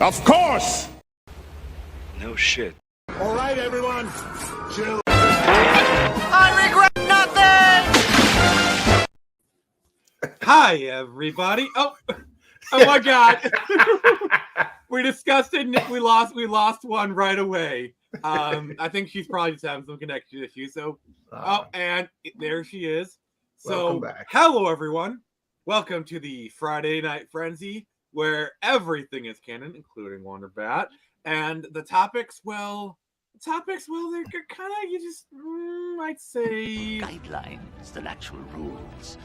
Of course! No shit. All right, everyone. Chill. I regret nothing! Hi, everybody. Oh my God. We discussed it. We lost one right away. I think she's probably just having some connection issues. So, and there she is. So, hello, everyone. Welcome to the Friday Night Frenzy, where everything is canon, including Wonder Bat. And the topics, well, they're kind of, you just, I'd say... Guidelines, the actual rules.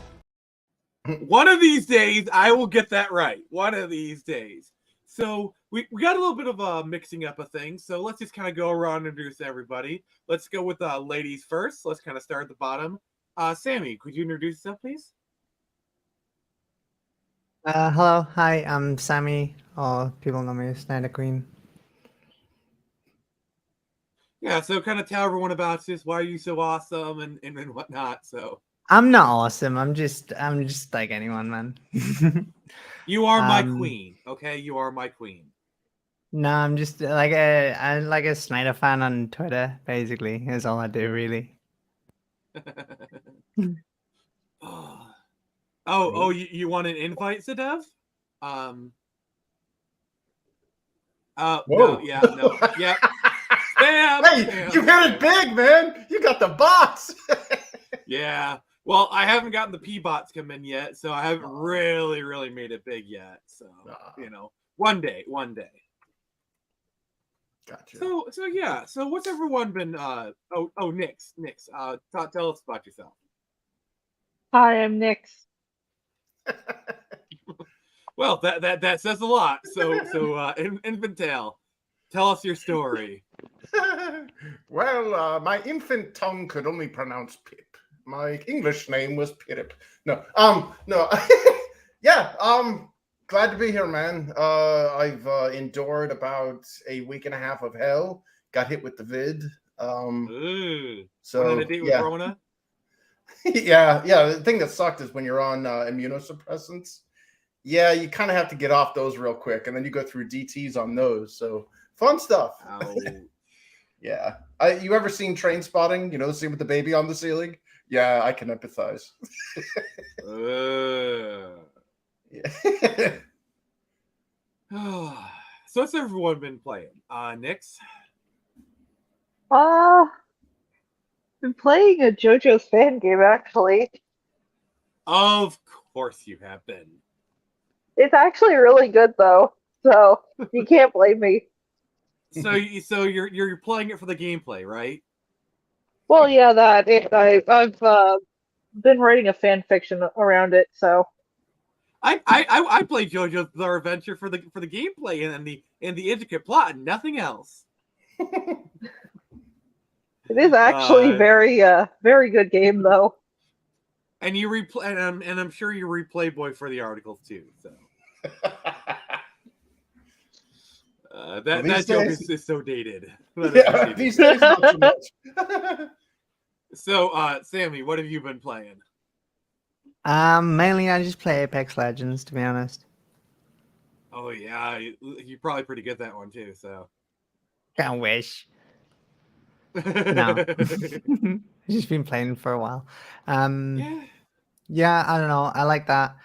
One of these days, I will get that right. One of these days. So, we got a little bit of a mixing up of things. So, let's just kind of go around and introduce everybody. Let's go with ladies first. Let's kind of start at the bottom. Sammy, could you introduce yourself, please? Hello, hi, I'm Sammy, or people know me as Snyder Queen. Yeah, so kind of tell everyone about this, why are you so awesome and whatnot, so. I'm not awesome, I'm just like anyone, man. You are my queen, okay? You are my queen. No, I'm just like a Snyder fan on Twitter, basically, is all I do, really. Oh, you want an invite, Sadev? Whoa. No, yeah. Spam! Hey, Spam, you hit it big, man. You got the bots. Yeah. Well, I haven't gotten the P-bots come in yet, so I haven't really made it big yet. So, you know, one day. Gotcha. So yeah. So what's everyone been? Nix. Tell us about yourself. Hi, I'm Nix. Well, that says a lot. So Infantale, tell us your story. Well, my infant tongue could only pronounce Pip. My English name was Pirip. No. Yeah. Glad to be here, man. I've endured about a week and a half of hell. Got hit with the vid. So with Rona? Yeah. The thing that sucked is when you're on immunosuppressants. Yeah, you kind of have to get off those real quick, and then you go through DTs on those. So fun stuff. Yeah. You ever seen Train Spotting? You know, the scene with the baby on the ceiling? Yeah, I can empathize. Yeah. So what's everyone been playing? Nix? Been playing a JoJo's fan game, actually. Of course you have been. It's actually really good, though, so you can't blame me. So you're playing it for the gameplay, right? Well, yeah, I've been writing a fan fiction around it, so. I play JoJo's Bizarre Adventure for the gameplay and the intricate plot and nothing else. It is actually very good game, though. And you replay, and I'm sure you replay boy for the articles too. So that joke is so dated. Yeah, these days not too much. So, Sammy, what have you been playing? Mainly I just play Apex Legends, to be honest. Oh yeah, you're probably pretty good at that one too. So, I wish. No, I've just been playing for a while. Yeah, I don't know. I like that.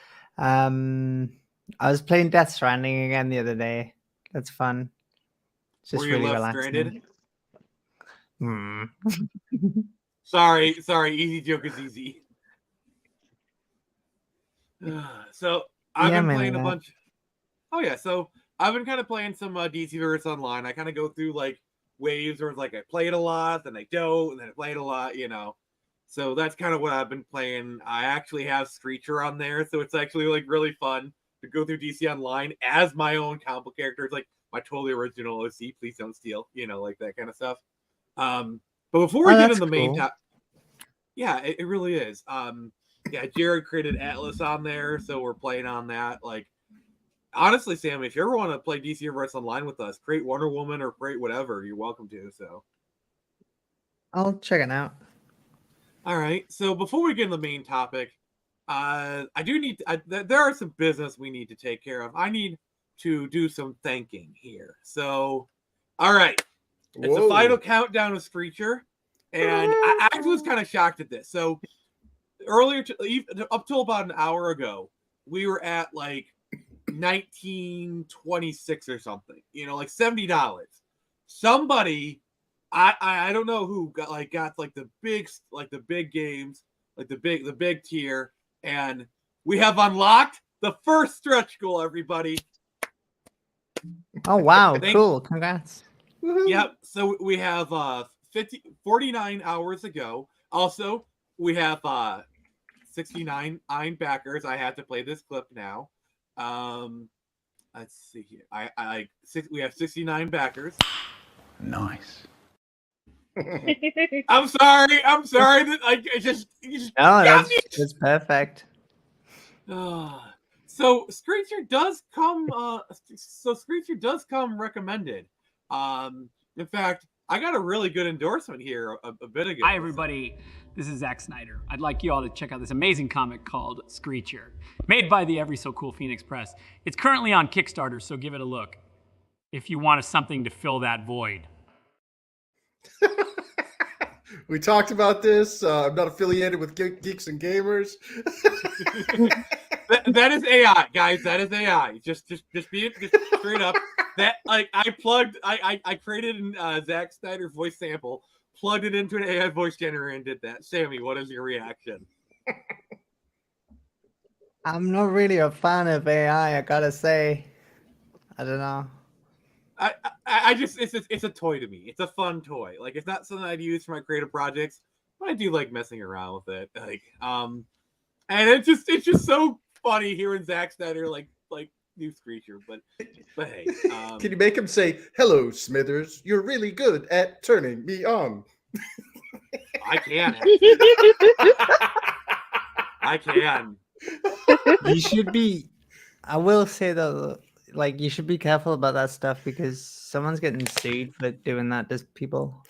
I was playing Death Stranding again the other day. That's fun. It's just were you really left relaxing. Stranded? Sorry. Easy joke is easy. So I've been playing a bunch. Oh yeah, so I've been kind of playing some DC Verse Online. I kind of go through like waves where it's like I play it a lot, then I don't, and then I play it a lot, you know. So that's kind of what I've been playing. I actually have Screecher on there, so it's actually like really fun to go through DC Online as my own comic book character. It's like my totally original OC, please don't steal, you know, like that kind of stuff. But before we get into the main topic, yeah, it really is. Yeah, Jared created Atlas on there, so we're playing on that. Like, honestly, Sam, if you ever want to play DC Universe Online with us, create Wonder Woman or create whatever, you're welcome to. So, I'll check it out. All right. So before we get into the main topic, I do need. There are some business we need to take care of. I need to do some thanking here. So, all right, it's Whoa. the final countdown of Screecher, and I actually was kind of shocked at this. So earlier, up till about an hour ago, we were at like 1926 or something. You know, like $70. Somebody, I don't know who got the big games, like the big tier, and we have unlocked the first stretch goal, everybody. Oh wow, cool! Congrats. Yep. So we have 49 hours ago. Also, we have 69 backers. I have to play this clip now. Let's see here. We have 69 backers. Nice. I'm sorry. That No, that's perfect. So Screecher does come. Screecher does come recommended. In fact, I got a really good endorsement here a bit ago. Hi everybody, this is Zack Snyder. I'd like you all to check out this amazing comic called Screecher, made by the Every So Cool Phoenix Press. It's currently on Kickstarter, so give it a look if you want something to fill that void. We talked about this. I'm not affiliated with Geeks and Gamers. that is AI, guys. That is AI. Just straight up. That I created a Zack Snyder voice sample, plugged it into an AI voice generator, and did that. Sammy, what is your reaction? I'm not really a fan of AI. I gotta say, I don't know. I just it's a toy to me. It's a fun toy. Like, it's not something I'd use for my creative projects, but I do like messing around with it. Like, and it's just so funny hearing Zack Snyder like new Screecher, but hey. Can you make him say, "Hello, Smithers, you're really good at turning me on"? I can. I can. You should be. I will say though, like, you should be careful about that stuff because someone's getting sued for doing that to people.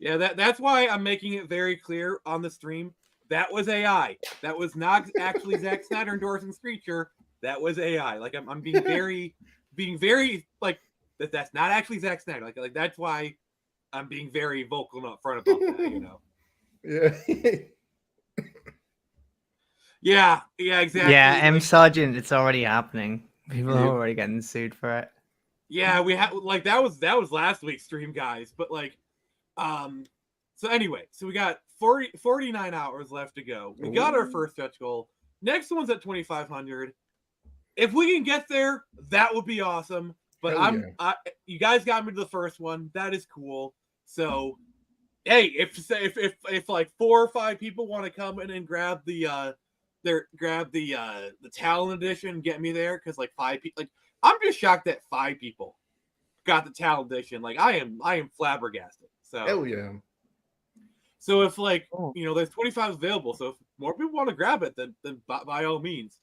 Yeah, that's why I'm making it very clear on the stream. That was AI. That was not actually Zack Snyder endorsing Screecher. That was AI. Like, I'm being very like that's not actually Zack Snyder. Like that's why I'm being very vocal and upfront about that. You know. Yeah. Yeah, exactly. Yeah, M like, Sergeant, it's already happening. People are already getting sued for it. Yeah, we have like that was last week's stream, guys. But like, so anyway, so we got 49 hours left to go. We got our first stretch goal. Next one's at 2,500. If we can get there, that would be awesome. But you guys got me to the first one. That is cool. So, hey, if like 4 or 5 people want to come in and grab the Talon edition, get me there, because like 5 people, like, I'm just shocked that 5 people got the Talon edition. Like, I am flabbergasted. So hell yeah. So if like there's 25 available. So if more people want to grab it, then by all means.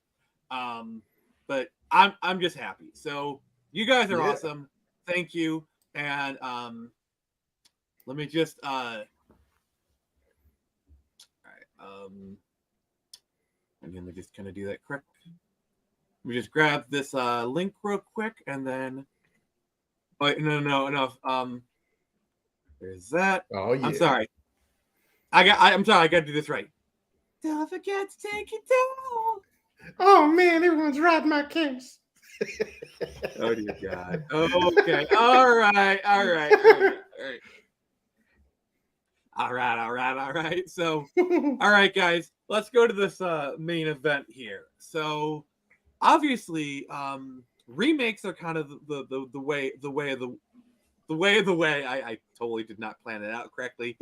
But I'm just happy. So you guys are awesome. Thank you. And let me just all right. And let me just kind of do that quick. Let me just grab this link real quick, and then no. There's that. Oh yeah. I'm sorry. I'm sorry. I got to do this right. Don't forget to take it down. Oh man, everyone's riding my case. Oh dear God. Okay. All right. So, all right, guys, let's go to this main event here. So, obviously, remakes are kind of the way of the way. I totally did not plan it out correctly.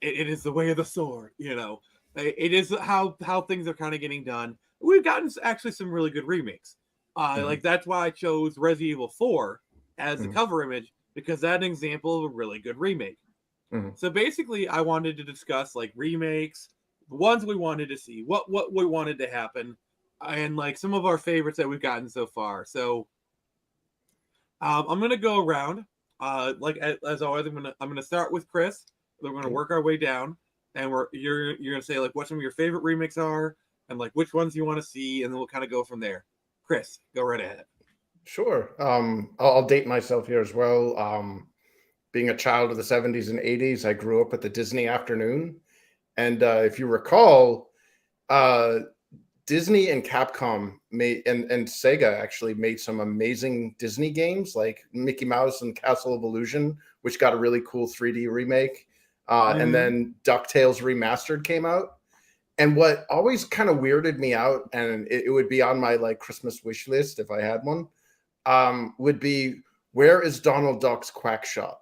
It is the way of the sword, you know. It is how things are kind of getting done. We've gotten actually some really good remakes. Like, that's why I chose Resident Evil 4 as the cover image, because that's an example of a really good remake. So basically, I wanted to discuss like remakes, the ones we wanted to see, what we wanted to happen, and like some of our favorites that we've gotten so far. So I'm gonna go around. Like as always, I'm gonna start with Chris. We're gonna work our way down, and you're gonna say like what some of your favorite remakes are, and like which ones you want to see, and then we'll kind of go from there. Chris, go right ahead. Sure. I'll date myself here as well. Being a child of the 70s and 80s, I grew up at the Disney afternoon. And if you recall, Disney and Capcom made and Sega actually made some amazing Disney games like Mickey Mouse and Castle of Illusion, which got a really cool 3D remake. And then DuckTales Remastered came out. And what always kind of weirded me out, and it would be on my like Christmas wish list if I had one, would be, where is Donald Duck's Quackshot?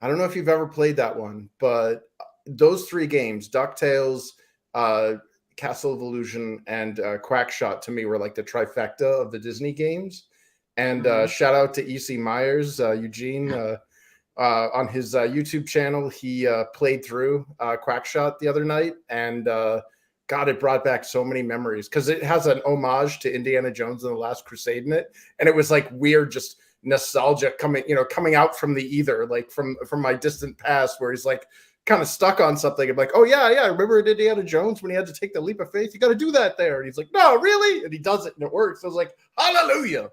I don't know if you've ever played that one, but those three games, DuckTales, Castle of Illusion, and Quackshot, to me were like the trifecta of the Disney games. And shout out to E.C. Myers, Eugene, on his YouTube channel. He played through Quackshot the other night, and God, it brought back so many memories because it has an homage to Indiana Jones and the Last Crusade in it, and it was like weird, just nostalgia coming out from the ether, like from my distant past, where he's like kind of stuck on something. I'm like, oh yeah, remember Indiana Jones when he had to take the leap of faith? You got to do that there, and he's like, no, really, and he does it, and it works. I was like, hallelujah.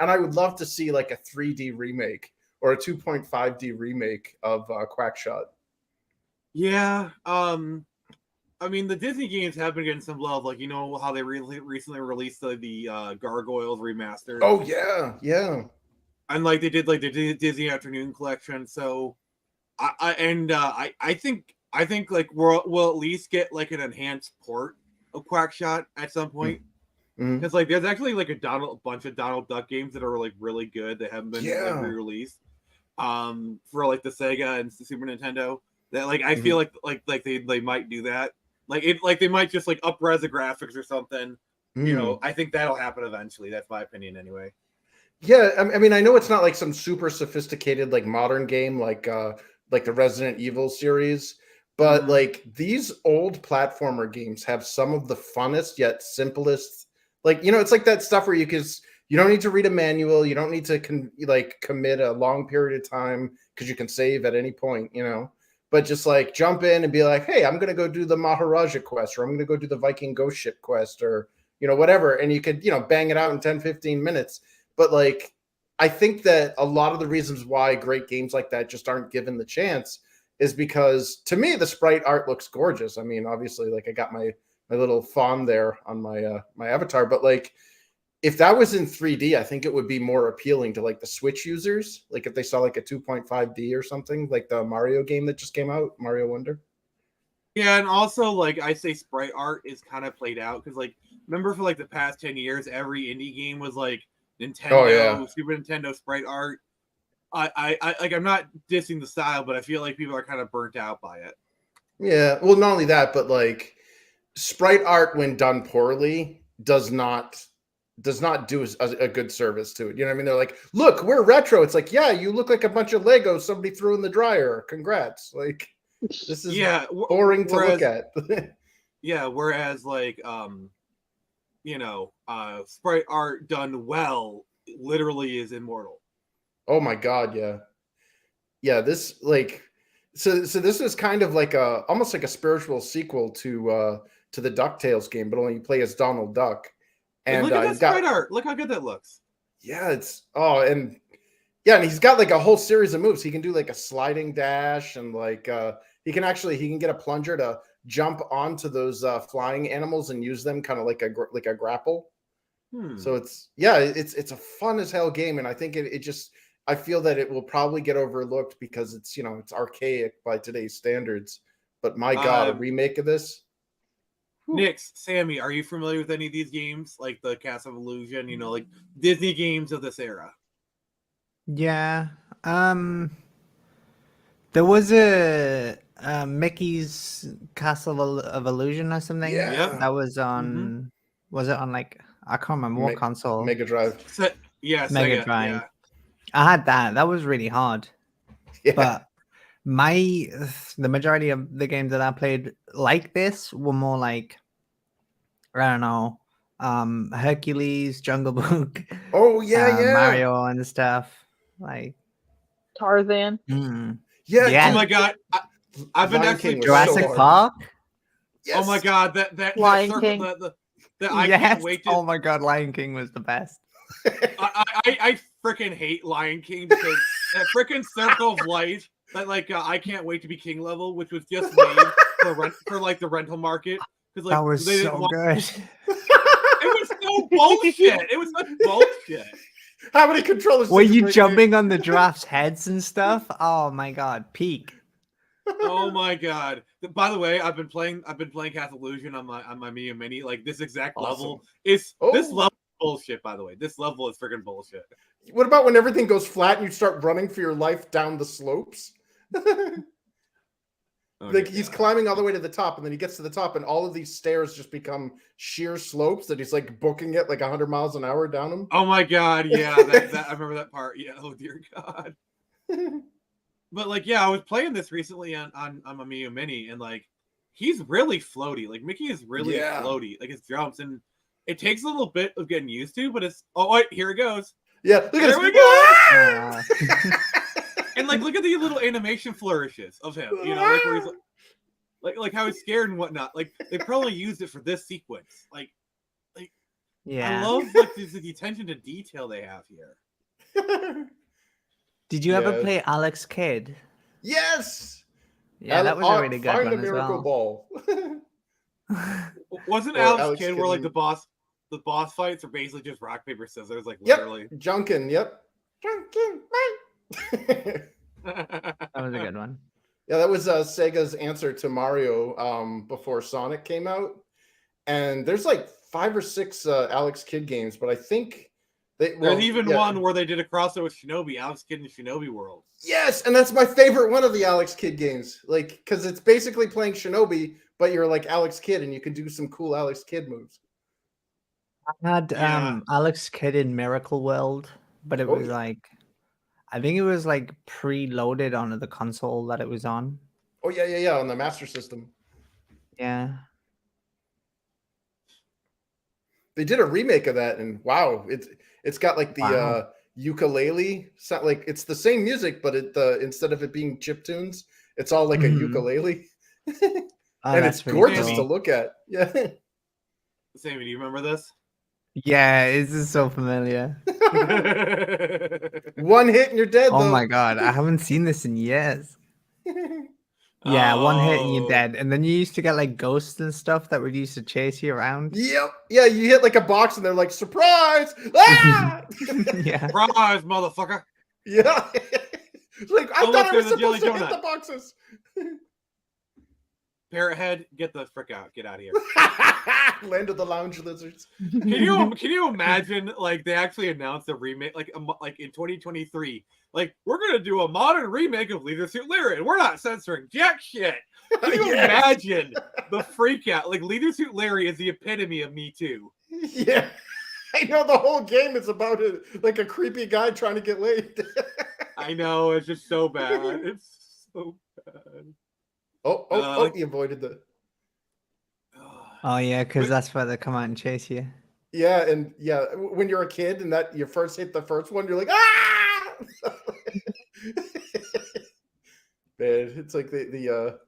And I would love to see like a 3D remake or a 2.5D remake of Quackshot. Yeah, I mean, the Disney games have been getting some love. Like, you know how they recently released the Gargoyles remastered. Oh yeah. And like they did like the Disney Afternoon collection. So, I think like we'll at least get like an enhanced port of Quackshot at some point. Because like there's actually like a bunch of Donald Duck games that are like really good that haven't been like, re-released. For like the Sega and the Super Nintendo. That like I feel like they might do that. Like they might just like up-res the graphics or something. You know, I think that'll happen eventually. That's my opinion anyway. Yeah, I mean, I know it's not like some super sophisticated like modern game like the Resident Evil series, but like these old platformer games have some of the funnest yet simplest. Like, you know, it's like that stuff where you don't need to read a manual, you don't need to commit a long period of time because you can save at any point, you know. But just like jump in and be like, hey, I'm going to go do the Maharaja quest, or I'm going to go do the Viking ghost ship quest, or, you know, whatever. And you could, you know, bang it out in 10, 15 minutes. But like, I think that a lot of the reasons why great games like that just aren't given the chance is because, to me, the sprite art looks gorgeous. I mean, obviously, like I got my little fawn there on my my avatar, but like, if that was in 3D, I think it would be more appealing to like the Switch users. Like if they saw like a 2.5D or something, like the Mario game that just came out, Mario Wonder. Yeah, and also like I say sprite art is kind of played out because like remember for like the past 10 years, every indie game was like Nintendo, Super Nintendo sprite art. I like I'm not dissing the style, but I feel like people are kind of burnt out by it. Yeah, well, not only that, but like sprite art when done poorly does not do a good service to it. You know what I mean? They're like, look, we're retro. It's like, yeah, you look like a bunch of Legos somebody threw in the dryer. Congrats. Like, this is boring to look at. Yeah, whereas like you know, sprite art done well literally is immortal. Oh my god, yeah. Yeah, this like so this is kind of like almost like a spiritual sequel to the DuckTales game, but only you play as Donald Duck. And look at that sprite art. Look how good that looks. Yeah, and he's got like a whole series of moves. He can do like a sliding dash, and like he can get a plunger to jump onto those flying animals and use them kind of like a grapple. So it's a fun as hell game, and I think I feel that it will probably get overlooked because it's archaic by today's standards. But my god, a remake of this. Nix, Sammy, are you familiar with any of these games? Like the Castle of Illusion, you know, like Disney games of this era? Yeah. There was a Mickey's Castle of Illusion or something. Yeah. That was on was it on like I can't remember what console. Mega Drive. Mega Drive. Yeah. I had that. That was really hard. Yeah. But the majority of the games that I played like this were more like, I don't know, Hercules, Jungle Book. Oh yeah, Mario and stuff like Tarzan. Yeah. Oh my god, I've been actually Jurassic Park. Yes. Oh my god, that Lion circle, King. that I can't wait to. Oh my god, Lion King was the best. I freaking hate Lion King because that freaking Circle of Life that I can't wait to be king level, which was just made for like the rental market because That was so good. It was so bullshit. It was such bullshit. How many controllers? Were you jumping on the giraffes' heads and stuff? Oh my god, peak. Oh my god! By the way, I've been playing Castle Illusion on my Mia Mini. Like this exact level is this level is bullshit. By the way, this level is freaking bullshit. What about when everything goes flat and you start running for your life down the slopes? Like he's climbing all the way to the top, and then he gets to the top, and all of these stairs just become sheer slopes that he's like booking it like 100 miles an hour down them. Oh my god! Yeah, that I remember that part. Yeah. Oh dear god. But like, yeah, I was playing this recently on my Mia Mini, and like, he's really floaty. Like Mickey is really floaty. Like his jumps, and it takes a little bit of getting used to, but it's wait, here it goes. Yeah, look at there we go. And like, look at the little animation flourishes of him. You know, like where he's like how he's scared and whatnot. Like they probably used it for this sequence. Like, yeah, I love like the attention to detail they have here. Did you ever play Alex Kidd? Yes. Yeah, that was a really good Find one a miracle as ball. Wasn't Alex Kidd where like the boss fights are basically just rock paper scissors, like literally? Yep. Junkin. Yep. Junkin. That was a good one. Yeah, that was Sega's answer to Mario before Sonic came out. And there's like 5 or 6 Alex Kidd games, but I think there's even one where they did a crossover with Shinobi, Alex Kidd in Shinobi World. Yes, and that's my favorite one of the Alex Kidd games. Like, because it's basically playing Shinobi, but you're like Alex Kidd, and you can do some cool Alex Kidd moves. I had Alex Kidd in Miracle World, but it was like, I think it was like pre-loaded onto the console that it was on. Oh yeah, on the Master System. Yeah. They did a remake of that, and wow, it's got like the ukulele. It's not like it's the same music, but instead of it being chiptunes, it's all like a ukulele, and it's gorgeous to look at. Yeah. Sammy, do you remember this? Yeah, this is so familiar. One hit and you're dead. Oh my god, I haven't seen this in years. Yeah, one hit and you're dead. And then you used to get like ghosts and stuff that would used to chase you around. Yep. Yeah, you hit like a box and they're like, surprise! Ah! Yeah. Surprise, motherfucker. Yeah. Like, I thought I was supposed to hit the boxes. Parrot head, get the frick out. Get out of here. Land of the lounge lizards. Can you imagine like they actually announced a remake like in 2023? Like, we're gonna do a modern remake of Leisure Suit Larry, and we're not censoring jack shit. Can you imagine the freak out? Like, Leisure Suit Larry is the epitome of Me Too. Yeah. I know the whole game is about like a creepy guy trying to get laid. I know, it's just so bad. It's so bad. Oh, he avoided the. Oh yeah, because that's where they come out and chase you. Yeah, and yeah, when you're a kid and that you first hit the first one, you're like, ah! Man, it's like the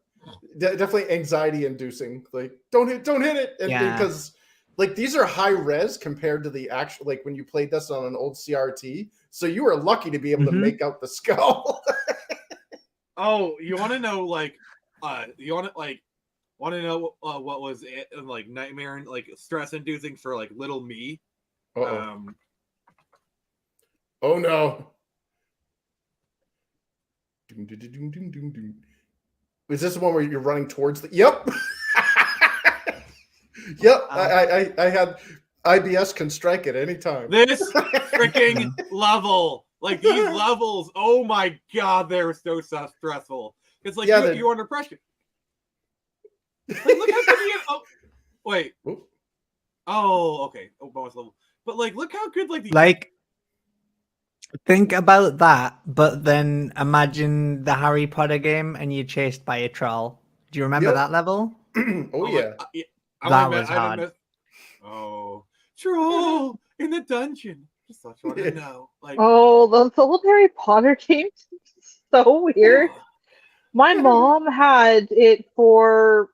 definitely anxiety inducing. Like, don't hit it, and because like these are high res compared to the actual like when you played this on an old CRT, so you were lucky to be able to make out the skull. Oh, you want to know like, you want to know what was it like nightmare and like stress inducing for like little me? Oh no. Is this the one where you're running towards the? Yep. Yep. I had IBS can strike at any time. This freaking level, like these levels. Oh my god, they're so stressful. It's like you're under pressure. Like, look how good he is. Oh, wait. Oh, okay. Oh, bonus level. But like, look how good like think about that, but then imagine the Harry Potter game and you're chased by a troll. Do you remember that level? Yeah. That was hard. Oh, troll in the dungeon. Just thought you wanted to know. Like, the old Harry Potter games. So weird. My mom had it for,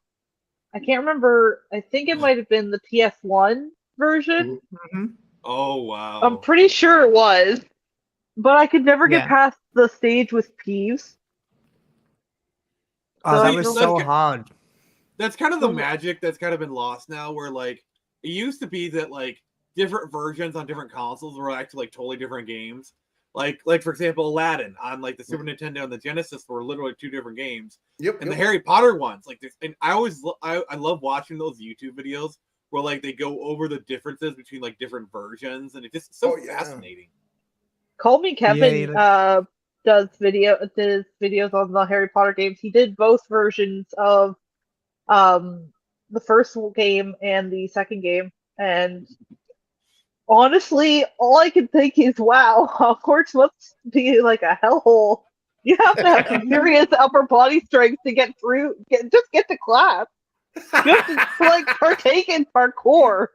I can't remember. I think it might have been the PS1 version. Mhm. Oh wow. I'm pretty sure it was, but I could never get Yeah. past the stage with Peeves. Oh, So that I was don't- so hard. That's kind of the magic that's kind of been lost now, where like it used to be that like different versions on different consoles were actually like totally different games. Like for example, Aladdin on like the Super Nintendo and the Genesis were literally two different games. Yep. And the Harry Potter ones, like this, and I love watching those YouTube videos where like they go over the differences between like different versions, and it's just so fascinating. Call Me Kevin Yeah, does videos on the Harry Potter games. He did both versions of the first game and the second game, and honestly, all I can think is, wow, Hogwarts must be like a hellhole. You have to have some serious upper body strength to get through, get to class. You have to like partake in parkour.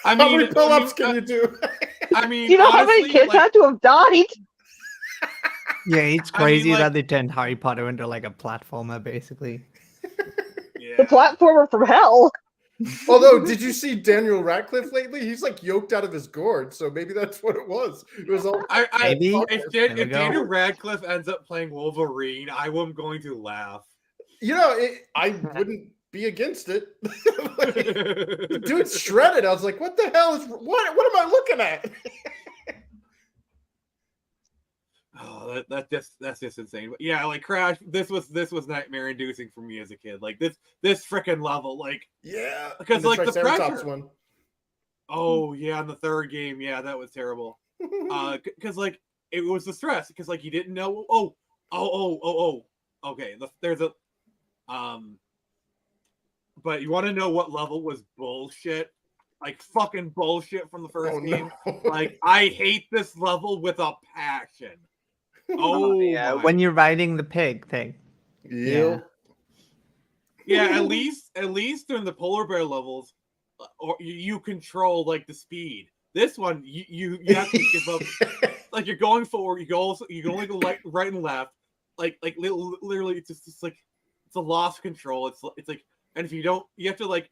I How mean, many pull-ups can you do? I mean, Do you know how many honestly, kids like, had to have died? Yeah, it's I mean, crazy like- that they turned Harry Potter into like a platformer, basically. yeah. The platformer from hell. Although, did you see Daniel Radcliffe lately? He's like yoked out of his gourd, so maybe that's what it was. It was all Maybe. If There we go. Daniel Radcliff ends up playing Wolverine, I am going to laugh. You know, I wouldn't be against it. Like, the dude's shredded. I was like, what the hell is what am I looking at? Oh, that's just insane. But yeah, like Crash, this was nightmare inducing for me as a kid. Like this freaking level, like Yeah. because and the like the Triceratops pressure. one. Oh yeah, in the third game, yeah, that was terrible. Because like it was the stress because like you didn't know. Okay, there's a but you want to know what level was bullshit? Like fucking bullshit from the first game. No. Like I hate this level with a passion. Oh Yeah, my. when you're riding the pig thing. Yep. Yeah, at least during the polar bear levels, or you control like the speed. This one you have to give up. Like you're going forward, you can only go right and left. Like literally, it's just like it's a loss of control. It's like, and if you don't, you have to like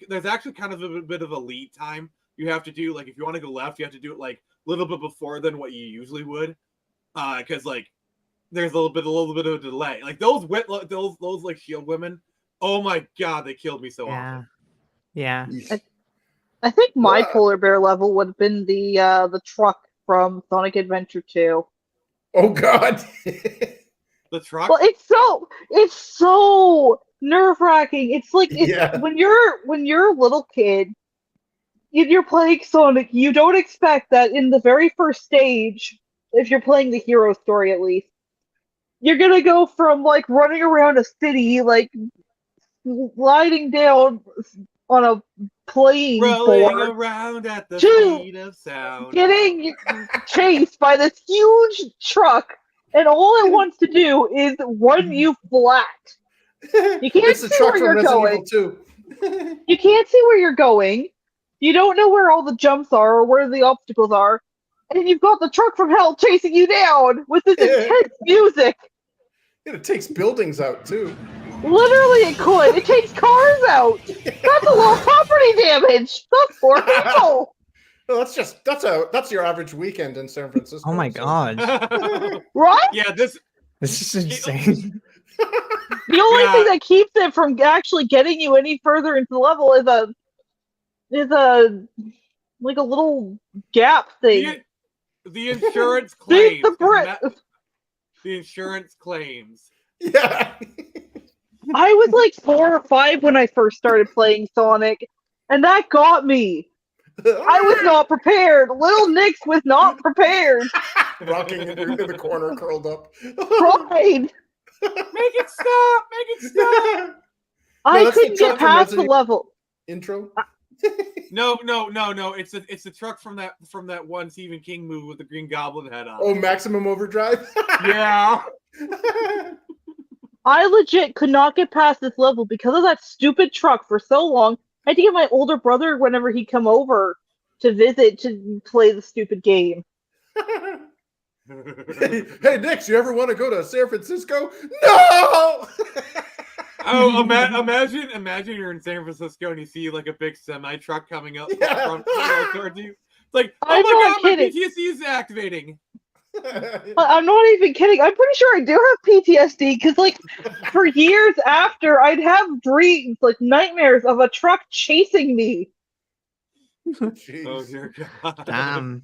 there's actually kind of a bit of a lead time you have to do. Like if you want to go left, you have to do it like a little bit before than what you usually would, because like there's a little bit of a delay. Like those like shield women. Oh my god, they killed me so often. Yeah. I think my Yeah. polar bear level would have been the truck from Sonic Adventure 2. Oh God. The truck. Well, it's so nerve-wracking. It's like Yeah. when you're a little kid, you're playing Sonic, you don't expect that in the very first stage, if you're playing the hero story at least, you're gonna go from like running around a city, like gliding down on a plane Rolling board, around at the Two. speed of sound. getting chased by this huge truck, and all it wants to do is run you flat. You can't It's the see truck where from you're Resident going. Evil 2. You can't see where you're going. You don't know where all the jumps are or where the obstacles are. And you've got the truck from hell chasing you down with this intense music. It takes buildings out too. Literally, it could. It takes cars out. That's a lot of property damage. That's poor people. Well, that's your average weekend in San Francisco. Oh my so- god. Right? Yeah, this This is insane. The only Yeah. thing that keeps it from actually getting you any further into the level is a like a little gap thing. the insurance claims. the The insurance claims. Yeah. I was like 4 or 5 when I first started playing Sonic, and that got me. I was not prepared. Little Nix was not prepared. Rocking in the corner, curled up. Right. Make it stop! Make it stop! I that's the couldn't truck get from past the Resident- level. Intro. No. It's the truck from that one Stephen King movie with the Green Goblin head on. Oh, Maximum Overdrive. Yeah. I legit could not get past this level because of that stupid truck for so long. I had to get my older brother whenever he'd come over to visit to play the stupid game. Hey, Nix, you ever want to go to San Francisco? No. Oh, imagine you're in San Francisco and you see like a big semi truck coming up from towards you. It's like, oh I'm my not god, my kidding. PTSD is activating. I'm not even kidding. I'm pretty sure I do have PTSD because, like, for years after, I'd have dreams, like nightmares of a truck chasing me. Jeez. Oh dear God. Damn.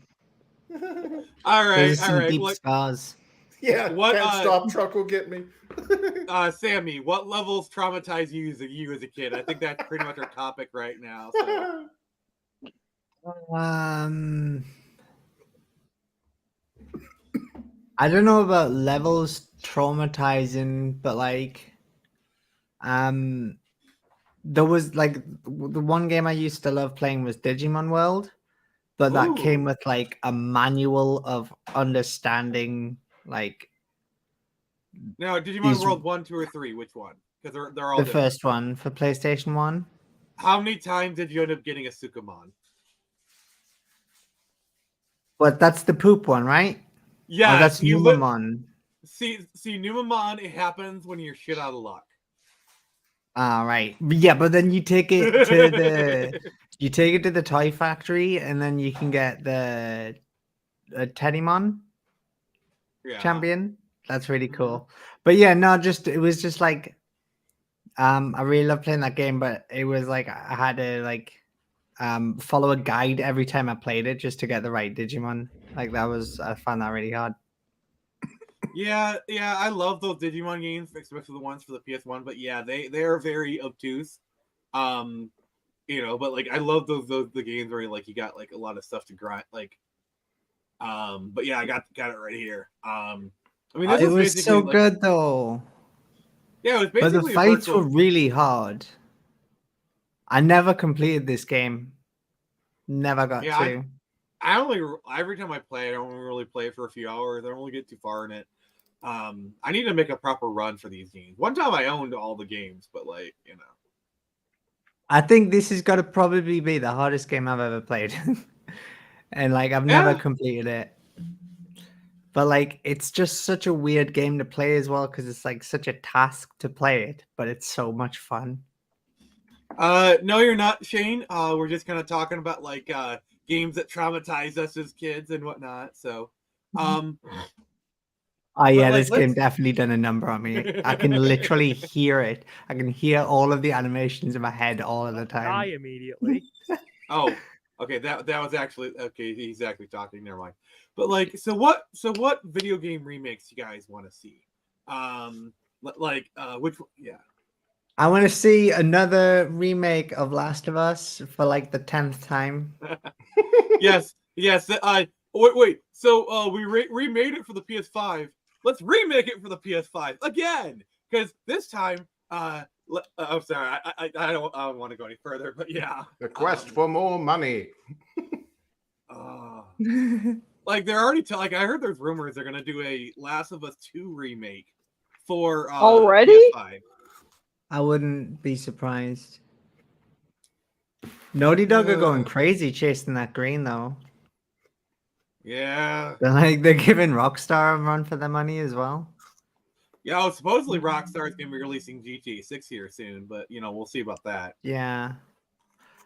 All right, Those are some deep What, scars. Yeah, What, can't stop truck will get me. Sammy, what levels traumatize you as a kid? I think that's pretty much our topic right now. So. I don't know about levels traumatizing, but like, there was like the one game I used to love playing was Digimon World, but that came Ooh. with like a manual of understanding, like. Now, Digimon World 1, 2, or 3, which one? Because they're all the different. first one for PlayStation 1. How many times did you end up getting a Sukamon? But that's the poop one, right? Yeah, Oh, that's Numamon. See, Numamon, it happens when you're shit out of luck. Right. Yeah, but then you take it to the toy factory, and then you can get the Teddymon champion. That's really cool. But yeah, no, it was just like, I really love playing that game, but it was like I had to like follow a guide every time I played it just to get the right Digimon. Like I found that really hard. Yeah, I love those Digimon games, especially the ones for the PS1. But yeah, they are very obtuse. But like I love the games where like you got like a lot of stuff to grind. Like, but yeah, I got it right here. I mean, this it was so like, good though. Yeah, it was basically. But the fights were really hard. I never completed this game. Never got to. I only every time I play, I don't really play for a few hours. I don't really get too far in it. I need to make a proper run for these games. One time I owned all the games, but like, I think this has got to probably be the hardest game I've ever played. And like I've never completed it. But like it's just such a weird game to play as well, because it's like such a task to play it, but it's so much fun. No, you're not, Shane. We're just kind of talking about like games that traumatized us as kids and whatnot. So, oh yeah, like, this game definitely done a number on me. I can literally hear it. I can hear all of the animations in my head all of the time. Die immediately. Oh, okay. That was actually okay. He's actually talking. Never mind. But like, so what video game remakes you guys want to see? Which? Yeah. I want to see another remake of Last of Us for like the 10th time. Yes. Wait. So we remade it for the PS5. Let's remake it for the PS5 again, because this time, I'm sorry, I don't want to go any further, but yeah, the quest for more money. Like they're already like I heard there's rumors they're gonna do a Last of Us 2 remake for already. PS5. I wouldn't be surprised. Naughty Dog are going crazy chasing that green though. Yeah. They're giving Rockstar a run for their money as well. Yeah, well, supposedly Rockstar is going to be releasing GTA 6 here soon, but we'll see about that. Yeah.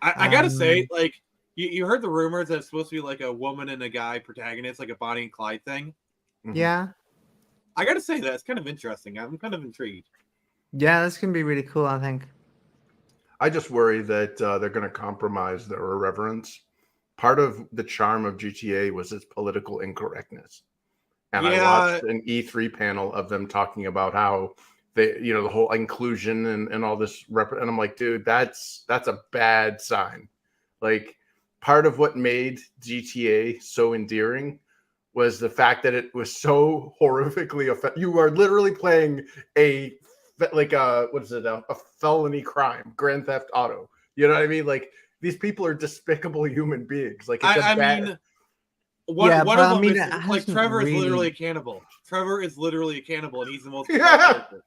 I gotta say, like, you heard the rumors that it's supposed to be like a woman and a guy protagonist, like a Bonnie and Clyde thing. Yeah. I gotta say that's kind of interesting. I'm kind of intrigued. Yeah, that's gonna be really cool, I think. I just worry that they're going to compromise their irreverence. Part of the charm of GTA was its political incorrectness. And I watched an E3 panel of them talking about how they, the whole inclusion and all this and I'm like, dude, that's a bad sign. Like, part of what made GTA so endearing was the fact that it was so horrifically you are literally playing a felony crime, Grand Theft Auto. You know what I mean? Like, these people are despicable human beings. Like, it's one of them is like Trevor is literally a cannibal. Trevor is literally a cannibal, and he's the most character.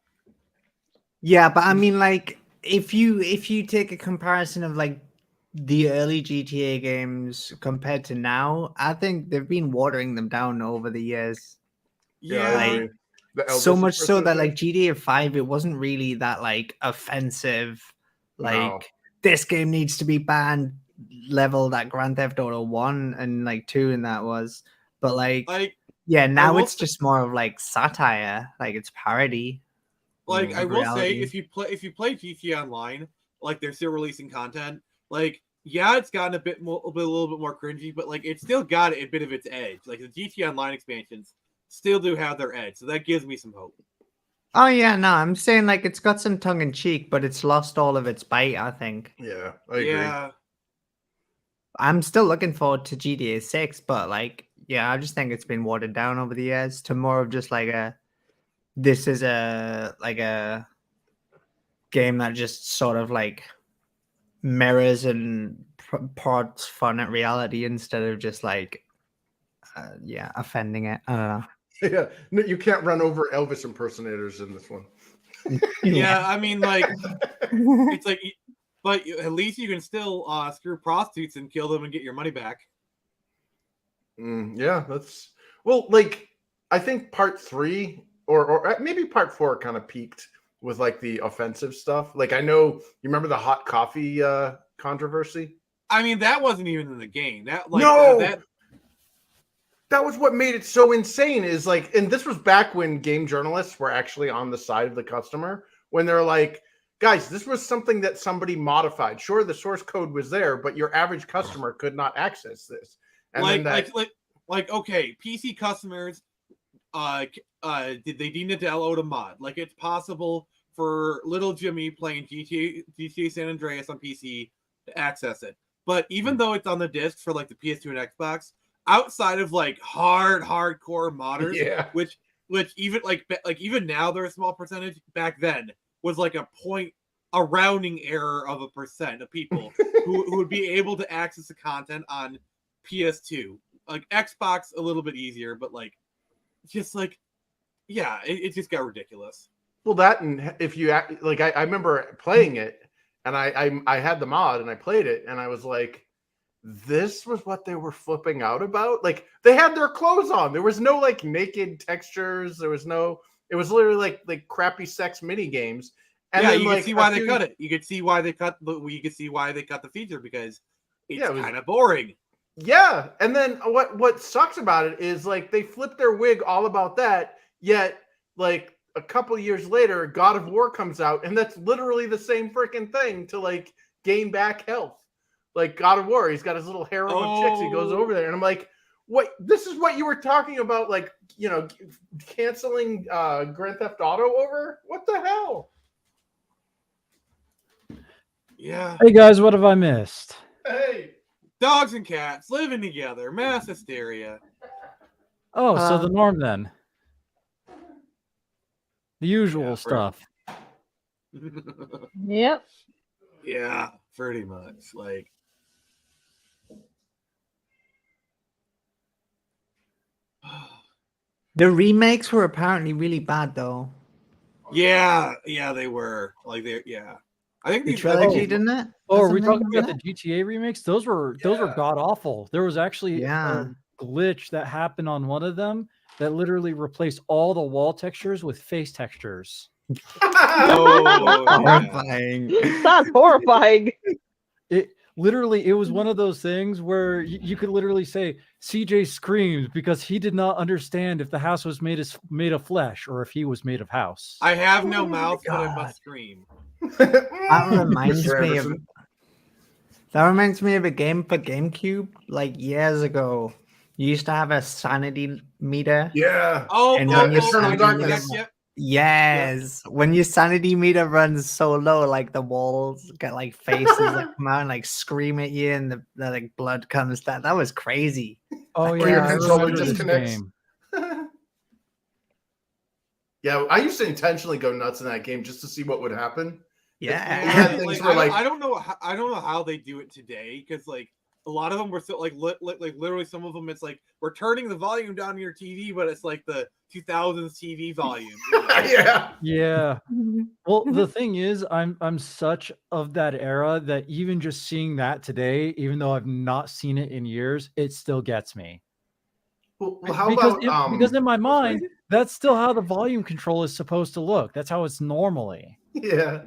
Yeah, but I mean, like, if you take a comparison of like the early GTA games compared to now, I think they've been watering them down over the years. Yeah, The So Elvis much so that like impersonation? GTA 5, it wasn't really that like offensive, like No. this game needs to be banned level that Grand Theft Auto 1 and like 2 and that was. But like yeah, now will it's say- just more of like satire, like it's parody. Like I of will say, reality. if you play GTA Online, like they're still releasing content. Like yeah, it's gotten a little bit more cringy, but like it's still got a bit of its edge. Like the GTA Online expansions still do have their edge, so that gives me some hope. Oh yeah, no, I'm saying like it's got some tongue in cheek, but it's lost all of its bite, I think. Yeah, I agree. Yeah. I'm still looking forward to GTA 6, but like, yeah, I just think it's been watered down over the years to more of just like this is a game that just sort of like mirrors and prods fun at reality instead of just like offending it. I don't know. Yeah, no, you can't run over Elvis impersonators in this one. Yeah, I mean, like, it's like, but at least you can still screw prostitutes and kill them and get your money back. Yeah, that's well, like I think part 3 or maybe part 4 kind of peaked with like the offensive stuff. Like I know you remember the hot coffee controversy. I mean, that wasn't even in the game. That like no, that was what made it so insane. Is like, and this was back when game journalists were actually on the side of the customer when they're like, guys, this was something that somebody modified. Sure, the source code was there, but your average customer could not access this. And like, okay, PC customers, they need to download a mod. Like, it's possible for little Jimmy playing GTA San Andreas on PC to access it. But even though it's on the disc for like the PS2 and Xbox, outside of like hardcore modders, which even like even now they're a small percentage. Back then was like a rounding error of 1% of people who would be able to access the content on PS2. Like Xbox a little bit easier, but like just like it just got ridiculous. Well, that, and if you like, I remember playing it and I had the mod and I played it and I was like, this was what they were flipping out about. Like they had their clothes on. There was no like naked textures. There was no. It was literally like crappy sex mini games. And yeah, then, you like, can see why they cut it. You can see why they cut the feature because it's kind of boring. Yeah, and then what sucks about it is like they flipped their wig all about that. Yet, like a couple years later, God of War comes out, and that's literally the same freaking thing to like gain back health. Like God of War, he's got his little harem of chicks. He goes over there, and I'm like, what? This is what you were talking about, like, you know, canceling Grand Theft Auto over? What the hell? Yeah. Hey guys, what have I missed? Hey. Dogs and cats living together, mass hysteria. Oh, so the norm then. The usual stuff. Yep. Yeah, pretty much. Like, the remakes were apparently really bad though. Yeah, they were. Like I think the trilogy, didn't it? Oh, are we talking about the GTA remakes? Those were god awful. There was actually a glitch that happened on one of them that literally replaced all the wall textures with face textures. Horrifying. That's horrifying. It was one of those things where you could literally say CJ screams because he did not understand if the house was made of flesh or if he was made of house. I have no mouth, but I must scream. That reminds me of a game for GameCube, like years ago. You used to have a sanity meter. Yeah. Eternal Darkness. Yes. When your sanity meter runs so low, like the walls get like faces that come out and like scream at you, and the like blood comes down. That was crazy. Oh yeah, your controller disconnects. Yeah, I used to intentionally go nuts in that game just to see what would happen. Yeah, I don't know how they do it today because like a lot of them were still like literally some of them it's like we're turning the volume down on your TV, but it's like the 2000s TV volume. Yeah. Well, the thing is, I'm such of that era that even just seeing that today, even though I've not seen it in years, it still gets me. Well, how because, about because in my mind, that's still how the volume control is supposed to look. That's how it's normally. Yeah.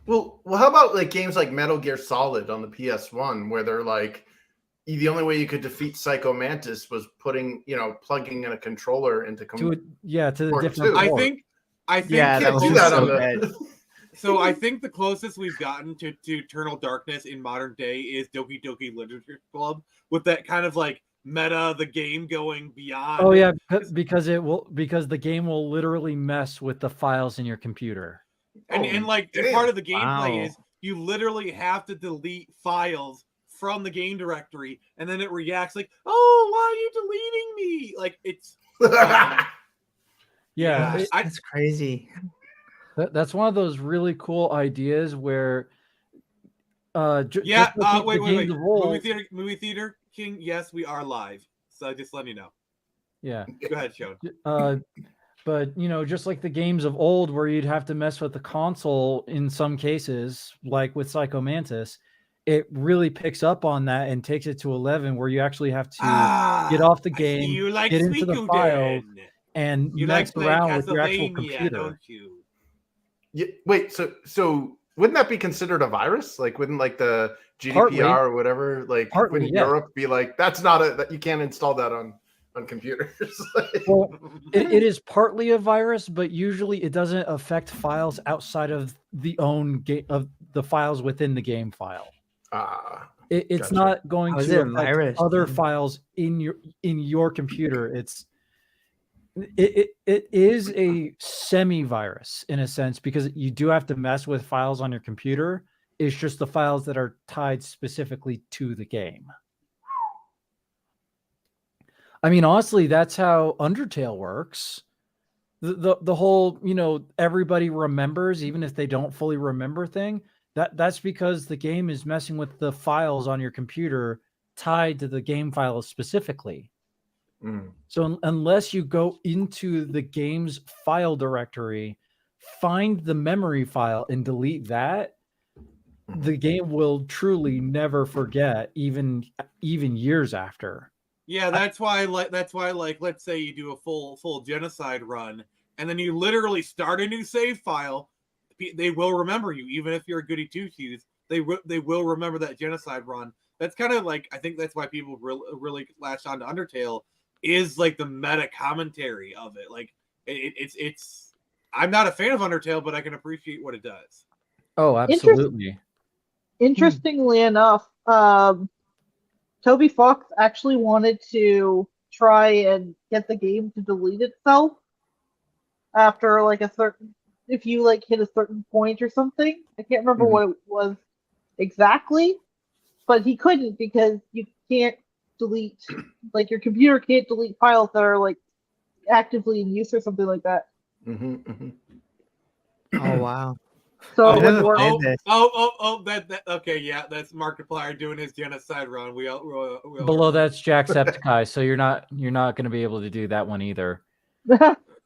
Well, how about like games like Metal Gear Solid on the PS1, where they're like, the only way you could defeat Psycho Mantis was plugging in a controller into to the different. I think yeah, that do was that so on good. the. So I think the closest we've gotten to Eternal Darkness in modern day is Doki Doki Literature Club, with that kind of like meta, the game going beyond. Oh yeah, because the game will literally mess with the files in your computer. And part of the gameplay is you literally have to delete files from the game directory, and then it reacts like, "Oh, why are you deleting me?" Like it's. Yeah, it's crazy. That's one of those really cool ideas where. Wait. Movie theater King. Yes, we are live. So just letting you know. Yeah. Go ahead, Sean. But just like the games of old, where you'd have to mess with the console in some cases, like with Psycho Mantis, it really picks up on that and takes it to 11, where you actually have to get off the game, get into the file, and mess around with your actual computer. Don't you? Yeah, wait, so wouldn't that be considered a virus? Like, wouldn't like the GDPR Partly. or whatever, like Partly, in yeah. Europe, be like, that's not that you can't install that on computers? Well, it is partly a virus, but usually it doesn't affect files outside of the files within the game file. It's Gotcha. not going How is to it a affect virus, other then? files in your computer. It is a semi-virus in a sense, because you do have to mess with files on your computer. It's just the files that are tied specifically to the game. I mean, honestly, that's how Undertale works. The whole, everybody remembers, even if they don't fully remember thing. That's because the game is messing with the files on your computer tied to the game files specifically. So unless you go into the game's file directory, find the memory file and delete that, the game will truly never forget, even years after. Yeah, that's why let's say you do a full genocide run, and then you literally start a new save file. They will remember you, even if you're a goody two shoes. They will remember that genocide run. That's kind of like, I think that's why people really latch on to Undertale, is like the meta commentary of it. Like it's I'm not a fan of Undertale, but I can appreciate what it does. Oh, absolutely. Interestingly enough, Toby Fox actually wanted to try and get the game to delete itself after like if you like hit a certain point or something. I can't remember what it was exactly, but he couldn't, because you can't delete, like your computer can't delete files that are like actively in use or something like that. Oh wow. So okay, yeah, that's Markiplier doing his genocide run. We Below that's Jacksepticeye, so you're not going to be able to do that one either.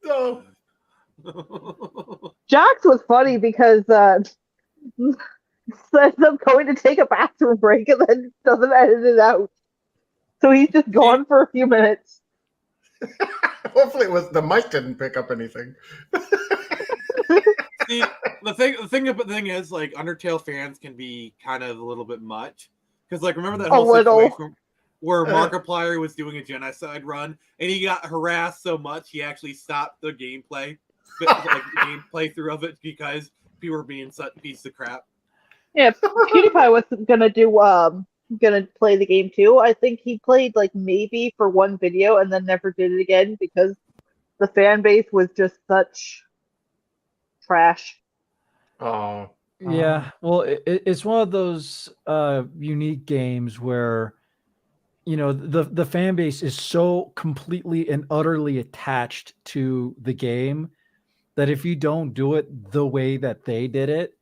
No. Jax was funny because says I'm going to take a bathroom break and then doesn't edit it out. So he's just gone for a few minutes. Hopefully the mic didn't pick up anything. See, the thing is, like, Undertale fans can be kind of a little bit much, because like, remember that whole situation where Markiplier was doing a genocide run and he got harassed so much he actually stopped the gameplay, gameplay through of it, because people were being such pieces of crap. Yeah, PewDiePie was gonna play the game too. I think he played like maybe for one video and then never did it again because the fan base was just such trash. Oh. Yeah, well, it's one of those unique games where, the fan base is so completely and utterly attached to the game that if you don't do it the way that they did it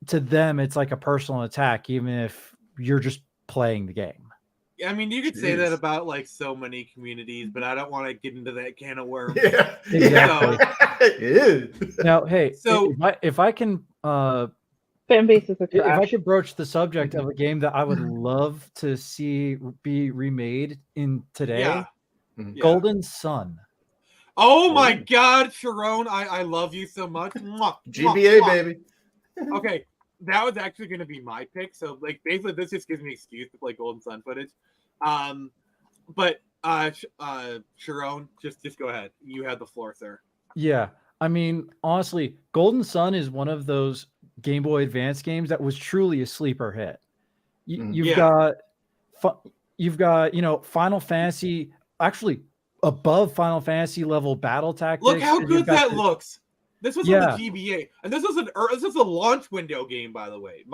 to them it's like a personal attack, even if you're just playing the game. Yeah, I mean, you could say that about like so many communities, but I don't want to get into that can of worms. Yeah, exactly. So, Now, hey, so if I can Fair fan bases are If I trash. could broach the subject of a game that I would love to see be remade in today, Yeah. Golden Sun. Oh my God, Sharon, I love you so much. Mwah, GBA, mwah, mwah. baby. Okay, that was actually going to be my pick. So, like, basically, this just gives me an excuse to play Golden Sun footage. But Sharon, just go ahead. You have the floor, sir. Yeah, I mean, honestly, Golden Sun is one of those Game Boy Advance games that was truly a sleeper hit. You've got Final Fantasy, actually above Final Fantasy level battle tactics. Look how good that looks. This was on the GBA, and this was a launch window game, by the way.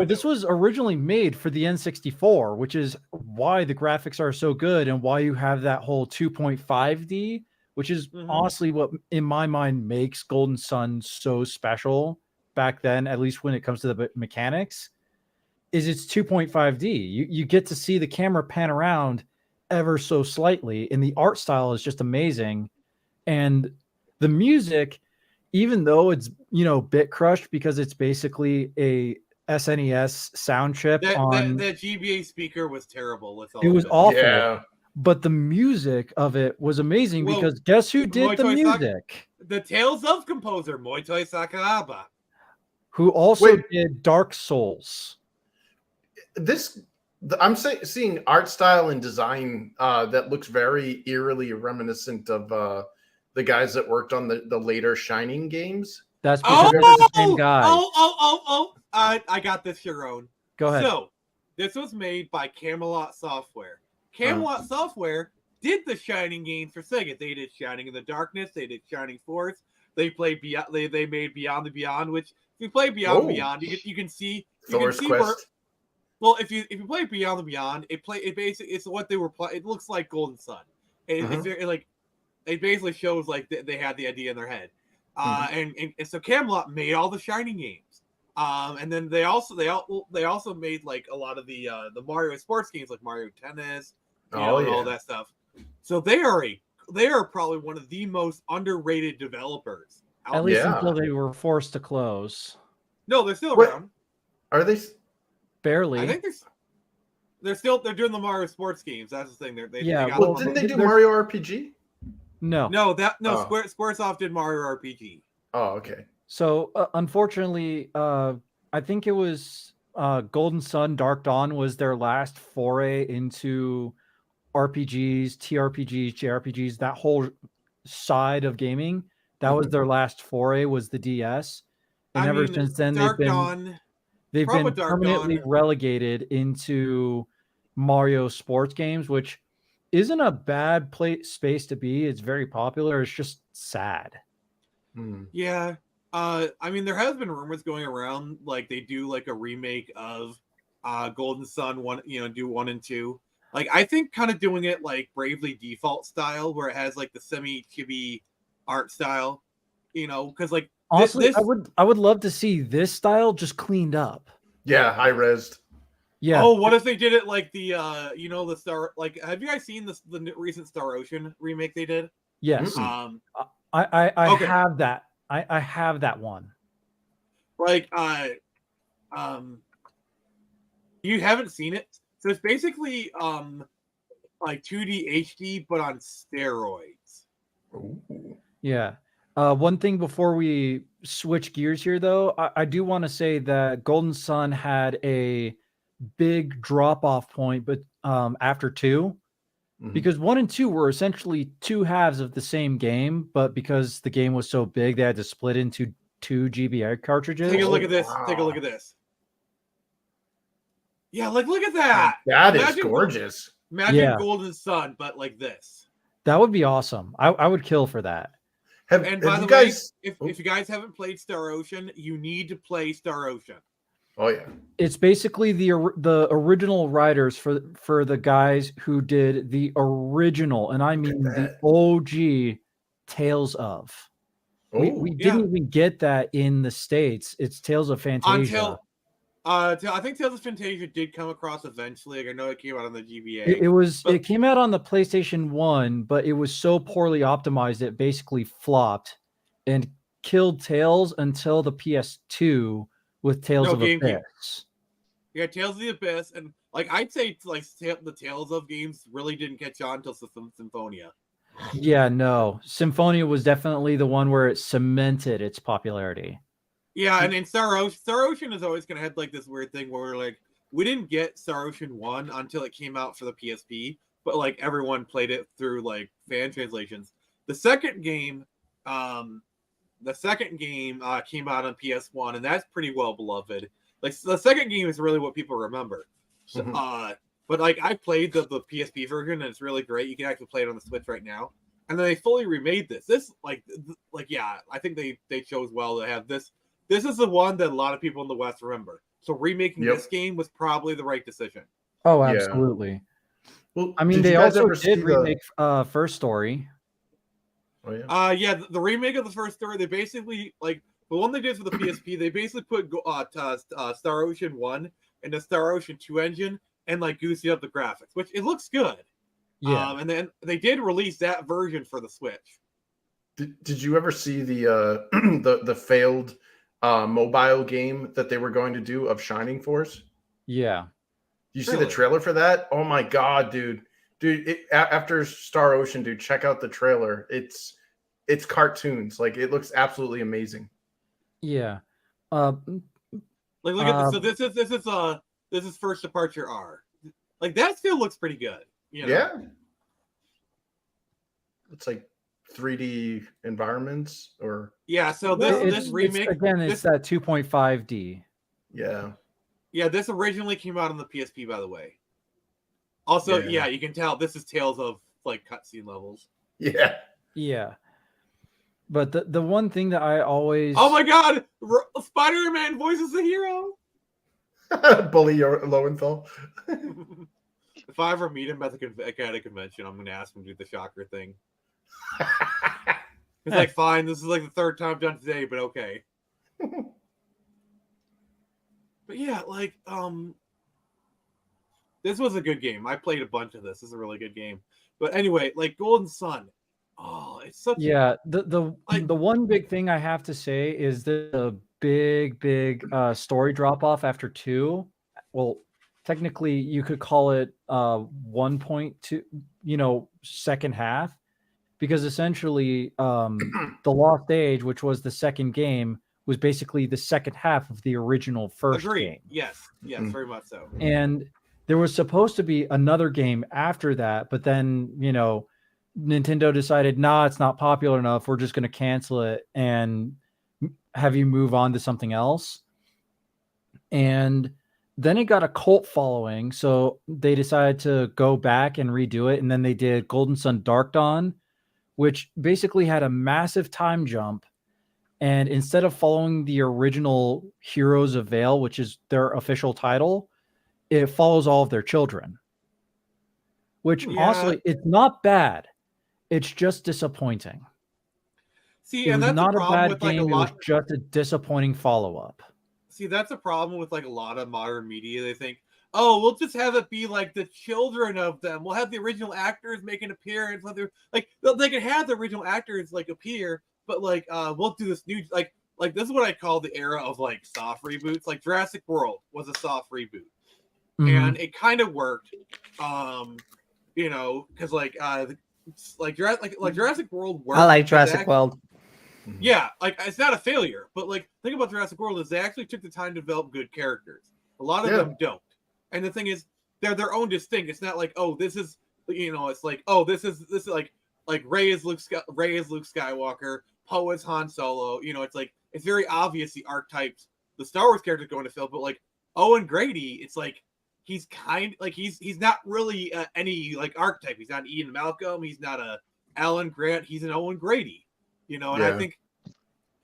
This was originally made for the N64, which is why the graphics are so good and why you have that whole 2.5D, which is honestly what, in my mind, makes Golden Sun so special back then, at least when it comes to the mechanics, is it's 2.5D. You get to see the camera pan around ever so slightly, and the art style is just amazing. And the music, even though it's bit crushed because it's basically a SNES sound chip that GBA speaker was terrible. It was awful. But the music of it was amazing because guess who did the music? The Tales of composer Moitoi Sakuraba, who also did Dark Souls. I'm seeing art style and design that looks very eerily reminiscent of the guys that worked on the later Shining games. That's because they're the same guy. I got this, Sharon. Go ahead. So, this was made by Camelot Software. Camelot Software did the Shining games for Sega. They did Shining in the Darkness. They did Shining Force. They played Beyond. They made Beyond the Beyond. Which, if you play Beyond the Beyond, you can see Thor's Quest. Well, if you play Beyond the Beyond, it basically it's what they were playing. It looks like Golden Sun. It basically shows like they had the idea in their head. And so Camelot made all the Shining games. And then they also made like a lot of the Mario sports games like Mario Tennis, and all that stuff. So they are probably one of the most underrated developers. At least until they were forced to close. No, they're still around. Are they? Barely. I think they're doing the Mario sports games. That's the thing. Didn't they do Mario RPG? No. Squaresoft did Mario RPG. Oh, okay. So unfortunately, I think it was Golden Sun Dark Dawn was their last foray into RPGs, TRPGs, JRPGs, that whole side of gaming. That was their last foray, was the DS. And ever since then, they've been permanently relegated into Mario sports games, which isn't a bad space to be. It's very popular. It's just sad. Yeah. I mean, there has been rumors going around like they do like a remake of Golden Sun 1, do 1 and 2. Like, I think kind of doing it like Bravely Default style, where it has like the semi-chibi art style, because like honestly, I would love to see this style just cleaned up. Yeah, high resed. Yeah. Oh, what if they did it like the the Star, like, have you guys seen the recent Star Ocean remake they did? Yes. I have that. I have that one. Like you haven't seen it? So it's basically like 2D HD but on steroids. Ooh. Yeah. One thing before we switch gears here, though, I do want to say that Golden Sun had a big drop-off point, but after 2, because 1 and 2 were essentially 2 halves of the same game, but because the game was so big, they had to split into 2 GBA cartridges. Take a look at this. Wow. Take a look at this. Yeah, like look at that. That is gorgeous. Imagine Golden Sun, but like this. That would be awesome. I would kill for that. By the way, if you guys haven't played Star Ocean, you need to play Star Ocean. Oh yeah, it's basically the original writers for the guys who did the original, and I mean the OG Tales of. We didn't even get that in the States. It's Tales of Fantasia. I think Tales of Fantasia did come across eventually. Like, I know it came out on the GBA. It came out on the PlayStation 1, but it was so poorly optimized it basically flopped and killed Tales until the PS2, with Tales No, of GameCube. Abyss. Yeah, Tales of the Abyss, and like I'd say like the Tales of games really didn't catch on until Symphonia. Yeah, no. Symphonia was definitely the one where it cemented its popularity. Yeah, and in Star Ocean is always gonna have like this weird thing where like we didn't get Star Ocean 1 until it came out for the PSP, but like everyone played it through like fan translations. The second game came out on PS1, and that's pretty well beloved. Like the second game is really what people remember. So, but like I played the PSP version, and it's really great. You can actually play it on the Switch right now. And then they fully remade this. This yeah, I think they chose well to have this. This is the one that a lot of people in the West remember. So remaking this game was probably the right decision. Oh, absolutely. Well, I mean, they also did remake First Story. Oh yeah. Yeah, the remake of the First Story, they basically like the one they did for the PSP. They basically put Star Ocean 1 and the Star Ocean 2 engine and like goosey up the graphics, which it looks good. Yeah. And then they did release that version for the Switch. Did you ever see the the failed mobile game that they were going to do of Shining Force? Yeah. You see the trailer for that? Oh my god, dude! After Star Ocean, dude, check out the trailer. It's cartoons. Like it looks absolutely amazing. Yeah. Like look at this. So this is First Departure R. Like that still looks pretty good. You know? Yeah. It's like 3D environments or so this remake it's that 2.5D. Yeah. Yeah, this originally came out on the PSP, by the way. Also, yeah, you can tell this is Tales of like cutscene levels. Yeah. Yeah. But the one thing that I always Oh my god! Spider-Man voices the hero! Bully Lowenthal. If I ever meet him at a convention, I'm gonna ask him to do the shocker thing. He's like, fine, this is like the third time I've done today, but okay. But yeah, like, this was a good game. I played a bunch of this. This is a really good game. But anyway, like Golden Sun. Oh, it's such the one big thing I have to say is the big story drop off after 2. Well, technically you could call it 1.2, second half, because essentially the Lost Age, which was the second game, was basically the second half of the original first game. Yes, very much so. And there was supposed to be another game after that, but then, Nintendo decided, nah, it's not popular enough. We're just going to cancel it and have you move on to something else. And then it got a cult following, so they decided to go back and redo it. And then they did Golden Sun Dark Dawn, which basically had a massive time jump. And instead of following the original Heroes of Vale, which is their official title, it follows all of their children. Which honestly, it's not bad. It's just disappointing. See, it and was that's not a a bad problem game. with It was just a disappointing follow-up. See, that's a problem with like a lot of modern media. They think, oh, we'll just have it be like the children of them. We'll have the original actors make an appearance. Like they can have the original actors like appear, but like we'll do this new like this is what I call the era of like soft reboots. Like Jurassic World was a soft reboot, and it kind of worked. Because like Jurassic World worked. I like Jurassic World. Yeah, like it's not a failure, but like think about Jurassic World is they actually took the time to develop good characters. A lot of them don't, and the thing is they're their own distinct. It's not like, oh, this is it's like, oh, this is like Rey is Luke Skywalker, Poe is Han Solo. It's like it's very obvious the archetypes the Star Wars characters going to fill, but like Owen Grady, it's like he's he's not really any like archetype. He's not Ian Malcolm. He's not a Alan Grant. He's an Owen Grady. And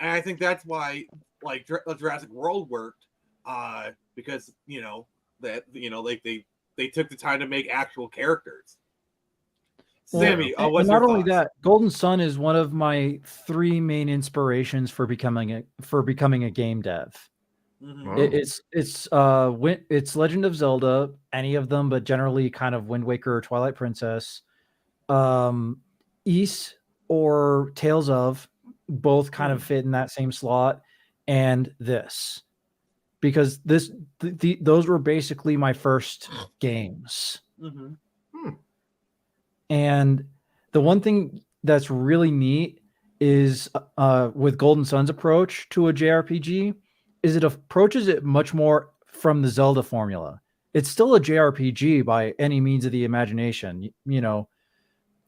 I think that's why like Jurassic World worked, because they took the time to make actual characters. Sammy, what's not your only thoughts? that, Golden Sun is one of my 3 main inspirations for becoming a game dev. Mm-hmm. It's Legend of Zelda, any of them, but generally kind of Wind Waker or Twilight Princess, Ys or Tales of, both kind of fit in that same slot, and this. because those were basically my first games. And the one thing that's really neat is with Golden Sun's approach to a JRPG is it approaches it much more from the Zelda formula. It's still a JRPG by any means of the imagination, you know,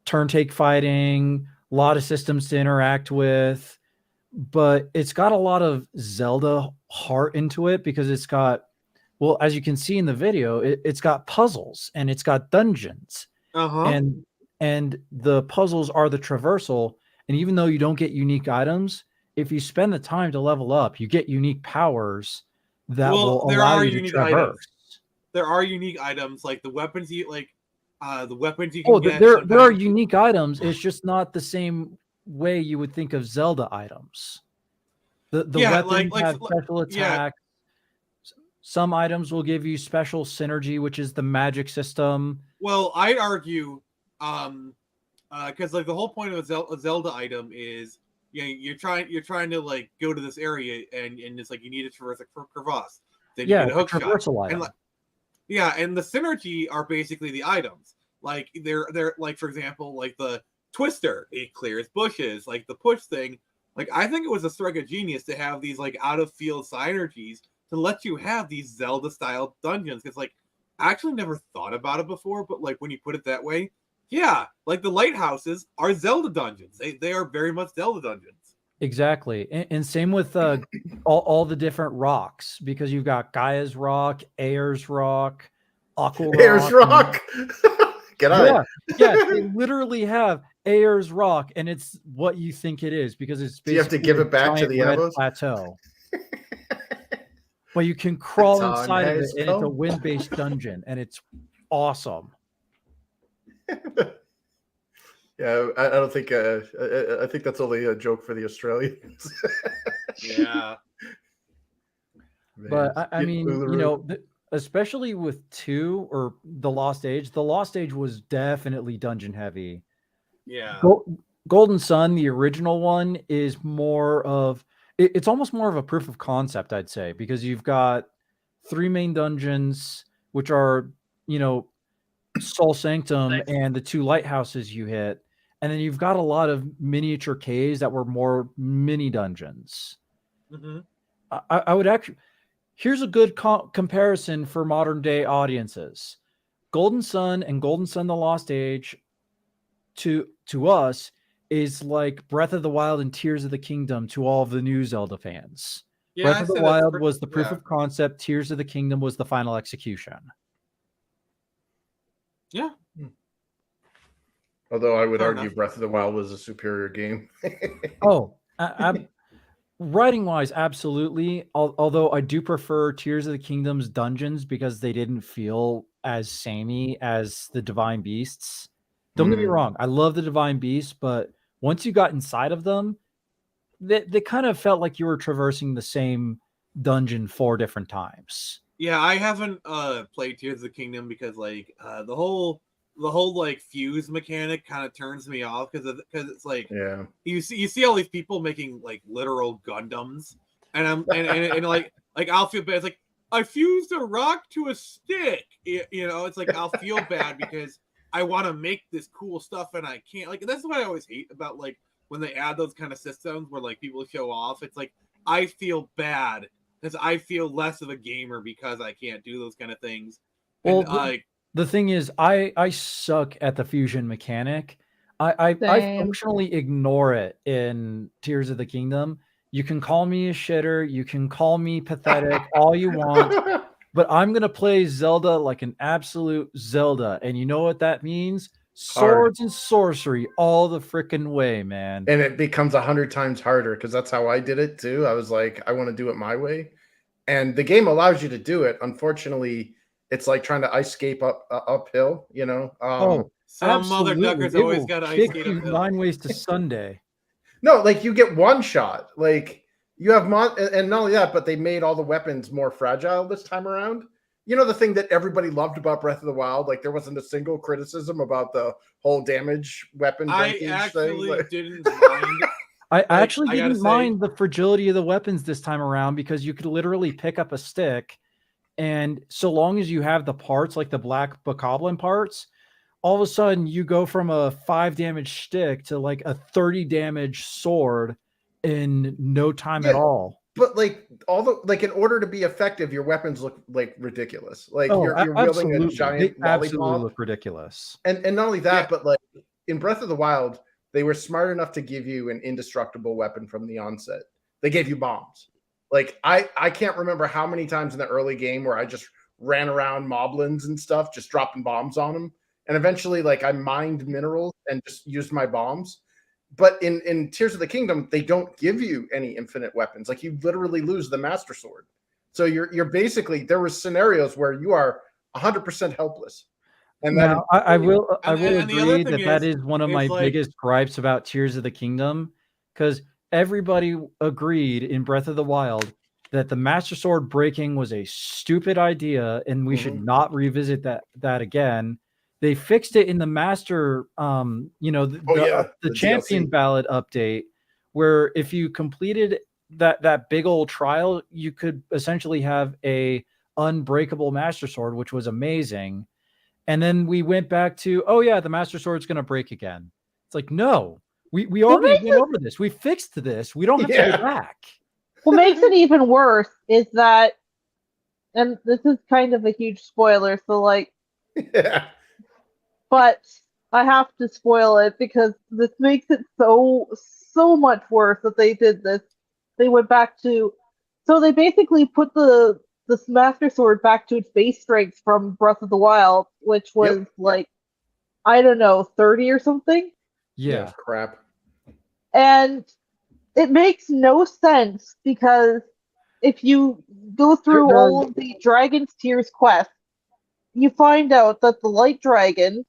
turn take fighting, a lot of systems to interact with, but it's got a lot of Zelda heart into it because it's got, well, as you can see in the video, it's got puzzles and it's got dungeons. And the puzzles are the traversal. And even though you don't get unique items, if you spend the time to level up, you get unique powers that will allow you to traverse. Items. There are unique items, like the weapons you like. The weapons you can get. There are unique items. It's just not the same way you would think of Zelda items. The weapons have special attacks. Some items will give you special synergy, which is the magic system. Well, I'd argue, because like the whole point of a Zelda item is, you're trying to like go to this area and it's like you need to traverse a crevasse. Then you get a hook shot. And the synergy are basically the items. Like they're like, for example, like the twister, it clears bushes. Like the push thing, like I think it was a stroke of genius to have these like out of field synergies to let you have these Zelda style dungeons. Because like I actually never thought about it before, but like when you put it that way, yeah, like the lighthouses are Zelda dungeons. They are very much Zelda dungeons. Exactly. And same with all the different rocks, because you've got Gaia's Rock, Ayer's Rock, Aqua Rock. Ayer's Rock. Get on. Yeah, they literally have Ayer's Rock, and it's what you think it is because it's basically you have to give it back to the Evos? Plateau. But you can crawl inside of it, and it's a wind-based dungeon, and it's awesome. Yeah, I don't think. I think that's only a joke for the Australians. Yeah. But I mean, you know, especially with 2 or the Lost Age was definitely dungeon heavy. Yeah. Golden Sun, the original one, is more of it's almost more of a proof of concept, I'd say, because you've got 3 main dungeons, which are, you know, Soul Sanctum and the 2 lighthouses you hit. And then you've got a lot of miniature caves that were more mini dungeons. I would actually, here's a good comparison for modern day audiences. Golden Sun and Golden Sun the Lost Age to us is like Breath of the Wild and Tears of the Kingdom to all of the new Zelda fans. Yeah, Breath of the Wild was the proof of concept. Tears of the Kingdom was the final execution. Yeah. Although I would argue Breath of the Wild was a superior game. Writing wise, absolutely. Although I do prefer Tears of the Kingdom's dungeons because they didn't feel as samey as the Divine Beasts. Don't get me wrong, I love the Divine Beasts, but once you got inside of them, they kind of felt like you were traversing the same dungeon 4 different times. Yeah, I haven't played Tears of the Kingdom because like the whole like fuse mechanic kind of turns me off because it's like you see all these people making like literal Gundams and like I'll feel bad. It's like I fused a rock to a stick. You know, it's like I'll feel bad because I want to make this cool stuff and I can't. Like that's what I always hate about like when they add those kind of systems where like people show off. It's like I feel bad because I feel less of a gamer because I can't do those kind of things. Well, and, the thing is, I suck at the fusion mechanic. I functionally ignore it in Tears of the Kingdom. You can call me a shitter, you can call me pathetic, all you want, but I'm gonna play Zelda like an absolute Zelda, and you know what that means? Swords and sorcery all the freaking way, man. And it becomes 100 times harder because that's how I did it too. I was like, I want to do it my way, and the game allows you to do it. Unfortunately, it's like trying to ice skate uphill, you know. Some mother ducker's always got to ice skate uphill. 9 ways to Sunday. No, like you get one shot. Like you have and not only that, but they made all the weapons more fragile this time around. You know, the thing that everybody loved about Breath of the Wild, like there wasn't a single criticism about the whole damage weapon. I actually didn't mind. I actually didn't mind the fragility of the weapons this time around because you could literally pick up a stick, and so long as you have the parts, like the black bokoblin parts, all of a sudden you go from a 5 damage stick to like a 30 damage sword in no time at all. But like in order to be effective, your weapons look like ridiculous. Like you're wielding a giant they absolutely lollipop. look ridiculous. And not only that, but like in Breath of the Wild, they were smart enough to give you an indestructible weapon from the onset. They gave you bombs. Like I can't remember how many times in the early game where I just ran around moblins and stuff, just dropping bombs on them. And eventually, like I mined minerals and just used my bombs. But in Tears of the Kingdom, they don't give you any infinite weapons. Like you literally lose the Master Sword. So you're basically, there were scenarios where you are 100% helpless. And now, I will agree that is one of my biggest gripes about Tears of the Kingdom, because everybody agreed in Breath of the Wild that the Master Sword breaking was a stupid idea and we should not revisit that again. They fixed it in the Master, the Champion Ballad update, where if you completed that big old trial, you could essentially have a unbreakable Master Sword, which was amazing. And then we went back to, the Master Sword's going to break again. It's like, no, we already went over this. We fixed this. We don't have to go back. What makes it even worse is that, and this is kind of a huge spoiler, so like, but I have to spoil it because this makes it so much worse that they did this. They went back to, so they basically put the Master Sword back to its base strength from Breath of the Wild, which was like, I don't know, 30 or something. Yeah, crap. And it makes no sense because if you go through all of the Dragon's Tears quests, you find out that the Light Dragon,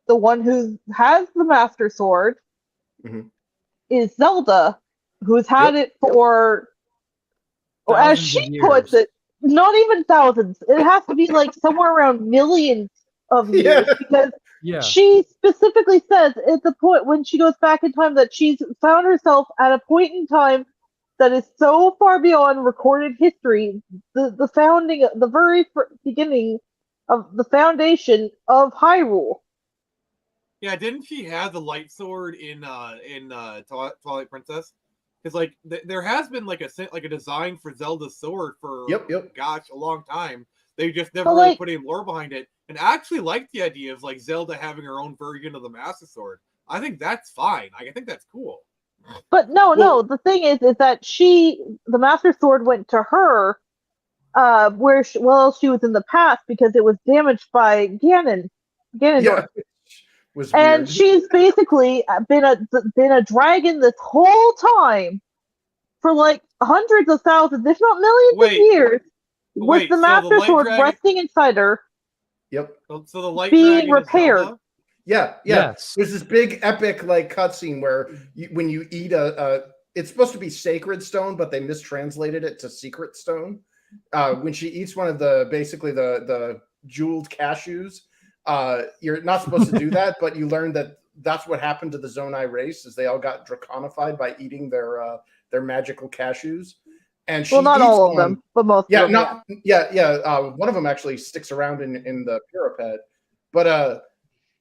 the one who has the Master Sword, is Zelda, who's had it for, as she puts it, not even thousands. It has to be like somewhere around millions of years because she specifically says at the point when she goes back in time that she's found herself at a point in time that is so far beyond recorded history, the founding, the very beginning of the foundation of Hyrule. Yeah, didn't she have the light sword in Twilight Princess? Because like there has been like a design for Zelda's sword for gosh, a long time. They just never really put any lore behind it, and I actually like the idea of like Zelda having her own version of the Master Sword. I think that's fine. I think that's cool. But no, the thing is that the Master Sword went to her, where she was in the past because it was damaged by Ganondorf. And she's basically been a dragon this whole time for like hundreds of thousands, if not millions of years, with the Master Sword resting inside her. Yep. So the light being repaired. Yes. There's this big epic like cutscene where when you eat it's supposed to be sacred stone, but they mistranslated it to secret stone. When she eats one of the jeweled cashews. You're not supposed to do that, but you learn that that's what happened to the Zonai race, is they all got draconified by eating their magical cashews. And she not all of them, but most. Yeah, of them, one of them actually sticks around in the Pyrrhoped, but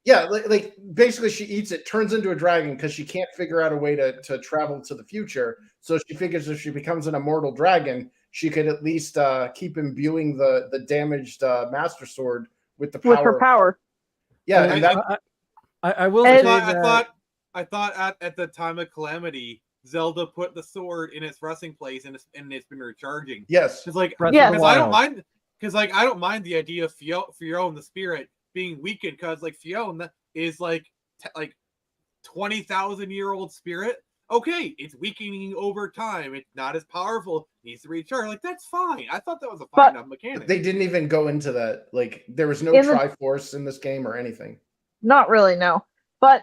like basically she eats it, turns into a dragon because she can't figure out a way to travel to the future. So she figures if she becomes an immortal dragon, she could at least keep imbuing the damaged Master Sword with her power. Yeah, and I will say I thought at the time of Calamity, Zelda put the sword in its resting place and it's been recharging. Yes, because I don't mind I don't mind the idea of Fiona the spirit being weakened because like Fiona is like 20,000-year-old spirit. Okay, it's weakening over time. It's not as powerful. Needs to recharge. Like that's fine. I thought that was a fine enough mechanic. They didn't even go into that. Like there was no Triforce in this game or anything. Not really, no. But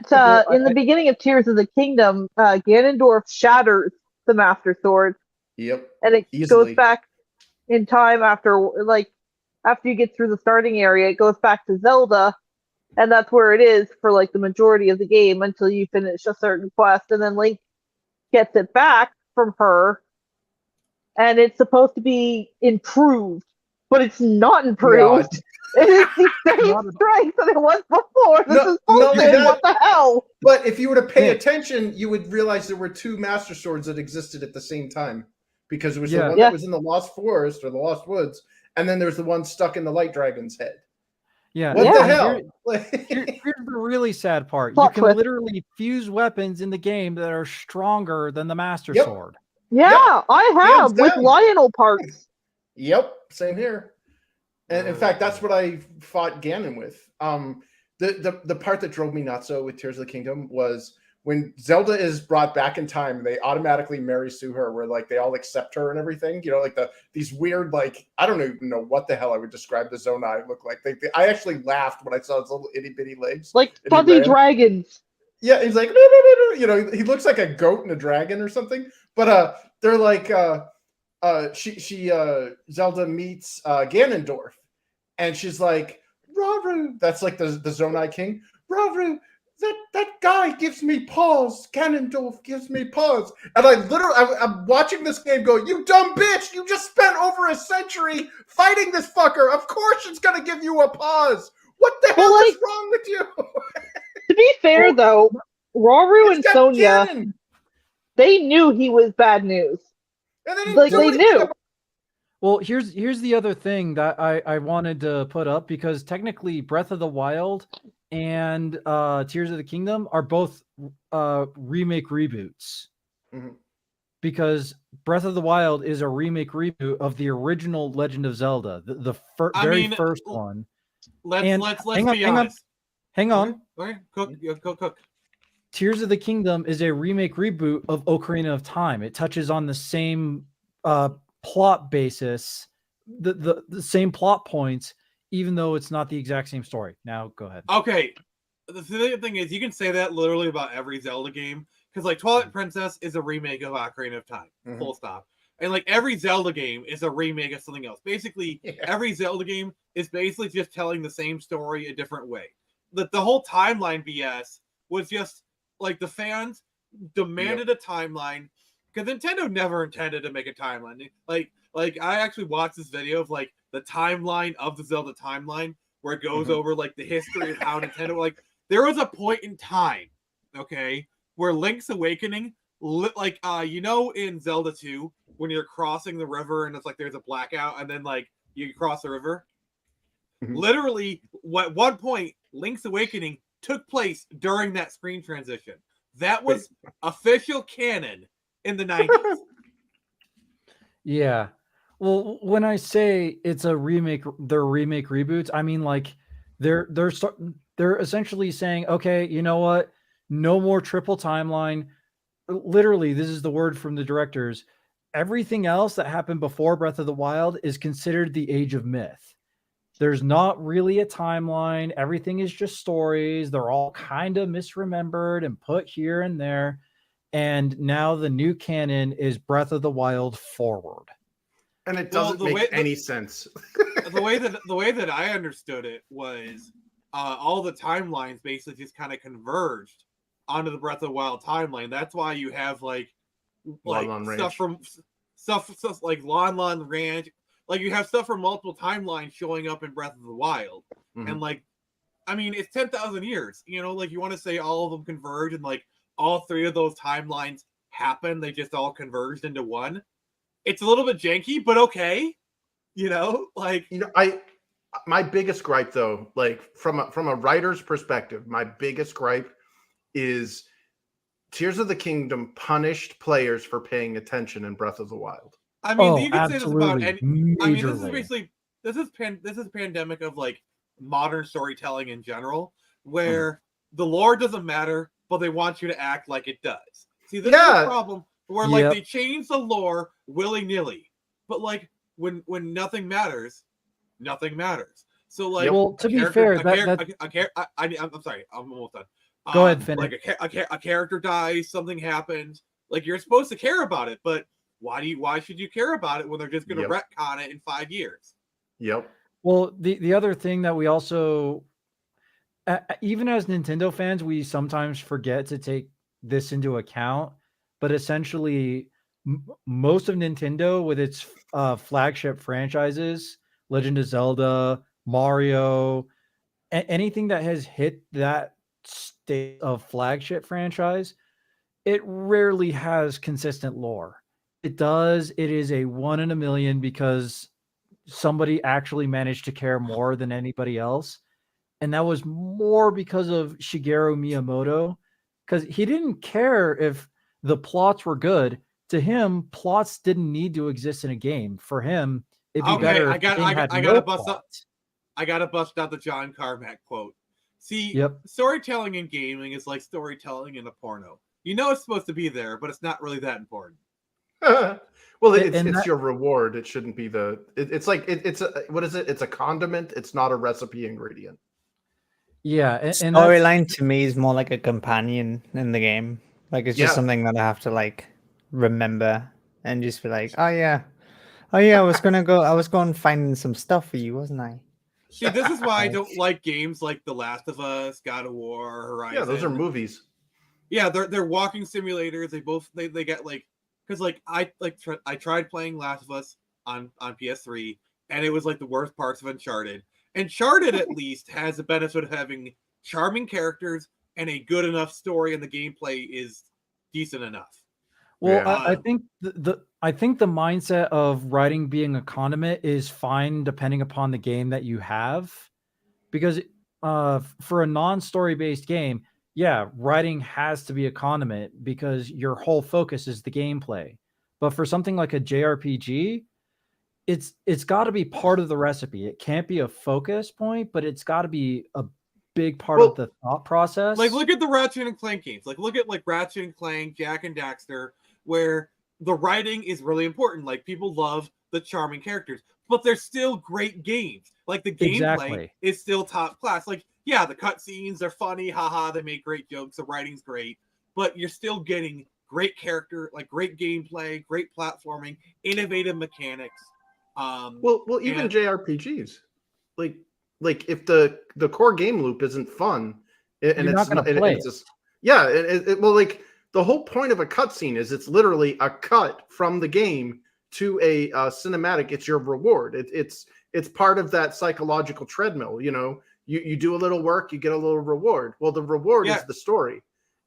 in the beginning of Tears of the Kingdom, Ganondorf shatters the Master Sword. Yep. And it goes back in time after you get through the starting area. It goes back to Zelda, and that's where it is for like the majority of the game until you finish a certain quest, and then Link gets it back from her, and it's supposed to be improved, but it's not improved. It is the same strength that it was before. This is bullshit. What the hell? But if you were to pay attention, you would realize there were two Master Swords that existed at the same time, because it was the one that was in the Lost Forest or the Lost Woods, and then there's the one stuck in the Light Dragon's head. Yeah. What the hell? Here's the really sad part. Plot you can twist. literally fuse weapons in the game that are stronger than the Master Sword. Yeah, I have with Lionel parts. Yep, same here. And in fact, that's what I fought Ganon with. The part that drove me nuts with Tears of the Kingdom was when Zelda is brought back in time, they automatically Mary Sue her, where like they all accept her and everything. You know, like these weird, like, I don't even know what the hell I would describe the Zonai look like. I actually laughed when I saw his little itty bitty legs, like fuzzy dragons. Yeah, he's like, you know, he looks like a goat and a dragon or something. But they're like, Zelda meets Ganondorf, and she's like, Rauru, that's like the Zonai King. Rauru, that guy gives me pause. Ganondorf gives me pause. And I'm watching this game go, you dumb bitch, you just spent over a century fighting this fucker. Of course it's gonna give you a pause. What the hell is wrong with you? To be fair, though, Rauru and Sonya, they knew he was bad news. And they knew. Well, here's the other thing that I wanted to put up, because technically Breath of the Wild and Tears of the Kingdom are both remake reboots. Mm-hmm. Because Breath of the Wild is a remake reboot of the original Legend of Zelda, the very first one. Let's be honest. Hang on. Okay. Cook. Tears of the Kingdom is a remake reboot of Ocarina of Time. It touches on the same plot basis, the same plot points, even though it's not the exact same story. Now, go ahead. Okay. The thing is, you can say that literally about every Zelda game, because like Twilight Princess is a remake of Ocarina of Time, full stop. And like every Zelda game is a remake of something else. Basically, every Zelda game is basically just telling the same story a different way. The whole timeline BS was just like the fans demanded a timeline, because Nintendo never intended to make a timeline. Like I actually watched this video of like the timeline of the Zelda timeline, where it goes over like the history of how Nintendo, like there was a point in time, okay, where Link's Awakening, like you know, in Zelda 2 when you're crossing the river and it's like there's a blackout and then like you cross the river. Literally, at one point, Link's Awakening took place during that screen transition. That was official canon in the 90s. Yeah. Well, when I say it's a remake, they're remake reboots, I mean like they're essentially saying, okay, you know what? No more triple timeline. Literally, this is the word from the directors. Everything else that happened before Breath of the Wild is considered the age of myth. There's not really a timeline. Everything is just stories. They're all kind of misremembered and put here and there. And now the new canon is Breath of the Wild forward. And it doesn't make any sense. the way that I understood it was all the timelines basically just kind of converged onto the Breath of the Wild timeline. That's why you have like stuff like Lon Lon Ranch. Like you have stuff from multiple timelines showing up in Breath of the Wild. And like, I mean, it's 10,000 years, you know, like you want to say all of them converge and like all three of those timelines happen. They just all converged into one. It's a little bit janky, but okay. You know, like, you know, my biggest gripe though, like from a writer's perspective, my biggest gripe is Tears of the Kingdom punished players for paying attention in Breath of the Wild. I mean, you can say this about any. I mean, this is basically this is a pandemic of like modern storytelling in general, where the lore doesn't matter, but they want you to act like it does. See, this is the problem where like they change the lore willy-nilly, but like when nothing matters, nothing matters. So like, well, to be fair, I'm sorry, I'm almost done. Go ahead, finish. Like a character dies, something happens. Like you're supposed to care about it, but why should you care about it when they're just going to retcon it in 5 years? Yep. Well, the other thing that we also, even as Nintendo fans, we sometimes forget to take this into account. but essentially most of Nintendo with its flagship franchises, Legend of Zelda, Mario, anything that has hit that state of flagship franchise, it rarely has consistent lore. It does. It is a 1 in a million because somebody actually managed to care more than anybody else. And that was more because of Shigeru Miyamoto, because he didn't care if the plots were good. To him, plots didn't need to exist in a game. For him, it'd be better if the game had no plots. I gotta bust out the John Carmack quote. See, Yep. Storytelling in gaming is like storytelling in a porno. You know it's supposed to be there, but it's not really that important. Well, it's your reward. It shouldn't be it's like what is it? It's a condiment. It's not a recipe ingredient. Yeah, and storyline to me is more like a companion in the game. Like it's just something that I have to like remember and just be like, oh yeah, I was going finding some stuff for you, wasn't I? See, this is why I don't like games like The Last of Us, God of War, Horizon. Yeah, those are movies. Yeah, they're walking simulators. They get like, because like I tried playing Last of Us on PS3, and it was like the worst parts of Uncharted. Uncharted at least has the benefit of having charming characters and a good enough story, and the gameplay is decent enough. Well, I think the mindset of writing being a condiment is fine depending upon the game that you have, because for a non-story based game, yeah, writing has to be a condiment because your whole focus is the gameplay. But for something like a JRPG, it's got to be part of the recipe. It can't be a focus point, but it's got to be a big part of the thought process. Like look at the Ratchet and Clank games. Like look at like Ratchet and Clank, Jak and Daxter, where the writing is really important. Like people love the charming characters, but they're still great games. Like the gameplay is still top class. Like yeah, the cutscenes are funny, haha, they make great jokes, the writing's great, but you're still getting great character, like great gameplay, great platforming, innovative mechanics. Well, even JRPGs, like if the core game loop isn't fun, and you're it's not going to play it's just, yeah, well, like the whole point of a cutscene is it's literally a cut from the game to a cinematic. It's your reward. It's part of that psychological treadmill. You know, you do a little work, you get a little reward. Well, the reward is the story.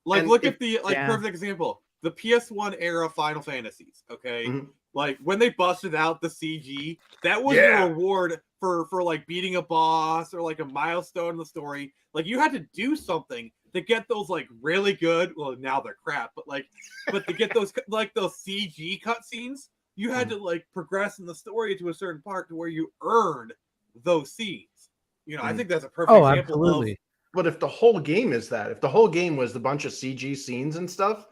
Like look at the perfect example, the PS1 era Final Fantasies. Okay. Mm-hmm. Like when they busted out the CG, that was the reward for like beating a boss or like a milestone in the story. Like you had to do something to get those like really good. Well, now they're crap, but to get those like those CG cutscenes, you had to like progress in the story to a certain part to where you earned those scenes. You know, I think that's a perfect example. Absolutely. But if the whole game is that, if the whole game was the bunch of CG scenes and stuff,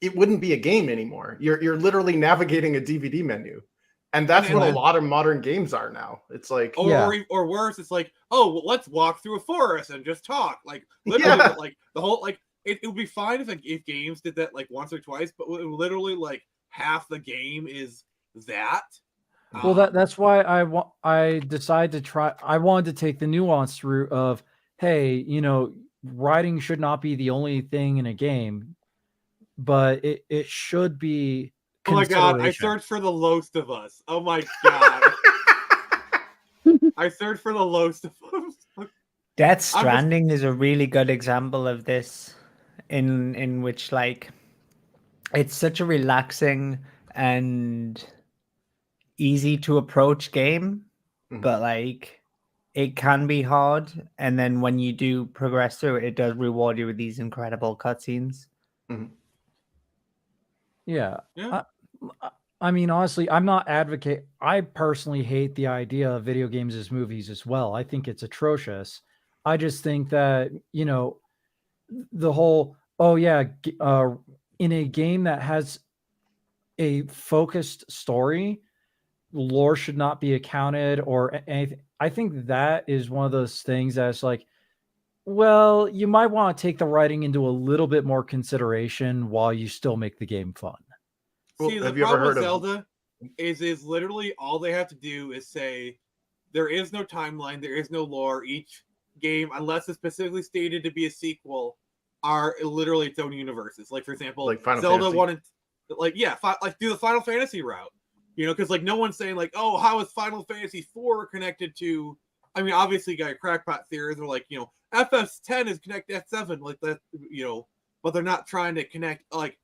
it wouldn't be a game anymore. You're literally navigating a DVD menu. And that's what a lot of modern games are now. It's like, or worse, it's like, oh, well, let's walk through a forest and just talk. Like literally, like the whole like it would be fine if games did that like once or twice, but literally like half the game is that. Well, that's why I decided to try. I wanted to take the nuanced route of, hey, you know, writing should not be the only thing in a game, but it should be. Oh my god! I searched for The Lost of Us. Oh my god! I searched for The Lost of Us. Death Stranding is a really good example of this, in which like it's such a relaxing and easy to approach game, but like it can be hard, and then when you do progress through it, it does reward you with these incredible cutscenes. Yeah. I mean, honestly, I'm not advocate. I personally hate the idea of video games as movies as well. I think it's atrocious. I just think that, you know, the whole, in a game that has a focused story, lore should not be accounted or anything. I think that is one of those things that's like, well, you might want to take the writing into a little bit more consideration while you still make the game fun. See, the problem with Zelda is literally all they have to do is say there is no timeline, there is no lore. Each game, unless it's specifically stated to be a sequel, are literally its own universes. Like for example, like Final Zelda Fantasy. 1 and like like do the Final Fantasy route, you know, because like no one's saying like, oh, how is Final Fantasy 4 connected to? I mean, obviously, you got crackpot theories are like, you know, FF10 is connected to F7, like that, you know, but they're not trying to connect like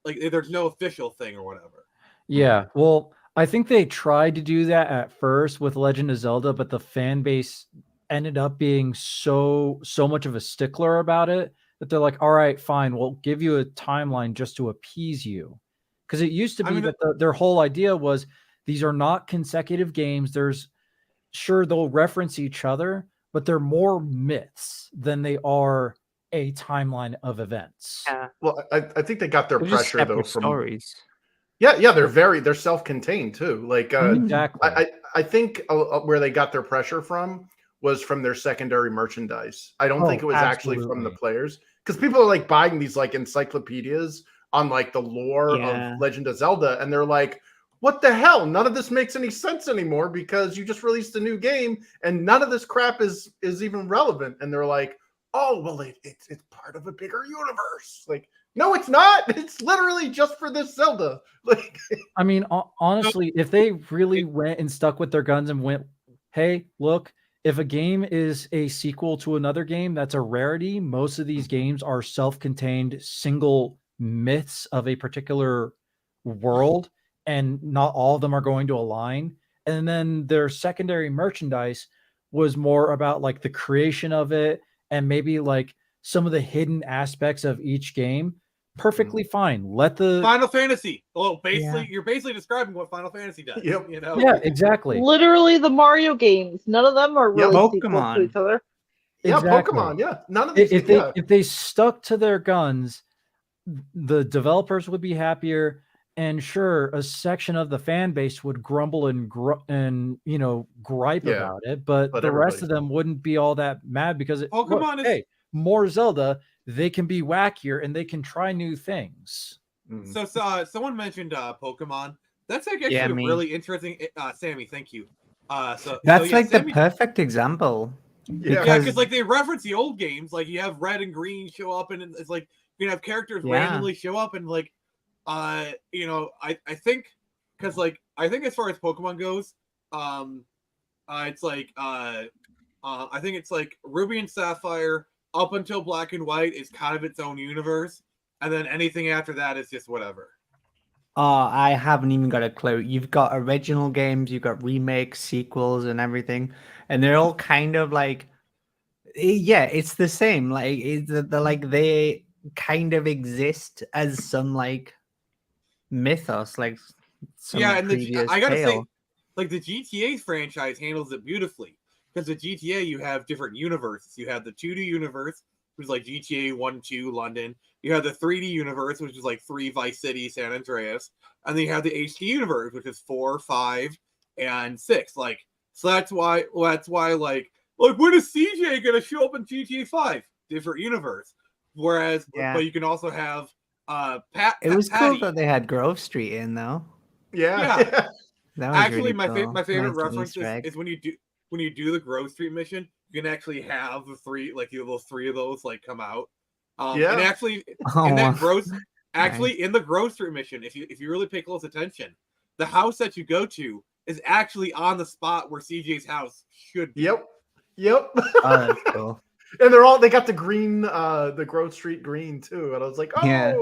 there's no official thing or whatever. Yeah, well, I think they tried to do that at first with Legend of Zelda, but the fan base ended up being so much of a stickler about it that they're like, all right, fine, we'll give you a timeline just to appease you. Because it used to be that their whole idea was these are not consecutive games. There's sure they'll reference each other, but they're more myths than they are a timeline of events. Yeah. Well, I think they got their They're just pressure though separate from stories. Yeah, they're self-contained too. Like Exactly. I think where they got their pressure from was from their secondary merchandise. I don't think it was actually from the players, because people are like buying these like encyclopedias on like the lore of Legend of Zelda, and they're like, what the hell? None of this makes any sense anymore because you just released a new game and none of this crap is even relevant. And they're like, oh, well, it's part of a bigger universe. Like, no, it's not. It's literally just for this Zelda. Like, I mean, honestly, if they really went and stuck with their guns and went, hey, look, if a game is a sequel to another game, that's a rarity. Most of these games are self-contained single myths of a particular world, and not all of them are going to align. And then their secondary merchandise was more about like the creation of it and maybe like some of the hidden aspects of each game. Perfectly fine. Let the Final Fantasy. Well, basically, you're basically describing what Final Fantasy does. Yep. You know? Yeah, exactly. Literally the Mario games. None of them are really sequels to each other. Yeah, Exactly. Pokemon. Yeah, none of these. If they stuck to their guns, the developers would be happier, and sure, a section of the fan base would grumble and gripe about it, but the rest of them wouldn't be all that mad because Pokemon is hey, more Zelda, they can be wackier and they can try new things. So someone mentioned Pokemon. That's like actually really interesting. Sammy, thank you. So that's so, like Sammy, the perfect example. Because like they reference the old games, like you have Red and Green show up, and it's like you can have characters randomly show up, and like, you know, I think because like I think as far as Pokemon goes, it's like I think it's like Ruby and Sapphire up until Black and White is kind of its own universe, and then anything after that is just whatever. Oh, I haven't even got a clue. You've got original games, you've got remakes, sequels, and everything, and they're all kind of like, it's the same. Like they kind of exist as some like mythos, like some and I gotta tale. say, like the GTA franchise handles it beautifully. Because the GTA, you have different universes. You have the 2D universe, which is like GTA 1, 2, London. You have the 3D universe, which is like 3 Vice City, San Andreas. And then you have the HD universe, which is 4, 5, and 6. Like, so that's why like when is CJ gonna show up in GTA 5? Different universe. Whereas, but you can also have It was cool that they had Grove Street in though. Yeah. That was actually really cool. my favorite Nice reference is when you do the Grove Street mission, you can actually have the 3 of those like come out. And actually in that in the Grove Street mission, if you really pay close attention, the house that you go to is actually on the spot where CJ's house should be. Yep. Oh, that's cool. And they got the green, the Grove Street green too. And I was like, oh. Yeah.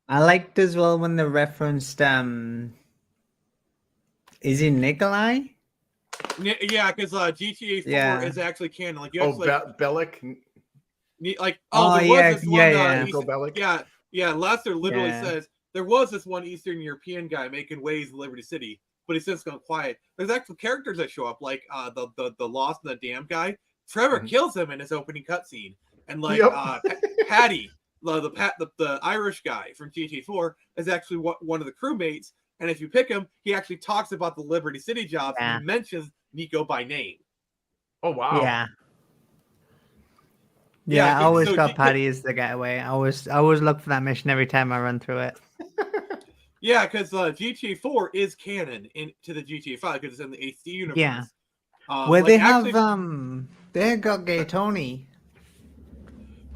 I liked as well when they referenced is it Nikolai? Yeah, because GTA 4 is actually canon. Like you actually Bellic. Like there was this one. Yeah. Lester literally says there was this one Eastern European guy making waves in Liberty City, but he's since gone quiet. There's actual characters that show up, like the Lost and the Damned guy. Trevor kills him in his opening cutscene, and like Patty, the Irish guy from GTA 4, is actually one of the crewmates. And if you pick him, he actually talks about the Liberty City jobs and he mentions Nico by name. Oh wow! Yeah, I always got Patty as the getaway. I always look for that mission every time I run through it. Yeah, because GTA 4 is canon into the GTA 5 because it's in the HD universe. Yeah, where they have they got Gay Tony.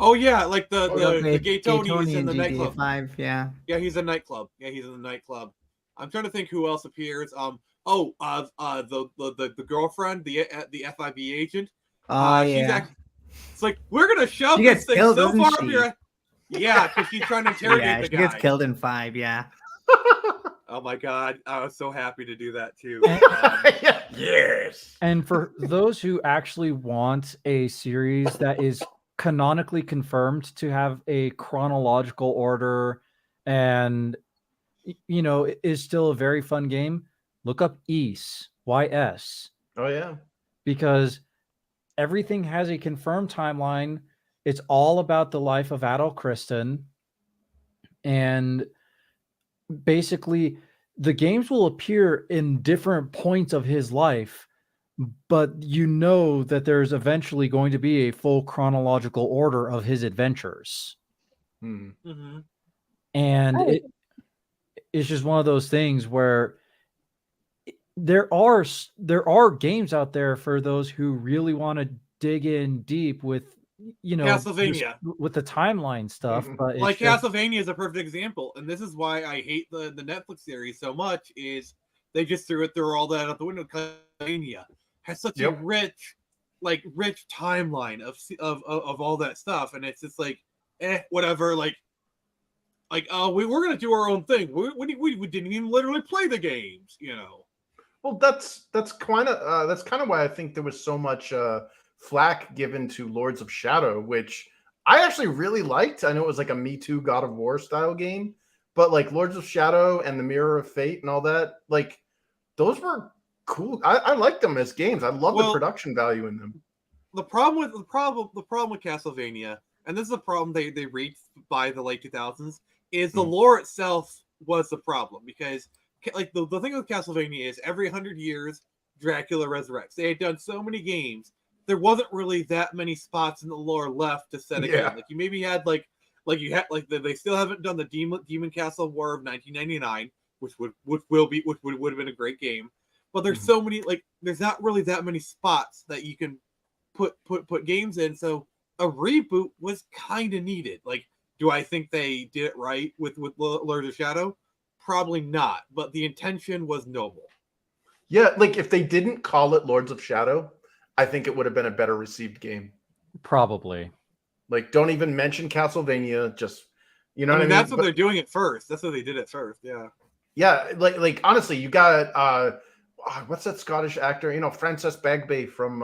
Oh yeah, like the Gay Gay Tony Tony is in in the GTA nightclub. 5, yeah. Yeah, he's in nightclub. Yeah, he's in the nightclub. I'm trying to think who else appears. The girlfriend, the FIB agent. Oh She's yeah. actually. It's like we're gonna shove She this gets thing killed, so doesn't far she? up your. Yeah, because she's trying to interrogate Yeah, the she guy. gets killed in 5, yeah. Oh my god, I was so happy to do that too. Yes. And for those who actually want a series that is canonically confirmed to have a chronological order and is still a very fun game, look up YS. Oh yeah. Because everything has a confirmed timeline. It's all about the life of Adol Kristen. And basically, the games will appear in different points of his life, but that there's eventually going to be a full chronological order of his adventures. Mm-hmm. And it's just one of those things where there are games out there for those who really want to dig in deep with Castlevania with the timeline stuff. But like Castlevania is a perfect example, and this is why I hate the Netflix series so much. Is they just threw all that out the window. Castlevania has such a rich timeline of all that stuff, and it's just like whatever. Like we're gonna do our own thing. We didn't even literally play the games, Well, that's kind of why I think there was so much flack given to Lords of Shadow, which I actually really liked. I know it was like a Me Too God of War style game, but like Lords of Shadow and the Mirror of Fate and all that, like those were cool. I liked them as games. I love the production value in them. The problem with Castlevania, and this is a problem they reached by the late 2000s, is the lore itself was the problem, because like the thing with Castlevania is every 100 years Dracula resurrects. They had done so many games, there wasn't really that many spots in the lore left to set a game. Like you maybe had they still haven't done the Demon Castle War of 1999, which would have been a great game. But there's so many, there's not really that many spots that you can put games in. So a reboot was kind of needed. Like, do I think they did it right with Lords of Shadow? Probably not, but the intention was noble. Yeah, like if they didn't call it Lords of Shadow, I think it would have been a better received game. Probably. Like, don't even mention Castlevania. Just, what I mean? That's what they're doing at first. That's what they did at first. Yeah. Yeah, like honestly, you got what's that Scottish actor? Francis Bagby from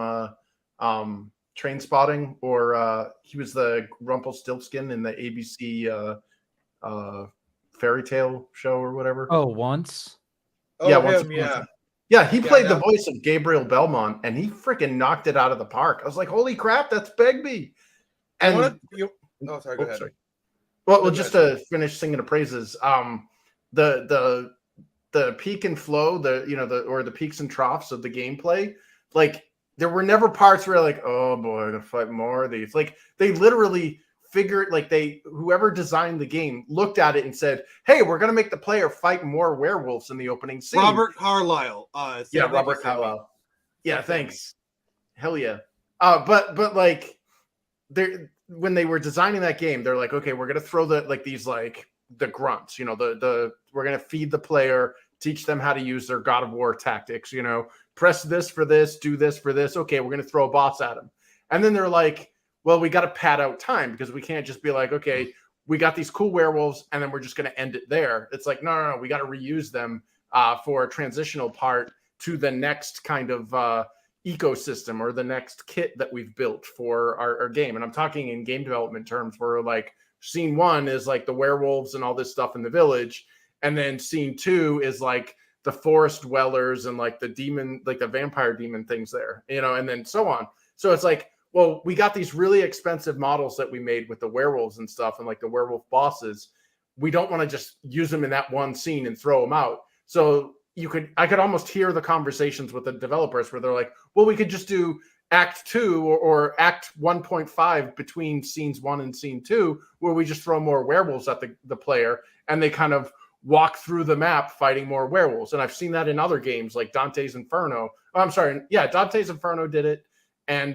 Train Spotting, or he was the Rumpelstiltskin in the ABC fairy tale show or whatever. Oh, Once? Oh, yeah, him, yeah. Yeah, he played the voice of Gabriel Belmont, and he freaking knocked it out of the park. I was like, holy crap, that's Begbie. And sorry, go ahead. Sorry. Well, just to finish singing the praises, the peak and flow, the peaks and troughs of the gameplay, like there were never parts where like, oh boy, to fight more of these. Like they literally figured, like whoever designed the game looked at it and said, hey, we're gonna make the player fight more werewolves in the opening scene. Robert Carlyle. Robert Carlyle. Yeah, thanks. Hell yeah. But like when they were designing that game, they're like, okay, we're gonna throw the grunts, we're gonna feed the player, teach them how to use their God of War tactics, press this for this, do this for this. Okay, we're gonna throw a boss at them. And then they're like, well, we got to pad out time because we can't just be like, okay, we got these cool werewolves and then we're just going to end it there. It's like, no, we got to reuse them for a transitional part to the next kind of ecosystem or the next kit that we've built for our game. And I'm talking in game development terms where like scene 1 is like the werewolves and all this stuff in the village. And then scene 2 is like the forest dwellers and like the demon, like the vampire demon things there, and then so on. So it's like, well, we got these really expensive models that we made with the werewolves and stuff and like the werewolf bosses. We don't want to just use them in that one scene and throw them out. So I could almost hear the conversations with the developers where they're like, well, we could just do act 2 or act 1.5 between scenes 1 and scene 2, where we just throw more werewolves at the player and they kind of walk through the map fighting more werewolves. And I've seen that in other games like Dante's Inferno. Oh, I'm sorry. Yeah, Dante's Inferno did it. And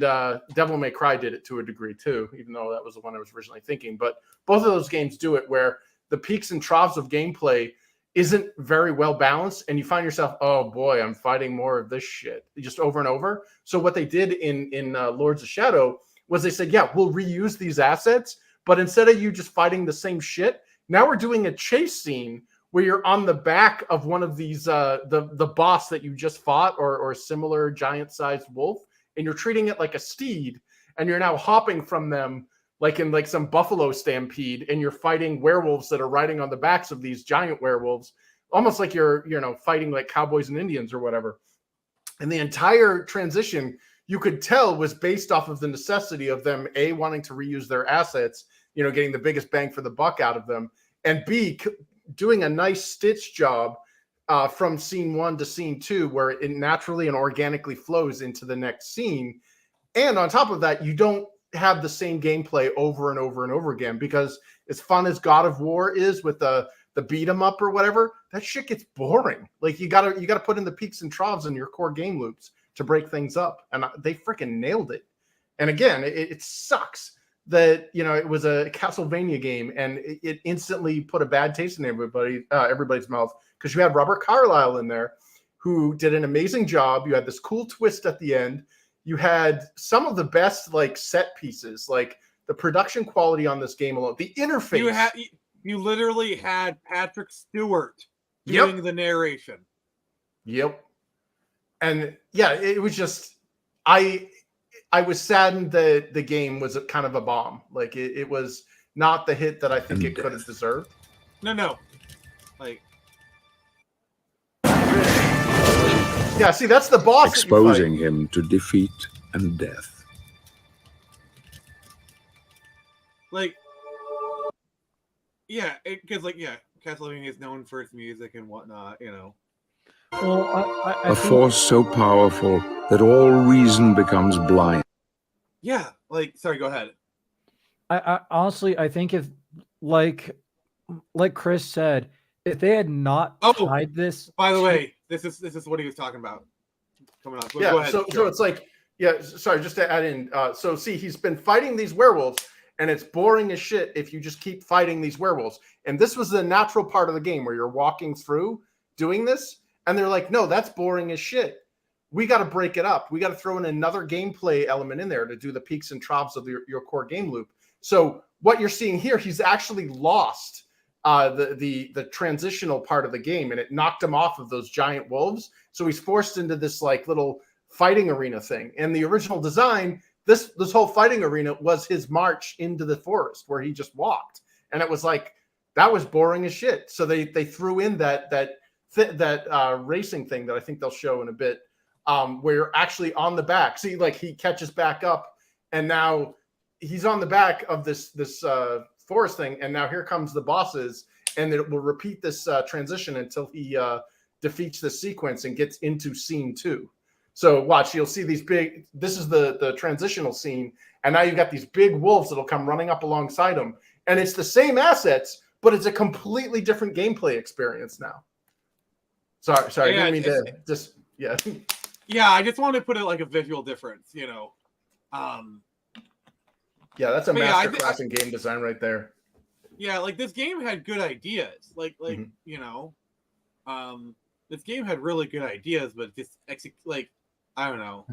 Devil May Cry did it to a degree too, even though that was the one I was originally thinking. But both of those games do it where the peaks and troughs of gameplay isn't very well balanced, and you find yourself, oh boy, I'm fighting more of this shit just over and over. So what they did in Lords of Shadow was they said, yeah, we'll reuse these assets, but instead of you just fighting the same shit, now we're doing a chase scene where you're on the back of one of these the boss that you just fought or a similar giant-sized wolf, and you're treating it like a steed, and you're now hopping from them like in like some buffalo stampede, and you're fighting werewolves that are riding on the backs of these giant werewolves, almost like you're fighting like cowboys and Indians or whatever. And the entire transition, you could tell, was based off of the necessity of them, A, wanting to reuse their assets, getting the biggest bang for the buck out of them, and B, doing a nice stitch job from scene 1 to scene 2, where it naturally and organically flows into the next scene. And on top of that, you don't have the same gameplay over and over and over again, because as fun as God of War is with the beat 'em up or whatever, that shit gets boring. Like you gotta put in the peaks and troughs in your core game loops to break things up, and they freaking nailed it. And again, it sucks that it was a Castlevania game and it instantly put a bad taste in everybody's mouth, because you had Robert Carlyle in there who did an amazing job. You had this cool twist at the end. You had some of the best like set pieces, like the production quality on this game alone, the interface. You literally had Patrick Stewart doing the narration. Yep. And yeah, it was just I was saddened that the game was kind of a bomb. Like it was not the hit that I think it could have deserved. No. Like, yeah, see, that's the boss. Exposing him to defeat and death. Like, yeah, because Castlevania is known for its music and whatnot, Well, A force so powerful that all reason becomes blind. Yeah, sorry, go ahead. I honestly, I think if, like Chris said, if they had not tied this. By the way, this is what he was talking about. Coming up. Yeah. Go ahead, so it's like, yeah. Sorry, just to add in. So see, he's been fighting these werewolves, and it's boring as shit if you just keep fighting these werewolves. And this was the natural part of the game where you're walking through doing this, and they're like, no, that's boring as shit. We got to break it up. We got to throw in another gameplay element in there to do the peaks and troughs of your core game loop. So what you're seeing here, he's actually lost the transitional part of the game, and it knocked him off of those giant wolves. So he's forced into this like little fighting arena thing. And the original design, this whole fighting arena was his march into the forest where he just walked, and it was like that was boring as shit. So they threw in that racing thing that I think they'll show in a bit, where you're actually on the back. See, like he catches back up, and now he's on the back of this forest thing, and now here comes the bosses, and it will repeat this transition until he defeats the sequence and gets into scene 2. So watch, you'll see these big, this is the transitional scene, and now you've got these big wolves that'll come running up alongside him, and it's the same assets, but it's a completely different gameplay experience now. Sorry, Yeah, I didn't mean to just, yeah. Yeah, I just wanted to put it like a visual difference, Yeah, that's a But yeah, masterclass in game design right there. Yeah, like this game had good ideas. This game had really good ideas, but just I don't know.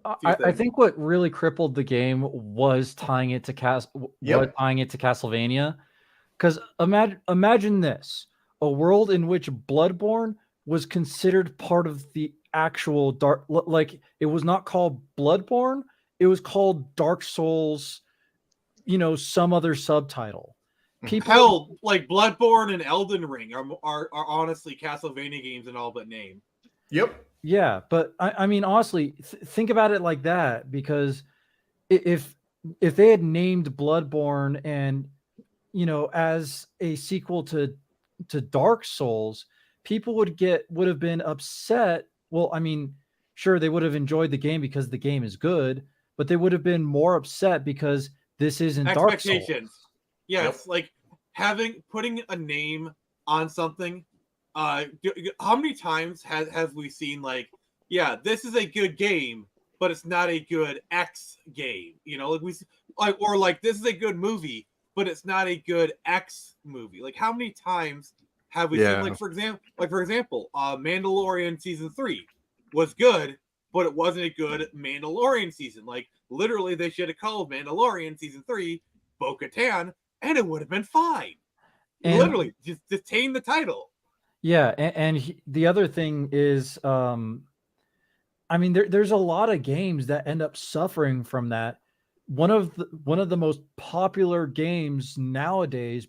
I think what really crippled the game was tying it to Castlevania. Because imagine this: a world in which Bloodborne was considered part of the actual dark. Like it was not called Bloodborne; it was called Dark Souls. Some other subtitle. Hell, like Bloodborne and Elden Ring are honestly Castlevania games in all but name. Yep. Yeah, but I mean, honestly, think about it like that, because if they had named Bloodborne and as a sequel to Dark Souls, people would have been upset. Well, I mean, sure, they would have enjoyed the game because the game is good, but they would have been more upset because this isn't Dark Souls. Yes, like putting a name on something. How many times have we seen this is a good game, but it's not a good X game. You know, like this is a good movie, but it's not a good X movie. Like how many times have we seen, like for example, Mandalorian season 3 was good, but it wasn't a good Mandalorian season. Like literally, they should have called Mandalorian season 3 Bo-Katan, and it would have been fine. And, literally, just detain the title. Yeah, the other thing is, I mean, there's a lot of games that end up suffering from that. One of the most popular games nowadays,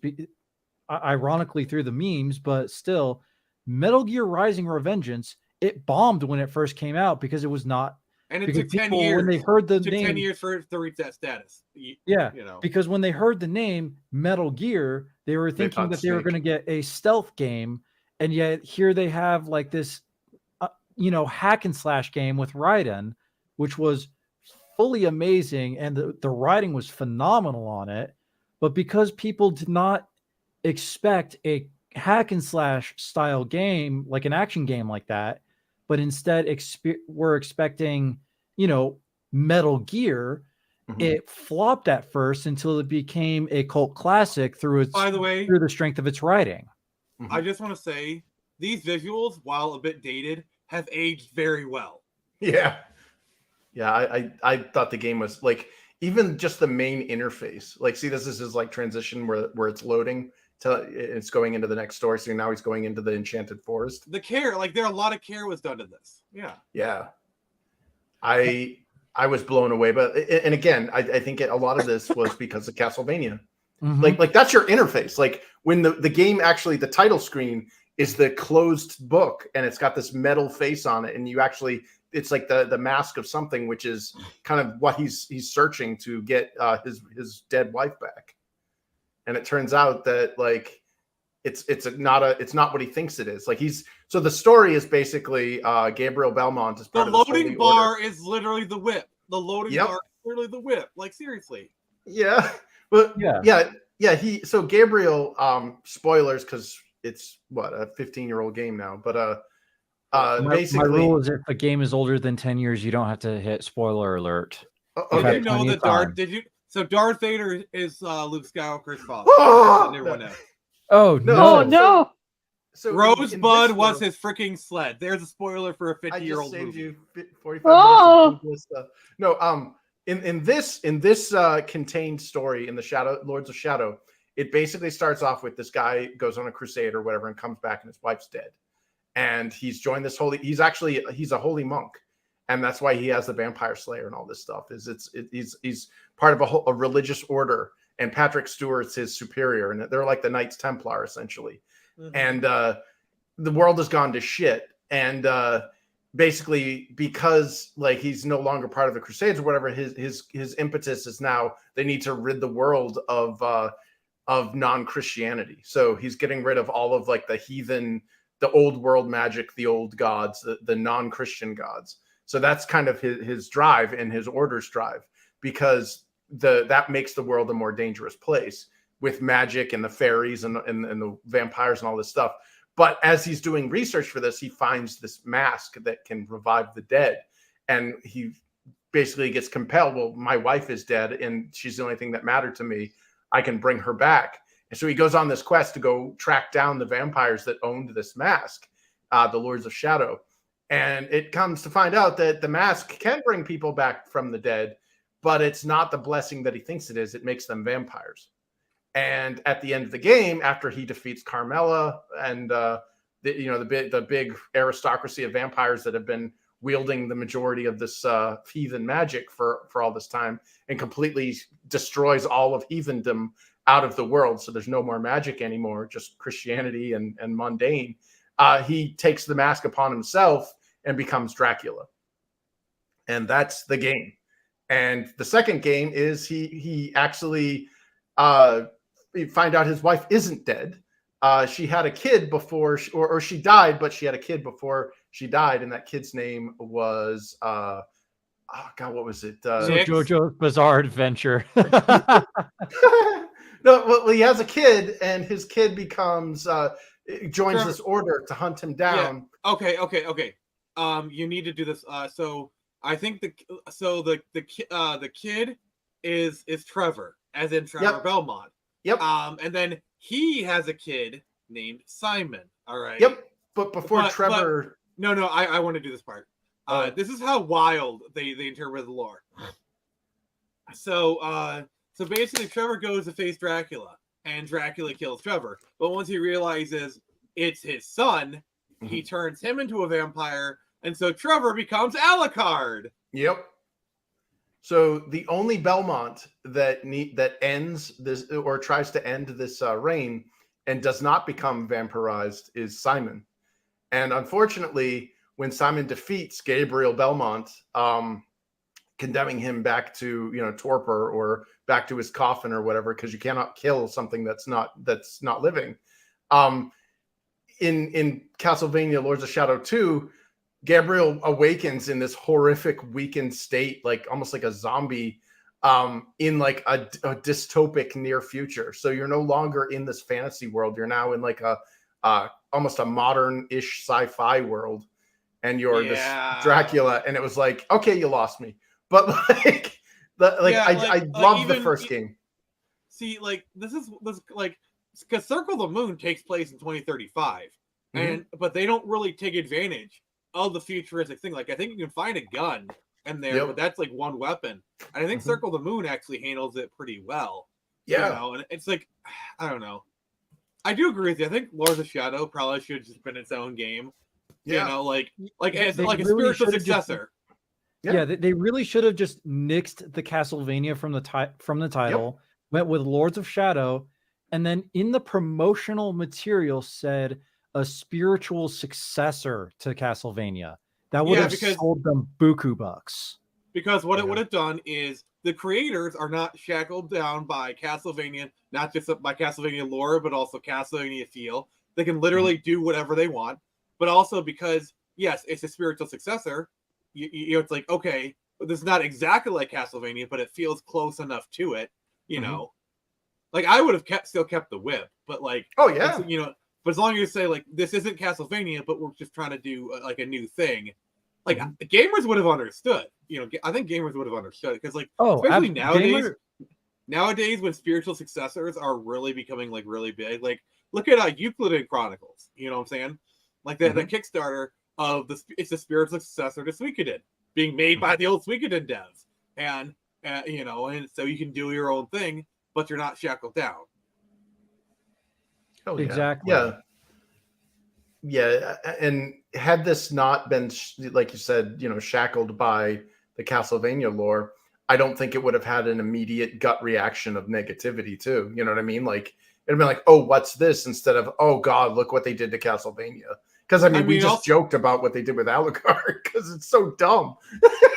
ironically through the memes, but still, Metal Gear Rising: Revengeance, it bombed when it first came out because it was not. And it took 10 years. When they heard the name, 10 years for it to reach that status. Because when they heard the name Metal Gear, they were thinking that they were going to get a stealth game, and yet here they have like this, hack and slash game with Raiden, which was fully amazing, and the writing was phenomenal on it. But because people did not expect a hack and slash style game, like an action game like that, but instead we're expecting, Metal Gear. It flopped at first until it became a cult classic through the strength of its writing. I just want to say these visuals, while a bit dated, have aged very well. Yeah. I thought the game was like, even just the main interface. Like, see, this is his like transition where it's loading. It's going into the next story. So now he's going into the Enchanted Forest. The care, like there are a lot of care was done to this. Yeah. I was blown away, but and again, I think a lot of this was because of Castlevania. Mm-hmm. Like that's your interface. Like when the game actually, the title screen is the closed book, and it's got this metal face on it, and it's like the mask of something, which is kind of what he's searching to get his dead wife back. And it turns out that like it's not what he thinks it is. Like so the story is basically Gabriel Belmont is part the of loading bar is literally the whip. The loading bar is literally the whip. Like seriously. Yeah. But yeah. So Gabriel, spoilers because it's a 15-year-old game now. But basically, my rule is if a game is older than 10 years, you don't have to hit spoiler alert. Okay. Did you know that So Darth Vader is Luke Skywalker's father. Oh no! So Rosebud was his freaking sled. There's a spoiler for a 50-year-old movie. You 45 minutes of no, in this contained story in the Shadow Lords of Shadow, it basically starts off with this guy goes on a crusade or whatever and comes back and his wife's dead, and he's joined this he's a holy monk. And that's why he has the Vampire Slayer and all this stuff. He's part of a religious order, and Patrick Stewart's his superior, and they're like the Knights Templar essentially. Mm-hmm. And the world has gone to shit, and basically because like he's no longer part of the Crusades or whatever, his impetus is now they need to rid the world of non-Christianity. So he's getting rid of all of like the heathen, the old world magic, the old gods, the non-Christian gods. So that's kind of his drive and his order's drive, because that makes the world a more dangerous place with magic and the fairies and the vampires and all this stuff. But as he's doing research for this, he finds this mask that can revive the dead. And he basically gets compelled, well, my wife is dead and she's the only thing that mattered to me. I can bring her back. And so he goes on this quest to go track down the vampires that owned this mask, the Lords of Shadow. And it comes to find out that the mask can bring people back from the dead, but it's not the blessing that he thinks it is. It makes them vampires. And at the end of the game, after he defeats Carmella and the big aristocracy of vampires that have been wielding the majority of this heathen magic for all this time, and completely destroys all of heathendom out of the world, so there's no more magic anymore, just Christianity and mundane. He takes the mask upon himself and becomes Dracula. And that's the game. And the second game is he actually find out his wife isn't dead. She had a kid before, or she died, but she had a kid before she died, and that kid's name was what was it? JoJo's Bizarre Adventure. No, well, he has a kid, and his kid becomes joins this order to hunt him down. Yeah. Okay. You need to do this. So I think the kid is Trevor, as in Trevor Yep. Belmont. Yep. And then he has a kid named Simon. All right. Yep. But before Trevor, no, I want to do this part. This is how wild they interpret the lore. So basically, Trevor goes to face Dracula, and Dracula kills Trevor. But once he realizes it's his son, he turns him into a vampire, and so Trevor becomes Alucard. Yep. So the only Belmont that ends this or tries to end this reign and does not become vampirized is Simon. And unfortunately, when Simon defeats Gabriel Belmont, condemning him back to torpor or back to his coffin or whatever, because you cannot kill something that's not living. In Castlevania Lords of Shadow 2, Gabriel awakens in this horrific weakened state, like almost like a zombie, in like a dystopic near future. So you're no longer in this fantasy world. You're now in like a almost a modern-ish sci-fi world, and you're this Dracula. And it was like, okay, you lost me. But I loved the first game. See, like this because Circle the Moon takes place in 2035, but they don't really take advantage of the futuristic thing. Like I think you can find a gun in there, but that's like one weapon. And I think Circle the Moon actually handles it pretty well. Yeah, and it's like I don't know. I do agree with you. I think Lords of Shadow probably should have just been its own game. Yeah, like as like a spiritual successor. Yeah, they really should have just nixed the Castlevania from the title, went with Lords of Shadow, and then in the promotional material said a spiritual successor to Castlevania. That would have sold them buku bucks. Because what it would have done is the creators are not shackled down by Castlevania, not just by Castlevania lore, but also Castlevania feel. They can literally do whatever they want, but also because, yes, it's a spiritual successor, you know, it's like, okay, this is not exactly like Castlevania, but it feels close enough to it, you know. Like I would have still kept the whip, but like, but as long as you say like this isn't Castlevania, but we're just trying to do like a new thing, like gamers would have understood. I think gamers would have understood because like, especially nowadays when spiritual successors are really becoming like really big, like look at Euclid Chronicles. You know what I'm saying? Like the Kickstarter of it's a spiritual successor to Suikoden, being made by the old Suikoden devs, and and so you can do your own thing, but you're not shackled down. Oh, exactly. Yeah, and had this not been like you said, shackled by the Castlevania lore, I don't think it would have had an immediate gut reaction of negativity too. You know what I mean? Like it'd been like, oh, what's this? Instead of, oh God, look what they did to Castlevania. Because we just joked about what they did with Alucard because it's so dumb.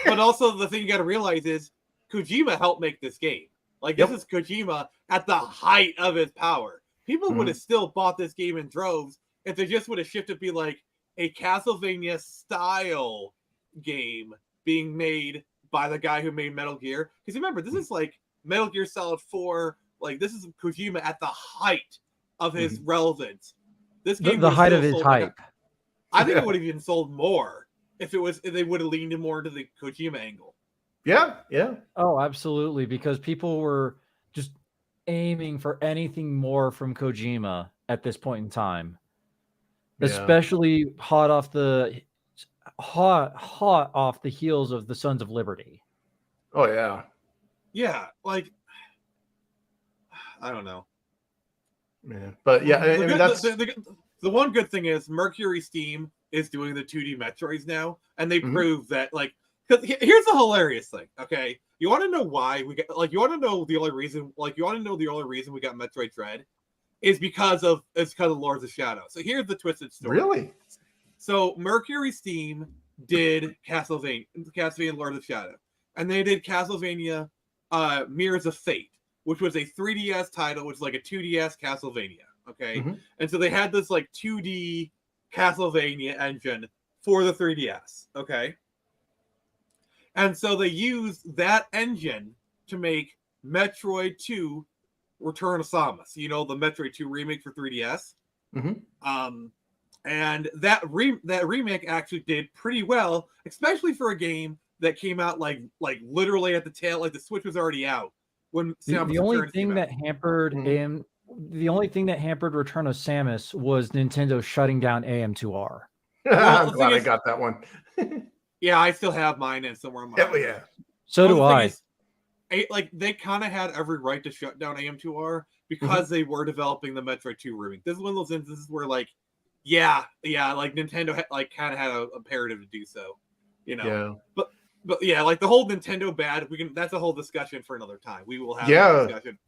But also the thing you got to realize is Kojima helped make this game. Like this is Kojima at the height of his power. People would have still bought this game in droves if they just would have shifted to be like a Castlevania style game being made by the guy who made Metal Gear. Because remember, this is like Metal Gear Solid 4. Like this is Kojima at the height of his relevance. This game the height of his hype. I think it would have even sold more if they would have leaned more into the Kojima angle. Yeah. Oh, absolutely, because people were just aiming for anything more from Kojima at this point in time. Especially hot off the heels of the Sons of Liberty. Oh yeah. Yeah, like I don't know. Yeah, but yeah, I mean, that's the one good thing is Mercury Steam is doing the 2D Metroids now, and they prove that like. Because here's the hilarious thing. Okay, you want to know why we get like you want to know the only reason we got Metroid Dread is because of Lords of Shadow. So here's the twisted story. Really? So Mercury Steam did Castlevania Lords of Shadow, and they did Castlevania Mirrors of Fate, which was a 3DS title, which is like a 2DS Castlevania. Okay, and so they had this like 2D Castlevania engine for the 3DS. Okay. And so they used that engine to make Metroid 2 Return of Samus. The Metroid 2 remake for 3DS. And that remake actually did pretty well, especially for a game that came out like literally at the tail, like the Switch was already out when the only thing that hampered the only thing that hampered Return of Samus was Nintendo shutting down AM2R. I'm glad I got that one. Yeah, I still have mine and somewhere in my Hell yeah. So do I. Like they kind of had every right to shut down AM2R because they were developing the Metroid 2 remake. This is one of those instances where like like Nintendo kind of had a imperative to do so, you know. Yeah. But yeah, like the whole Nintendo bad, that's a whole discussion for another time. We will have that discussion.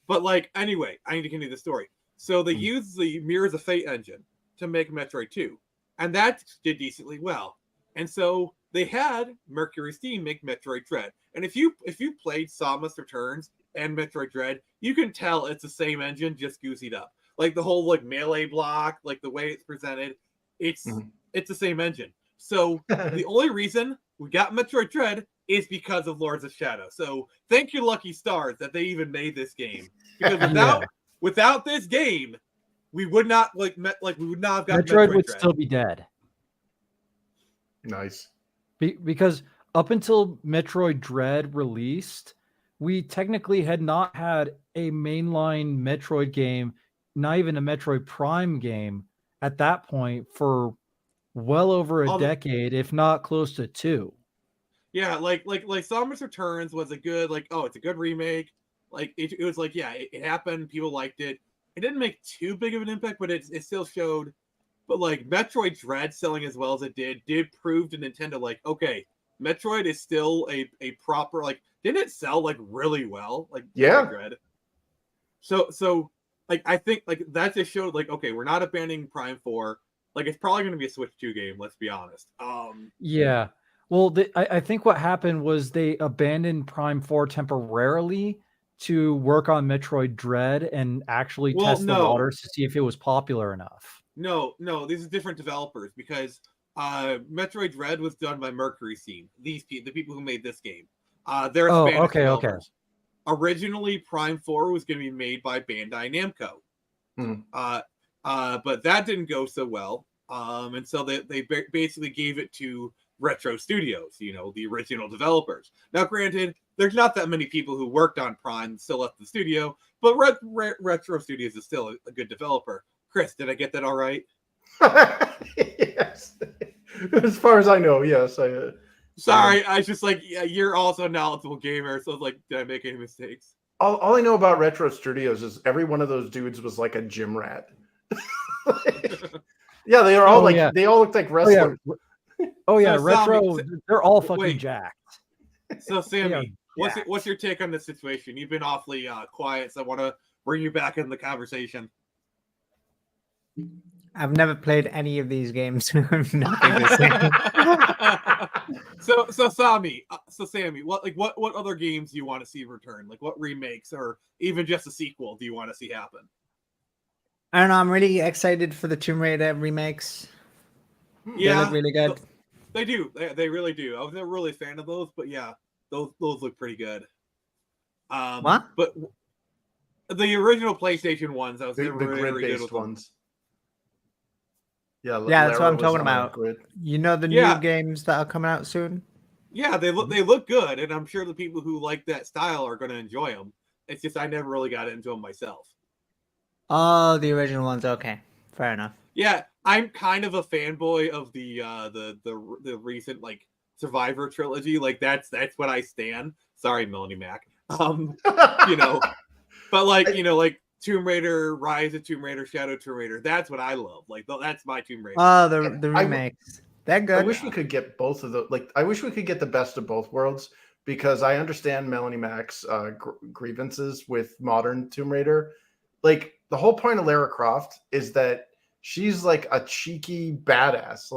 But like anyway, I need to continue the story. So they used the Mirrors of Fate engine to make Metroid 2, and that did decently well. And so they had Mercury Steam make Metroid Dread. And if you played Samus Returns and Metroid Dread, you can tell it's the same engine, just goosied up. Like the whole like melee block, like the way it's presented, it's the same engine. So the only reason we got Metroid Dread is because of Lords of Shadow. So thank you, lucky stars, that they even made this game. Because without this game, we would not we would not have got Metroid would Dread. still be dead. Nice. Because up until Metroid Dread released, we technically had not had a mainline Metroid game, not even a Metroid Prime game at that point for well over a decade, if not close to 2. Yeah, like Samus Returns was a good it's a good remake. Like it was like it happened, people liked it. It didn't make too big of an impact, but it still showed. But like Metroid Dread selling as well as it did prove to Nintendo like, okay, Metroid is still a proper didn't it sell like really well? Like Metroid Dread. So like I think like that just showed like, okay, we're not abandoning Prime 4. Like it's probably going to be a Switch 2 game, let's be honest. Yeah. Well, I think what happened was they abandoned Prime 4 temporarily to work on Metroid Dread and actually test the waters to see if it was popular enough. No, these are different developers because Metroid Dread was done by Mercury Steam. The people who made this game. They're Spanish developers. Originally, Prime 4 was going to be made by Bandai Namco. But that didn't go so well. And so they basically gave it to Retro Studios, the original developers. Now, granted, there's not that many people who worked on Prime still left the studio, but Retro Studios is still a good developer. Chris, did I get that all right? Yes. As far as I know, yes. Sorry, I was just like, you're also a knowledgeable gamer, so I was like, did I make any mistakes? All I know about Retro Studios is every one of those dudes was like a gym rat. Yeah, they are all they all look like wrestlers. Oh yeah, Retro. They're all fucking jacked. So Sammy, what's your take on this situation? You've been awfully quiet, so I want to bring you back in the conversation. I've never played any of these games. Nothing to say. So Sammy, what other games do you want to see return? Like what remakes or even just a sequel do you want to see happen? I don't know. I'm really excited for the Tomb Raider remakes. Yeah, they look really good. They do. They really do. I was never really a fan of those, but yeah, those look pretty good. What? But the original PlayStation ones, I was never the really grid-based good with ones. Yeah, that's what I'm talking about. You know the new games that are coming out soon? Yeah, they look good, and I'm sure the people who like that style are going to enjoy them. It's just I never really got into them myself. Oh, the original ones. Okay, fair enough. Yeah, I'm kind of a fanboy of the recent Survivor trilogy. Like that's what I stand. Sorry, Melanie Mac. But Tomb Raider, Rise of Tomb Raider, Shadow Tomb Raider. That's what I love. Like that's my Tomb Raider. Oh, the remakes. They're good. I wish we could get both of those. I wish we could get the best of both worlds because I understand Melanie Mac's grievances with modern Tomb Raider. Like the whole point of Lara Croft is that she's like a cheeky badass.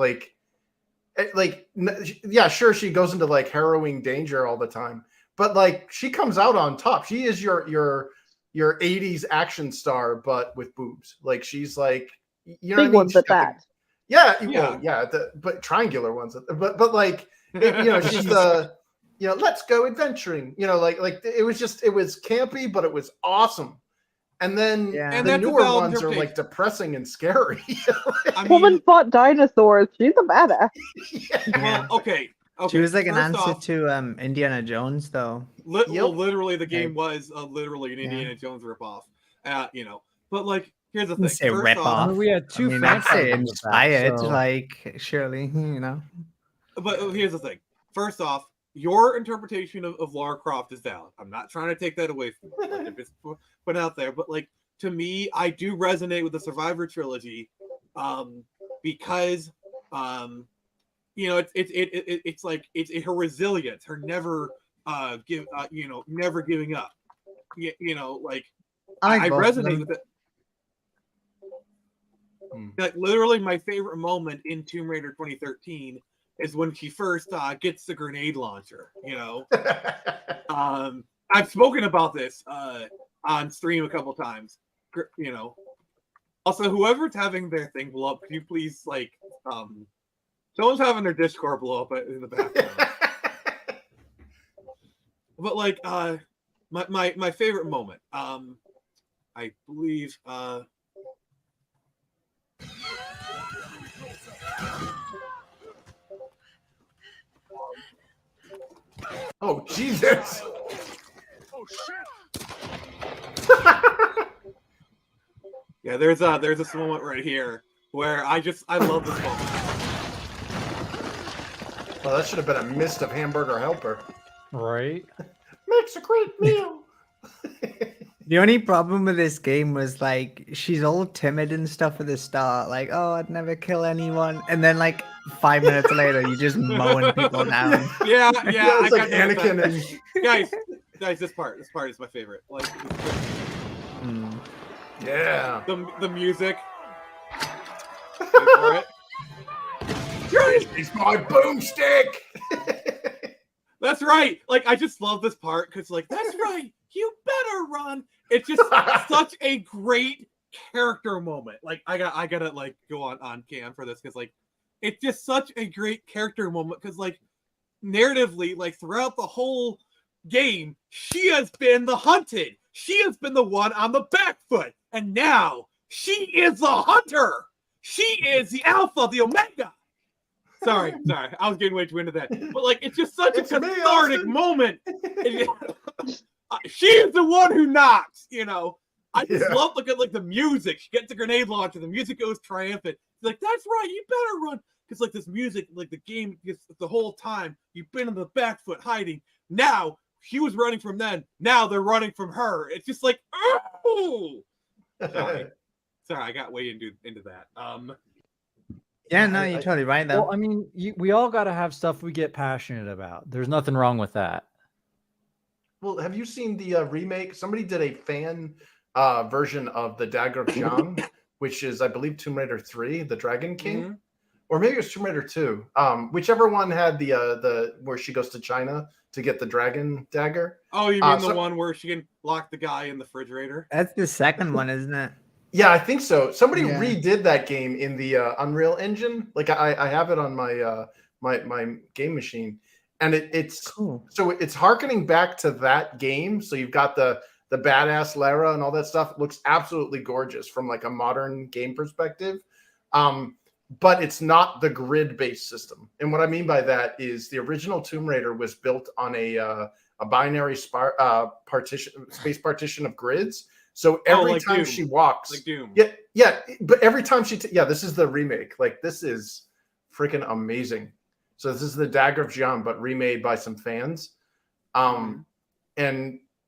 Yeah, sure, she goes into harrowing danger all the time, but she comes out on top. She is your 80s action star, but with boobs. She's big ones at that. But triangular ones. But she's the let's go adventuring. It was campy, but it was awesome. And then the newer ones are depressing and scary. Woman fought dinosaurs. She's a badass. Well, okay. She was like an first answer off, to Indiana Jones, though. well, literally, the game was literally an Yeah. Indiana Jones ripoff. You know, but like, here's the Didn't thing. say First rip off, off. I mean, we had two I'd say franchises with that, inspired, so- like surely, you know. but here's the thing. First off, your interpretation of Lara Croft is valid. I'm not trying to take that away from you. Like, if it's put out there, but like to me, I do resonate with the Survivor trilogy, because you know, it's like it's her resilience, her never never giving up. You know, like I resonate with it. Like literally, my favorite moment in Tomb Raider 2013 is when she first gets the grenade launcher. You know, I've spoken about this on stream a couple times. You know, also whoever's having their thing blow up, can you please like someone's having their Discord blow up in the background. But like my favorite moment, I believe Oh Jesus! Oh shit! yeah, there's this moment right here where I love this moment. Well, that should have been a mist of hamburger helper. Right. Makes a great meal. The only problem with this game was like she's all timid and stuff at the start, like, oh, I'd never kill anyone, and then like 5 minutes later, you're just mowing people down. Yeah, It's like Anakin and guys, this part is my favorite. Like, yeah, the music. Wait for it. It's my boomstick. That's right. Like, I just love this part because, like, that's right. You better run. It's just such a great character moment. Like, I gotta like go on cam for this because like it's just such a great character moment because like narratively, like throughout the whole game, she has been the hunted. She has been the one on the back foot, and now she is the hunter. She is the alpha, the omega. Sorry, I was getting way too into that. But like, it's just such a cathartic moment. She is the one who knocks, you know. I just love looking at like the music. She gets the grenade launcher, the music goes triumphant. She's like, that's right, you better run. Because like this music, like the game, just the whole time you've been on the back foot hiding. Now she was running from them. Now they're running from her. It's just like, oh, sorry, I got way into that. Yeah, no, you're totally right though. Well, I mean, we all got to have stuff we get passionate about. There's nothing wrong with that. Well, have you seen the remake? Somebody did a fan version of the Dagger of Jam, which is, I believe, Tomb Raider 3, the Dragon King, or maybe it was Tomb Raider 2. Whichever one had the where she goes to China to get the dragon dagger. Oh, you mean the one where she can lock the guy in the refrigerator? That's the second one, isn't it? Yeah, I think so. Somebody redid that game in the Unreal Engine. Like I have it on my my game machine. And it's cool. So it's harkening back to that game. So you've got the badass Lara and all that stuff. It looks absolutely gorgeous from like a modern game perspective. But it's not the grid-based system. And what I mean by that is the original Tomb Raider was built on a binary space partition of grids. So every like time Doom. she walks, Like Doom. yeah. But every time this is the remake. Like this is freaking amazing. So this is the Dagger of Jam, but remade by some fans. And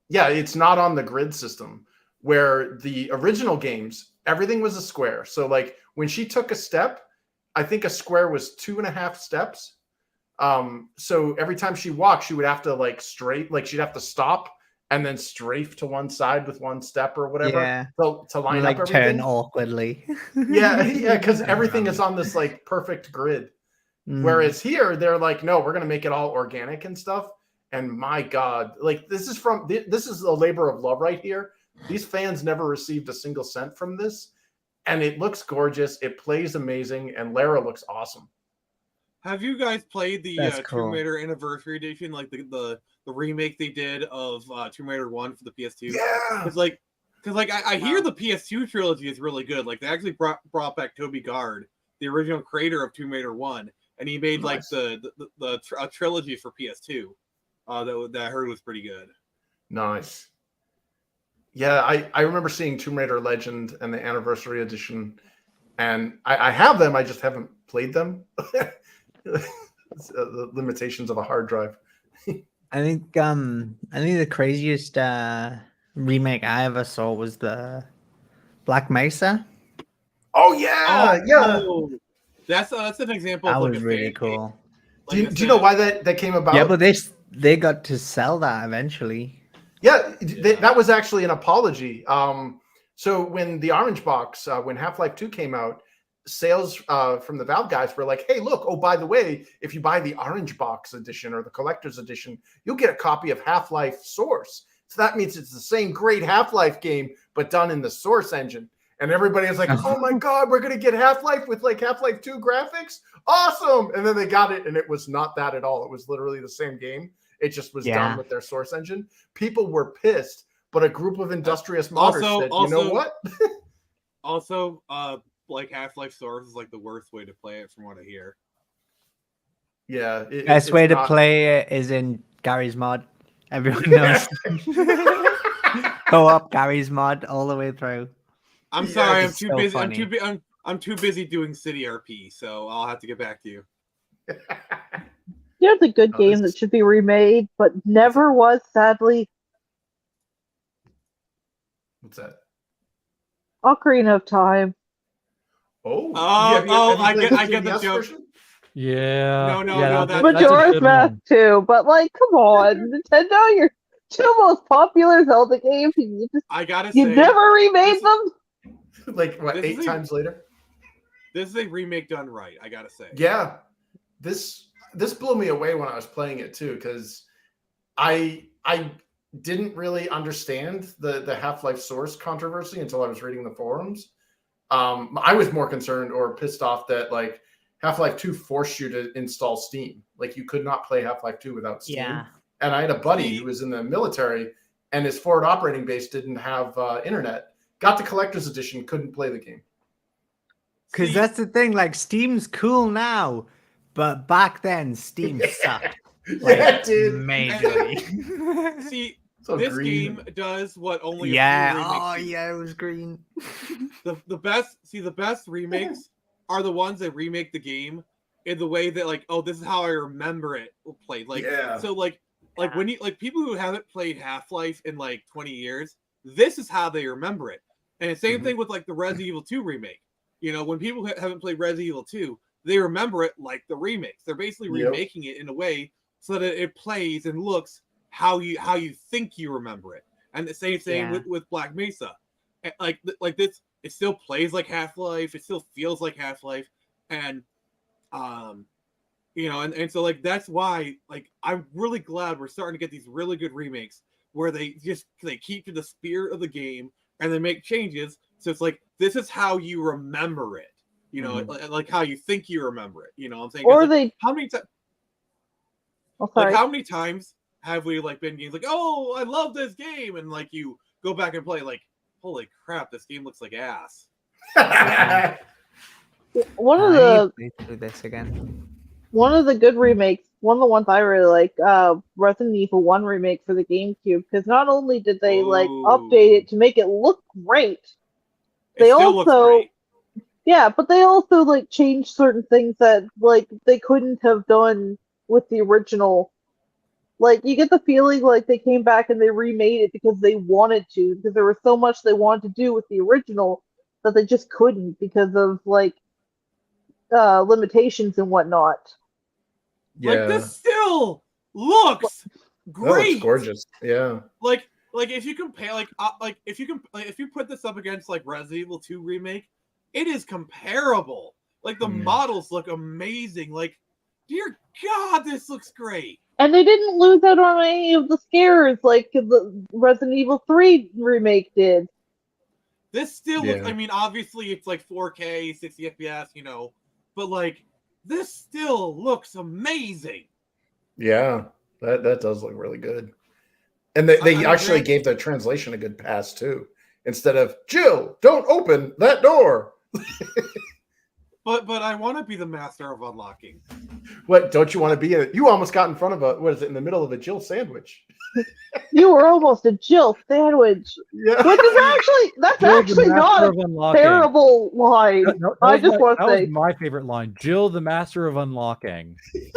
yeah, it's not on the grid system where the original games, everything was a square. So like when she took a step, I think a square was 2.5 steps. So every time she walked, she would have to like she'd have to stop and then strafe to one side with one step or whatever to line like up everything. turn awkwardly. yeah, because everything is on this like perfect grid. Whereas here, they're like, no, we're going to make it all organic and stuff. And my God, like this is a labor of love right here. These fans never received a single cent from this. And it looks gorgeous. It plays amazing. And Lara looks awesome. Have you guys played the cool. Tomb Raider Anniversary Edition, like the remake they did of Tomb Raider 1 for the PS2? Yeah. Because I hear the PS2 trilogy is really good. Like they actually brought back Toby Gard, the original creator of Tomb Raider 1. and he made like Nice. the trilogy for PS2. That I heard was pretty good. Nice. Yeah, I remember seeing Tomb Raider Legend and the Anniversary Edition, and I have them. I just haven't played them. The limitations of a hard drive. I think the craziest remake I ever saw was the Black Mesa. Oh yeah, yeah. Oh, that's an example That of like was a really fan cool. game. Do you know why that came about? Yeah, but they got to sell that eventually. Yeah, that was actually an apology. So when the Orange Box, when Half-Life 2 came out, sales from the Valve guys were like, hey, look, oh, by the way, if you buy the Orange Box edition or the Collector's Edition, you'll get a copy of Half-Life Source. So that means it's the same great Half-Life game, but done in the Source engine. And everybody was like, oh my God, we're going to get Half-Life with like Half-Life 2 graphics? Awesome. And then they got it, and it was not that at all. It was literally the same game. It just was done with their Source engine. People were pissed, but a group of industrious modders said, you know what? Also, like Half-Life Source is like the worst way to play it from what I hear. Yeah. Best way to play it is in Gary's mod. Everyone knows. Co-op Gary's mod all the way through. I'm sorry, I'm It's too so busy. funny. I'm too busy doing City RP, so I'll have to get back to you. Here's a good game that should be remade, but never was, sadly. What's that? Ocarina of Time. Oh, I get the 3DS joke. version? Yeah. No, that's a Majora's good Mask one. too, but like, come on, Nintendo, your two most popular Zelda games, I gotta you say, never remade them? Like, what, This 8 is times later? this is a remake done right. I gotta say. Yeah. This blew me away when I was playing it too, because I didn't really understand the Half-Life Source controversy until I was reading the forums. I was more concerned or pissed off that like Half-Life 2 forced you to install Steam. Like you could not play Half-Life 2 without Steam. Yeah. And I had a buddy who was in the military, and his forward operating base didn't have internet. Got the collector's edition, couldn't play the game. Because that's the thing, like Steam's cool now, but back then Steam sucked. Like, Yeah, dude. Majorly. See, So this green. game does what only a Yeah. few remakes Oh do. yeah, it was green. The best remakes are the ones that remake the game in the way that like, oh, this is how I remember it played. Like, Yeah. so like when you like people who haven't played Half-Life in like 20 years, this is how they remember it. And the same thing with like the Resident Evil 2 remake. You know, when people haven't played Resident Evil 2, they remember it like the remakes. They're basically remaking it in a way so that it plays and looks how you think you remember it. And the same thing with Black Mesa. Like this, it still plays like Half-Life. It still feels like Half-Life, and you know, and so like that's why like I'm really glad we're starting to get these really good remakes where they keep to the spirit of the game and they make changes. So it's like this is how you remember it. You know, like how you think you remember it. You know what I'm saying? Or like, how many times? Oh, sorry. Like how many times have we like been games like, oh, I love this game, and like you go back and play like, holy crap, this game looks like ass. One of the good remakes, one of the ones I really like, Resident Evil 1 remake for the GameCube, because not only did they like update it to make it look great, they also but they also like changed certain things that like they couldn't have done with the original. Like you get the feeling like they came back and they remade it because they wanted to, because there was so much they wanted to do with the original that they just couldn't because of like limitations and whatnot. Like this still looks great. It's gorgeous. Yeah. Like if you compare if you put this up against like Resident Evil 2 remake, it is comparable. Like the models look amazing. Like, dear God, this looks great. And they didn't lose out on any of the scares like the Resident Evil 3 remake did. This still looks, I mean, obviously it's like 4K, 60 FPS, you know, but like this still looks amazing. Yeah, that does look really good. And they actually gave the translation a good pass too. Instead of Jill, don't open that door. But I want to be the master of unlocking. What, don't you want to be in it? You almost got in front of what is it, in the middle of a Jill sandwich. You were almost a Jill sandwich. Yeah. Which is that's Jill, the actually master not of a unlocking. terrible line. I just want to that say was my favorite line. Jill, the master of unlocking. See,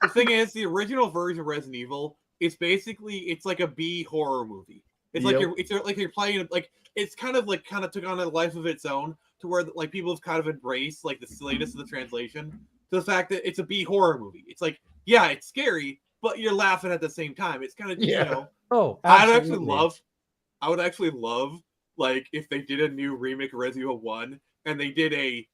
the thing is, the original version of Resident Evil, it's like a B horror movie. It's like you're playing like it's kind of took on a life of its own, to where like people have kind of embraced like the silliness of the translation to the fact that it's a B horror movie. It's like, yeah, it's scary, but you're laughing at the same time. It's kind of you know. Oh, absolutely. I would actually love like if they did a new remake of Resident Evil 1 and they did a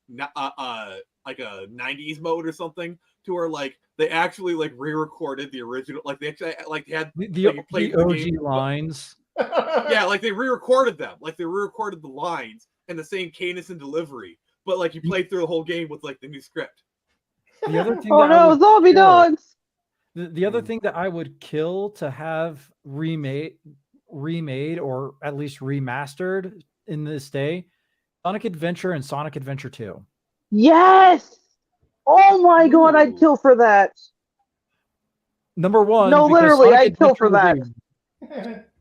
like a 90s mode or something, to where like they actually like re-recorded the original, like they actually like had the OG lines. Yeah, like they re-recorded them, like they re-recorded the lines and the same cadence and delivery, but like you played through the whole game with like the new script. The other thing oh no, zombie dogs! The other thing that I would kill to have remade or at least remastered in this day, Sonic Adventure and Sonic Adventure 2. Yes! Oh my god, I'd kill for that. Number one, no, literally, I'd kill for that.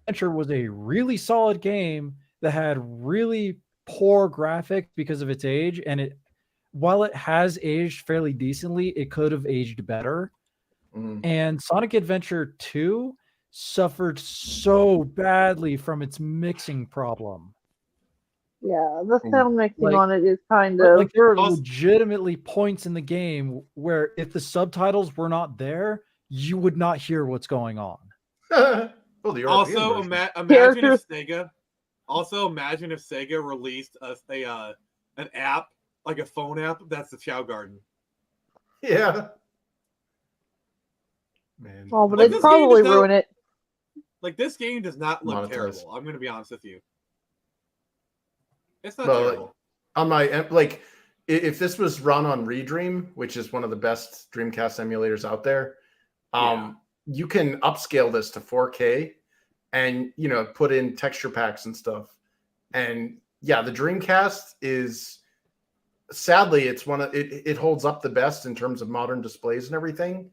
Adventure was a really solid game that had really poor graphics because of its age, and while it has aged fairly decently, it could have aged better. And Sonic Adventure 2 suffered so badly from its mixing problem. Yeah, the sound mixing on it is kind of like there are legitimately points in the game where if the subtitles were not there, you would not hear what's going on. Also, imagine if Sega released an app, like a phone app, that's the Chow Garden. Yeah. Man. Oh, but they'd probably ruin it. Like, this game does not look terrible. I'm going to be honest with you. It's not terrible. On my, like, if this was run on Redream, which is one of the best Dreamcast emulators out there, you can upscale this to 4K and, you know, put in texture packs and stuff. And yeah, the Dreamcast is, sadly, it's it holds up the best in terms of modern displays and everything.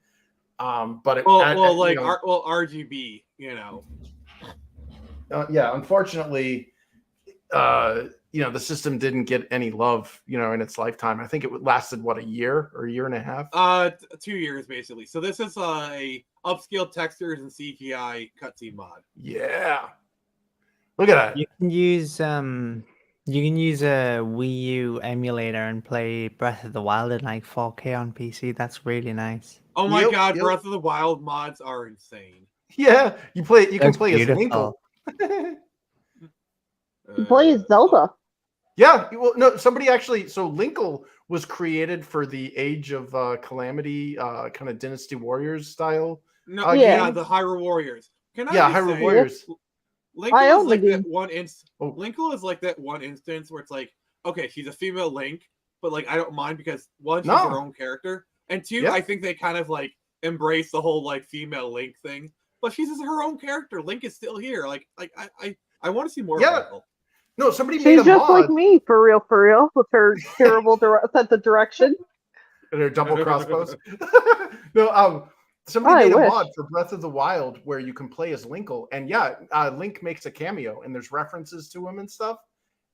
But RGB, you know. Yeah, unfortunately, you know, the system didn't get any love, you know, in its lifetime. I think it lasted a year or a year and a half. 2 years basically. So this is a upscale textures and CGI cutscene mod. Yeah, look at that. You can use a Wii U emulator and play Breath of the Wild in like 4K on PC. That's really nice. Oh my god, Breath of the Wild mods are insane. Yeah, you can play as Linkle. You play as Zelda. Yeah, well, no, somebody actually. So Linkle was created for the Age of Calamity, kind of Dynasty Warriors style. No, the Hyrule Warriors. Hyrule Warriors. Linkle is like that one Linkle is like that one instance where it's like, okay, she's a female Link, but like I don't mind because one, she's her own character, and two, I think they kind of like embrace the whole like female Link thing. But she's just her own character. Link is still here. Like I want to see more of Linkle. No, somebody made a mod. She's just like me, for real, with her terrible sense of direction. And her double crossbows. No, somebody made a mod for Breath of the Wild where you can play as Linkle. And Link makes a cameo and there's references to him and stuff.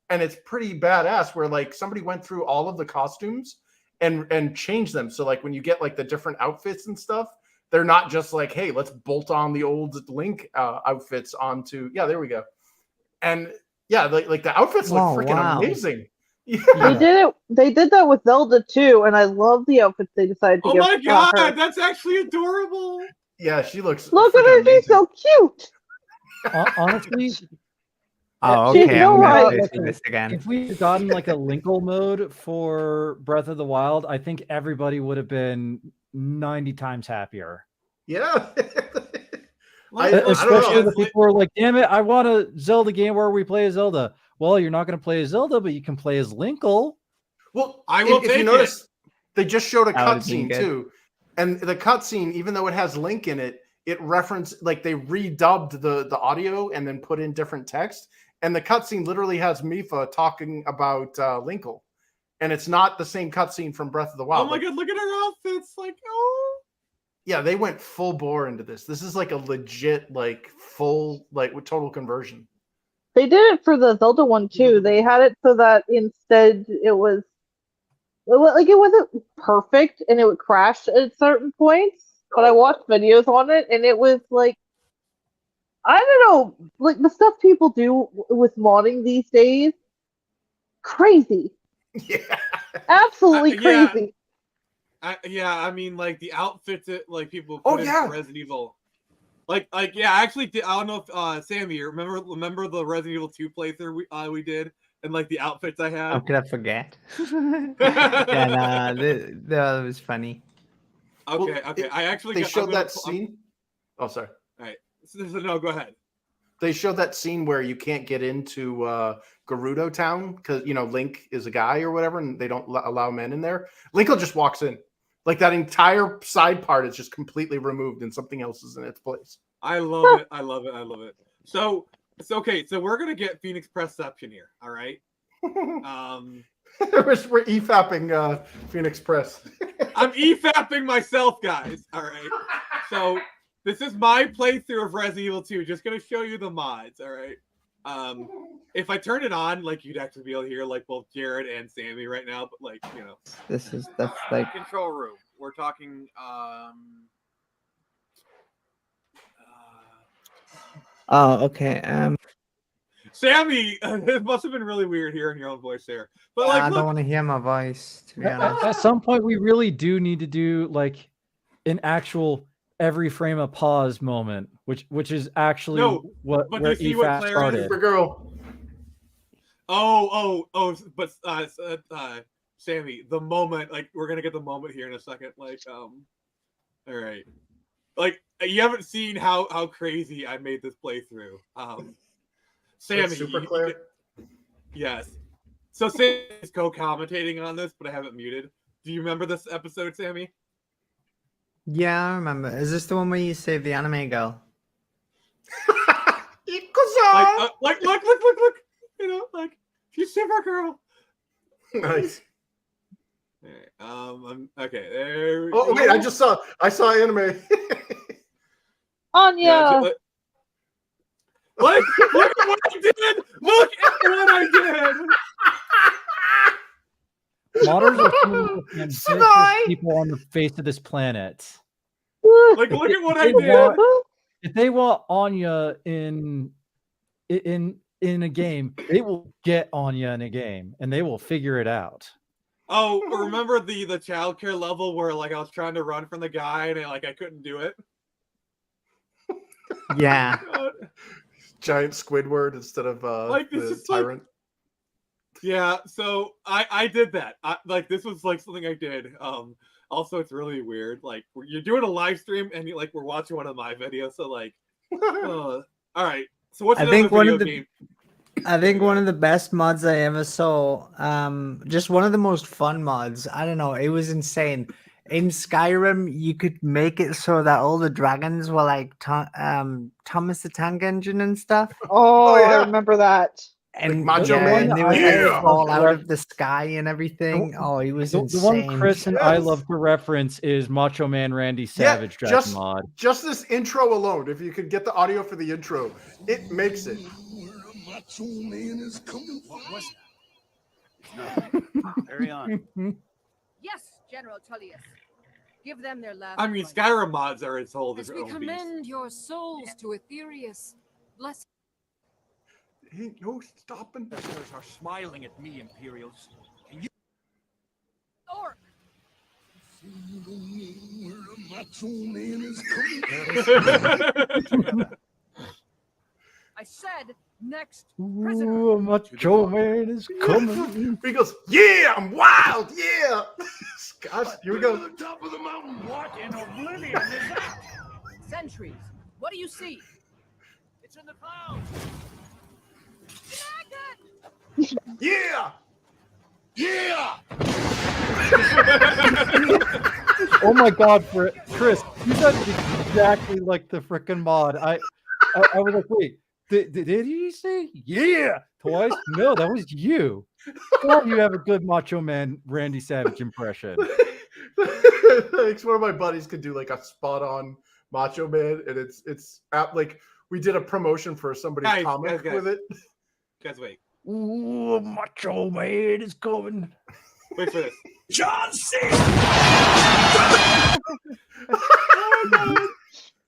And it's pretty badass where like somebody went through all of the costumes and changed them. So like when you get like the different outfits and stuff, they're not just like, hey, let's bolt on the old Link outfits onto, there we go. And yeah, like the outfits look freaking amazing. Yeah. They did that with Zelda too, and I love the outfits they decided to give. Oh my god, that's actually adorable. Yeah, she looks. Look at her, she's so cute. Honestly. Oh, okay. I'm gonna do this again. If we had gotten like a Linkle mode for Breath of the Wild, I think everybody would have been 90 times happier. Yeah. Especially the people who are like, damn it, I want a Zelda game where we play as Zelda. Well, you're not going to play as Zelda, but you can play as Linkle. Well, if you notice, they just showed a cutscene too. And the cutscene, even though it has Link in it, it referenced, like they redubbed the audio and then put in different text. And the cutscene literally has Mifa talking about Linkle. and it's not the same cutscene from Breath of the Wild. Oh my god, look at her outfits! Like, oh. Yeah, they went full bore into this. This is like a legit, like full, like with total conversion. They did it for the Zelda one too. They had it so that instead it was like it wasn't perfect and it would crash at certain points. But I watched videos on it and it was like, I don't know, like the stuff people do with modding these days, crazy. Yeah, absolutely crazy. I mean, like the outfits that like people put in Resident Evil. Like, yeah, I actually did. I don't know if Sammy, remember the Resident Evil 2 playthrough we did, and like the outfits I had. How could I forget? Yeah, that was funny. Okay, well, I actually they showed that scene. Oh, sorry. All right, so no, go ahead. They showed that scene where you can't get into Gerudo Town because Link is a guy or whatever, and they don't allow men in there. Link just walks in. Like that entire side part is just completely removed and something else is in its place. I love it. I love it. I love it. So okay. So we're gonna get Phoenix Pressception here. All right. We're EFAPing Phoenix Press. I'm EFAPing myself, guys. All right. So this is my playthrough of Resident Evil 2. Just gonna show you the mods. All right. If I turn it on, like you'd actually be able to hear like both Jared and Sammy right now, but like that's like control room. We're talking oh, okay. Sammy, it must have been really weird hearing your own voice there. But like, I don't want to hear my voice, to be honest. At some point, we really do need to do like an actual every frame of pause moment, which is actually where EFAP started. Girl. Oh, but Sammy, the moment, like we're gonna get the moment here in a second. Like, all right, like you haven't seen how crazy I made this playthrough. Sammy, super clear. Yes. So Sammy is co-commentating on this, but I haven't muted. Do you remember this episode, Sammy? Yeah, I remember. Is this the one where you save the anime girl? Like, look! Like you save our girl. Nice. Okay. There. Oh wait, I saw anime. Anya. Yeah, look at what I did! Look at what I did! Modders are some of the most people on the face of this planet. Like, look at what I did. If they want Anya in a game, they will get Anya in a game, and they will figure it out. Oh, remember the childcare level where like I was trying to run from the guy and I couldn't do it? Yeah. Giant Squidward instead of like the tyrant. Yeah, so I did that. Like this was like something I did. Also, it's really weird. Like you're doing a live stream and we're watching one of my videos. So like, all right. So what's another video game? I think one of the best mods I ever saw. Just one of the most fun mods. I don't know. It was insane. In Skyrim, you could make it so that all the dragons were like Thomas the Tank Engine and stuff. Oh, yeah. I remember that. And, like Macho Man, and they would fall out of the sky and everything. Oh, it was insane. The one Chris and I love to reference is Macho Man Randy Savage Dragon mod. Just this intro alone, if you could get the audio for the intro, it makes it. Macho Man is coming. What was that? Carry on. Yes, General Tullius. Give them their last. I mean, Skyrim mods are its whole as we commend your souls to Aetherius. Bless. Ain't no stopping. Those are smiling at me, Imperials. Can you? Orc. Macho Man is coming. I said next prisoner. Ooh, Macho Man is coming. He goes, yeah, I'm wild, yeah. Gosh, here we go. To the top of the mountain. What in oblivion is that? Sentries. What do you see? It's in the clouds. Yeah. Yeah. Oh my God, Chris, you sounded exactly like the frickin' mod. I was like, wait, Did he say yeah twice? No, that was you. Well, you have a good Macho Man Randy Savage impression. Like one of my buddies could do like a spot on Macho Man, and it's like we did a promotion for somebody's comic with it. Guys, wait. Ooh, Macho Man is coming. Wait for this. John C.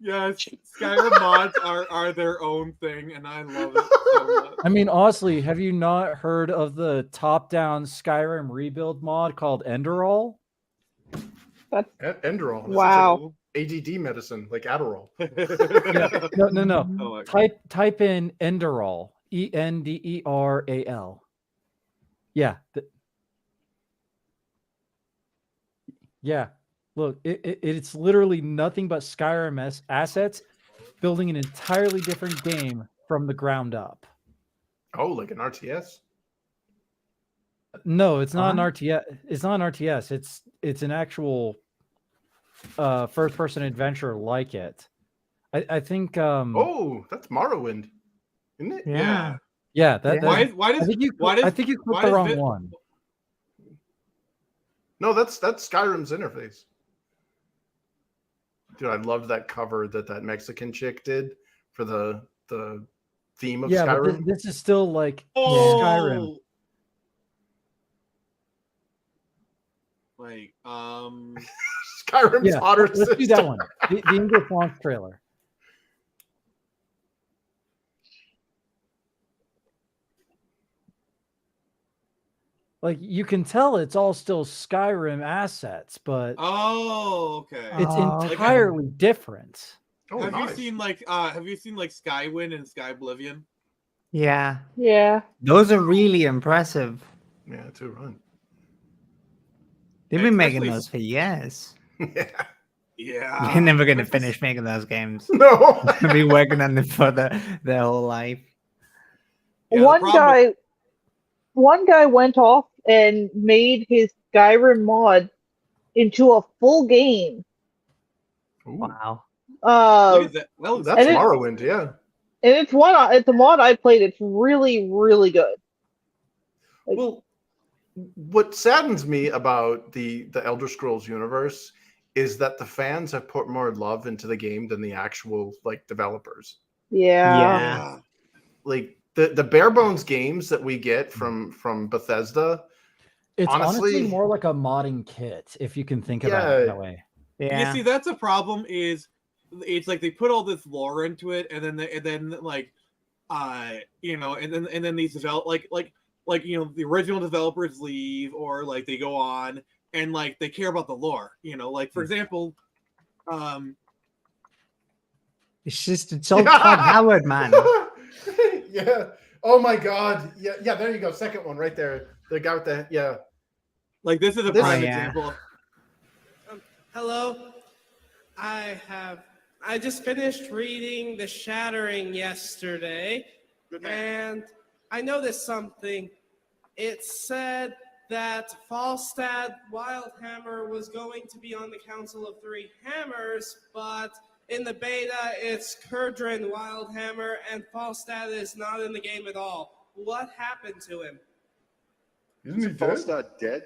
Yes, Skyrim mods are their own thing, and I love it so much. I mean, honestly, have you not heard of the top-down Skyrim rebuild mod called Enderall? Enderall. Wow. Like ADD medicine, like Adderall. Yeah, no. Oh, Type in Enderall. Enderal. Yeah. Yeah. Look, it's literally nothing but Skyrim assets building an entirely different game from the ground up. Oh, like an RTS? No, it's not an RTS. It's not an RTS. It's an actual first-person adventure like it. I think. Oh, that's Morrowind, isn't it? Yeah. Yeah. Why does I think you clicked the wrong one. No, that's Skyrim's interface. Dude, I loved that cover that Mexican chick did for the theme of Skyrim. But this is still like Skyrim. Like Skyrim's hotter Let's system. do that one. The English launch trailer. Like you can tell it's all still Skyrim assets, but okay. it's entirely different. Oh, have nice. you seen like Skywind and Skyblivion? Yeah. Yeah. Those are really impressive. Yeah, too right. They've been making Especially- those for years. Yeah. Yeah. They're never going to finish making those games. No. They'll be working on them for their whole life. Yeah, the One guy went off and made his Skyrim mod into a full game. Ooh. Wow. Look at that. Well, That's Morrowind, yeah. And it's a mod I played. It's really, really good. Well, what saddens me about the Elder Scrolls universe is that the fans have put more love into the game than the actual like developers. Yeah. Like the bare bones games that we get from Bethesda. It's honestly honestly more like a modding kit, if you can think about it that way. Yeah. You see, that's a problem. Is it's like they put all this lore into it, and then these develop like the original developers leave, or like they go on and like they care about the lore. Like for example, it's all Todd Howard, man. Yeah. Oh my God. Yeah. There you go. Second one right there. The guy with the like this is a prime example. Hello. I just finished reading The Shattering yesterday, and I noticed something. It said that Falstad Wildhammer was going to be on the Council of Three Hammers, but in the beta, it's Kurdrin Wildhammer, and Falstad is not in the game at all. What happened to him? Isn't Falstad dead?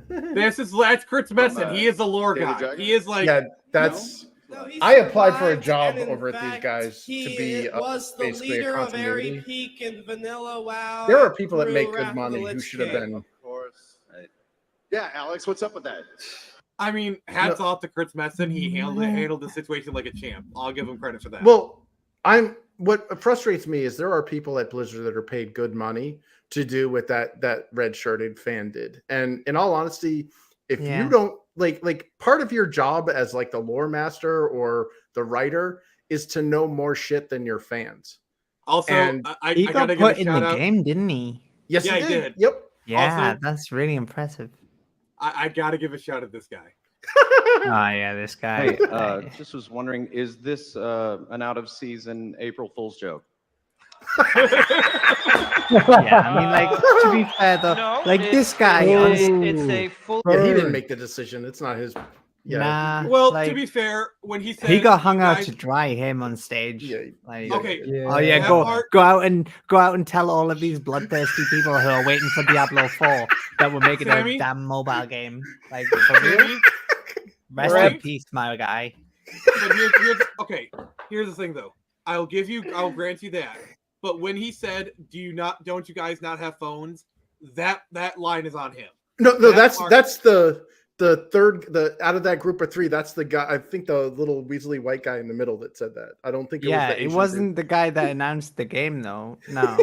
That's Kurt's Messon. He is a lore guy. He is like that's. No, I applied for a job and in over at these fact, guys to he be was the basically a leader of continuity. Airy Peak and Vanilla WoW. There are people that through make good Wrath of the money who Lich should have King. been. Of course. Yeah, Alex, what's up with that? I mean, hats off to Kurt's Messon. He handled the situation like a champ. I'll give him credit for that. Well, what frustrates me is there are people at Blizzard that are paid good money to do what that red shirted fan did. And in all honesty, if you don't like part of your job as like the lore master or the writer is to know more shit than your fans. Also, and he I got gotta put give a in shout the out. game, didn't he? Yes, Yeah, he he did. did. Yep. Yeah, Also- that's really impressive. I gotta give a shout at this guy. Oh yeah, this guy. Hey, just was wondering, is this an out of season April Fool's joke? Yeah, I mean, like to be fair though, No, like this guy. It's honestly- a full. Yeah, he didn't make the decision. It's not his Yeah. Nah. Well, like, to be fair, when he said he got hung you out guys- to dry him on stage. Yeah. Like, Okay. oh yeah, that go part- go out and tell all of these bloodthirsty people who are waiting for Diablo 4 that we're making Sammy? a damn mobile game. Like, for real? Sammy, Rest right? in peace, my guy. But here's the thing though. I'll grant you that. But when he said, don't you guys not have phones? That line is on him. No, that's the third out of that group of three. That's the guy. I think the little Weasley white guy in the middle that said that. I don't think it was the Asian wasn't the guy that announced the game though. No.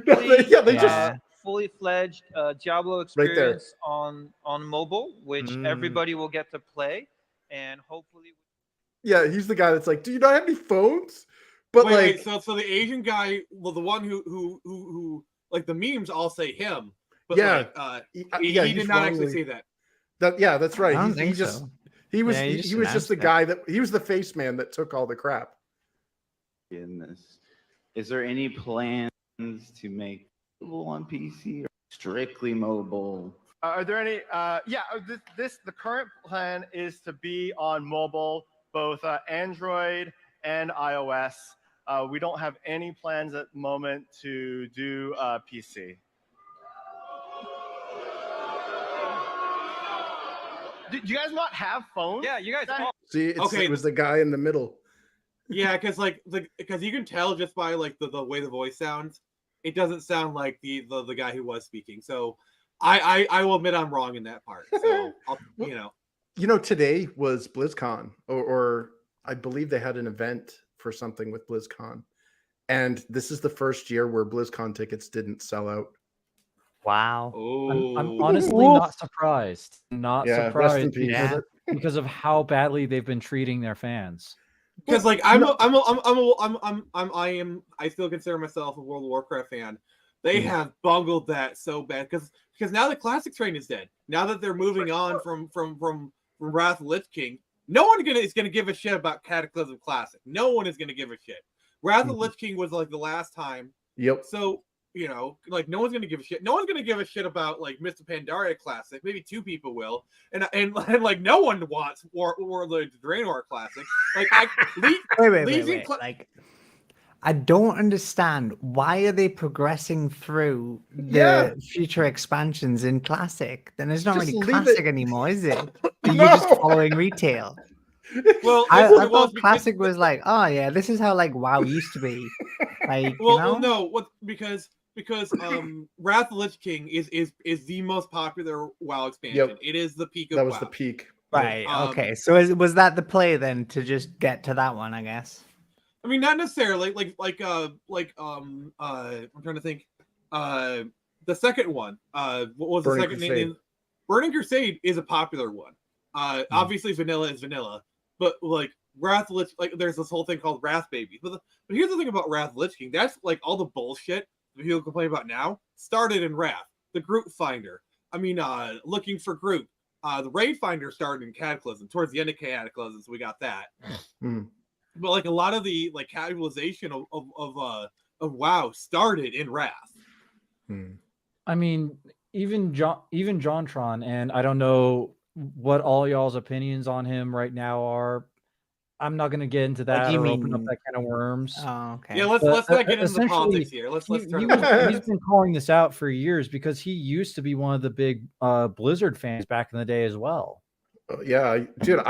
They just fully fledged Diablo experience on mobile, which everybody will get to play, and hopefully. Yeah, he's the guy that's like, do you not have any phones? But wait, so the Asian guy, well, the one who like the memes all say him, but he did not actually say that. That's right. I don't think so. He was just the guy he was the face man that took all the crap. Goodness. Is there any plans to make it on PC or strictly mobile? Are there any? The current plan is to be on mobile, both Android and iOS. We don't have any plans at the moment to do PC. Do you guys not have phones? Yeah, you guys. See, it was the guy in the middle. Yeah, because you can tell just by like the way the voice sounds, it doesn't sound like the guy who was speaking. So I will admit I'm wrong in that part. So today was BlizzCon, or I believe they had an event for something with BlizzCon, and this is the first year where BlizzCon tickets didn't sell out. Wow. I'm honestly not surprised. Not Yeah, rest in surprised peace. because of how badly they've been treating their fans. Because like I still consider myself a World of Warcraft fan. They have bungled that so bad because now the classic train is dead. Now that they're moving on from Wrath of the Lich King, no one is gonna give a shit about Cataclysm Classic. No one is gonna give a shit. Wrath of the Lich King was like the last time. Yep. So like no one's gonna give a shit. No one's gonna give a shit about like Mr. Pandaria Classic. Maybe two people will, and like no one wants War the Draenor Classic. Like wait. Like, I don't understand, why are they progressing through the future expansions in Classic? Then it's not Just really leave Classic it. anymore, is it? You're just following retail. Well, I thought Classic was like, oh yeah, this is how like WoW used to be. Like, because Wrath of the Lich King is the most popular WoW expansion. Yep. It is the peak of That was WoW. the peak. Right. Okay. So was that the play then to just get to that one? I guess. I mean, not necessarily. I'm trying to think. The second one. What was Burning the second Crusade. name? Burning Crusade is a popular one. Obviously, vanilla is vanilla, but like Wrath of the Lich, like there's this whole thing called Wrath Babies. But here's the thing about Wrath of the Lich King. That's like all the bullshit that people complain about now started in Wrath. The Groot Finder. I mean, looking for Groot. The Raid Finder started in Cataclysm. Towards the end of Cataclysm, so we got that. But like a lot of the like casualization of WoW started in Wrath. I mean, even JonTron, and I don't know what all y'all's opinions on him right now are. I'm not going to get into that or open up that kind of worms. Oh, okay. Yeah, let's not get into the politics here. Let's turn he's been calling this out for years because he used to be one of the big Blizzard fans back in the day as well. Yeah, dude,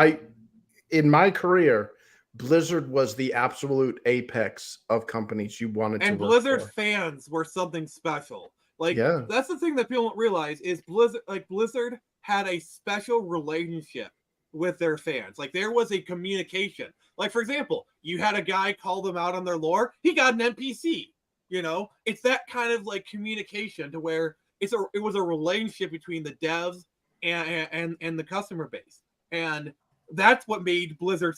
in my career, Blizzard was the absolute apex of companies you wanted to and work Blizzard for. fans were something special. Like Yeah. that's the thing that people don't realize is Blizzard had a special relationship with their fans. Like there was a communication. Like for example, you had a guy call them out on their lore, he got an NPC. It's that kind of like communication to where it was a relationship between the devs and the customer base. And that's what made Blizzard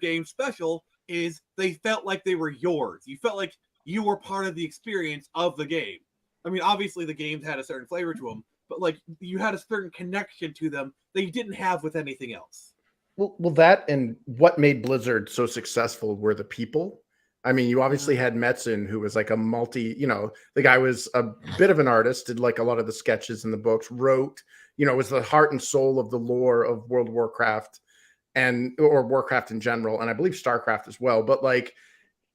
games special is they felt like they were yours. You felt like you were part of the experience of the game. I mean, obviously the games had a certain flavor to them, but like you had a certain connection to them that you didn't have with anything else. Well, that and what made Blizzard so successful were the people. I mean, you obviously had Metzen, who was like a the guy was a bit of an artist, did like a lot of the sketches in the books, wrote, it was the heart and soul of the lore of World of Warcraft or Warcraft in general, and I believe StarCraft as well. But like,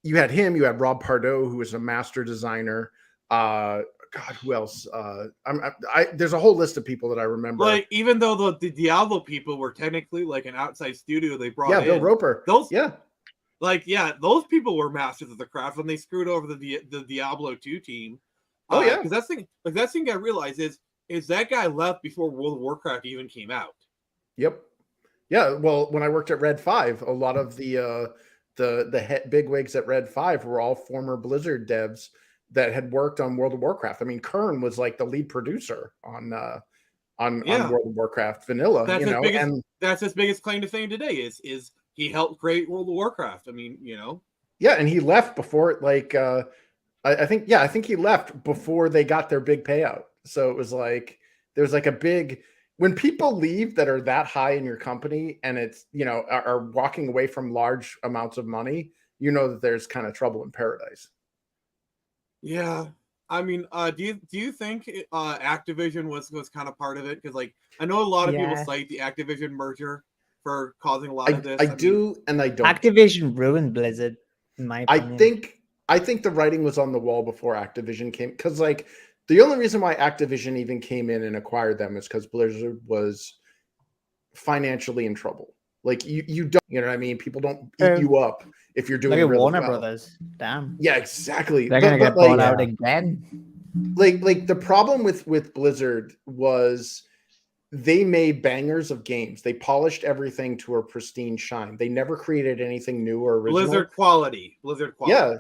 you had him, you had Rob Pardo, who was a master designer. God, who else? There's a whole list of people that I remember. Like, even though the Diablo people were technically like an outside studio, they brought in Bill Roper. Those people were masters of the craft when they screwed over the Diablo 2 team. Because that's the thing I realized is that guy left before World of Warcraft even came out. Yep. Yeah. Well, when I worked at Red 5, a lot of the bigwigs at Red 5 were all former Blizzard devs that had worked on World of Warcraft. I mean, Kern was like the lead producer on World of Warcraft vanilla. That's his biggest claim to fame today is he helped create World of Warcraft. I mean, Yeah, and he left before it. Like, I think he left before they got their big payout. So it was like there's like a big when people leave that are that high in your company and it's are walking away from large amounts of money, that there's kind of trouble in paradise. Yeah, I mean, do you think Activision was kind of part of it? Because like I know a lot of people cite the Activision merger for causing a lot of this. I do, and I don't. Activision ruined Blizzard, in my opinion. I think the writing was on the wall before Activision came, because like the only reason why Activision even came in and acquired them is because Blizzard was financially in trouble. Like you don't, what I mean? People don't eat you up if you're doing really Warner well. Brothers. Damn. Yeah, exactly. They're gonna get bought out again. Like the problem with Blizzard was they made bangers of games. They polished everything to a pristine shine. They never created anything new or original. Blizzard quality. Yeah.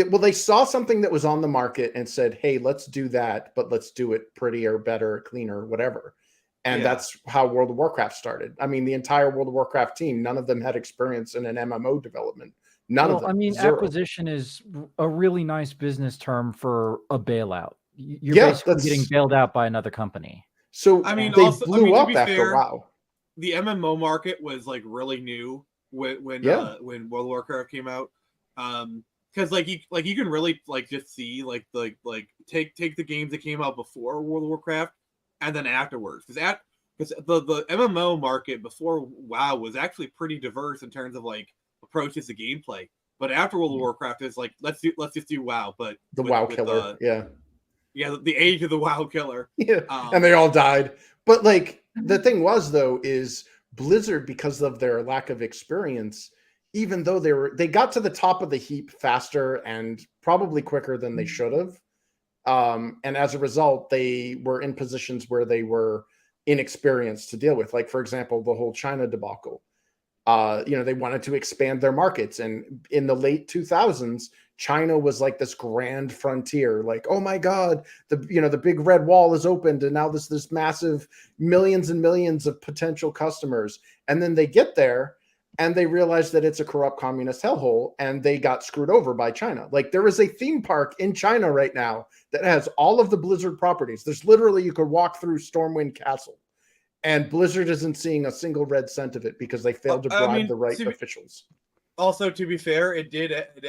Well, they saw something that was on the market and said, hey, let's do that, but let's do it prettier, better, cleaner, whatever. And that's how World of Warcraft started. I mean, the entire World of Warcraft team, none of them had experience in an MMO development. None of them. I mean, zero. acquisition is a really nice business term for a bailout. You're basically getting bailed out by another company. So I mean, they also, blew up to be after fair, WoW. The MMO market was like really new when World of Warcraft came out. Because like you can really like just see like take the games that came out before World of Warcraft and then afterwards. Because the MMO market before WoW was actually pretty diverse in terms of like approaches to gameplay. But after World of Warcraft, it's like let's just do WoW, but the WoW killer, the age of the WoW killer. Yeah, and they all died. But like the thing was though is Blizzard, because of their lack of experience, even though they got to the top of the heap faster and probably quicker than they should have, and as a result, they were in positions where they were inexperienced to deal with. Like for example, the whole China debacle. They wanted to expand their markets, and in the late 2000s, China was like this grand frontier. Like, oh my God, the big red wall is opened, and now this massive millions and millions of potential customers. And then they get there, and they realize that it's a corrupt communist hellhole, and they got screwed over by China. Like there is a theme park in China right now that has all of the Blizzard properties. There's literally, you could walk through Stormwind Castle, and Blizzard isn't seeing a single red cent of it because they failed to bribe the right officials. Also, to be fair, it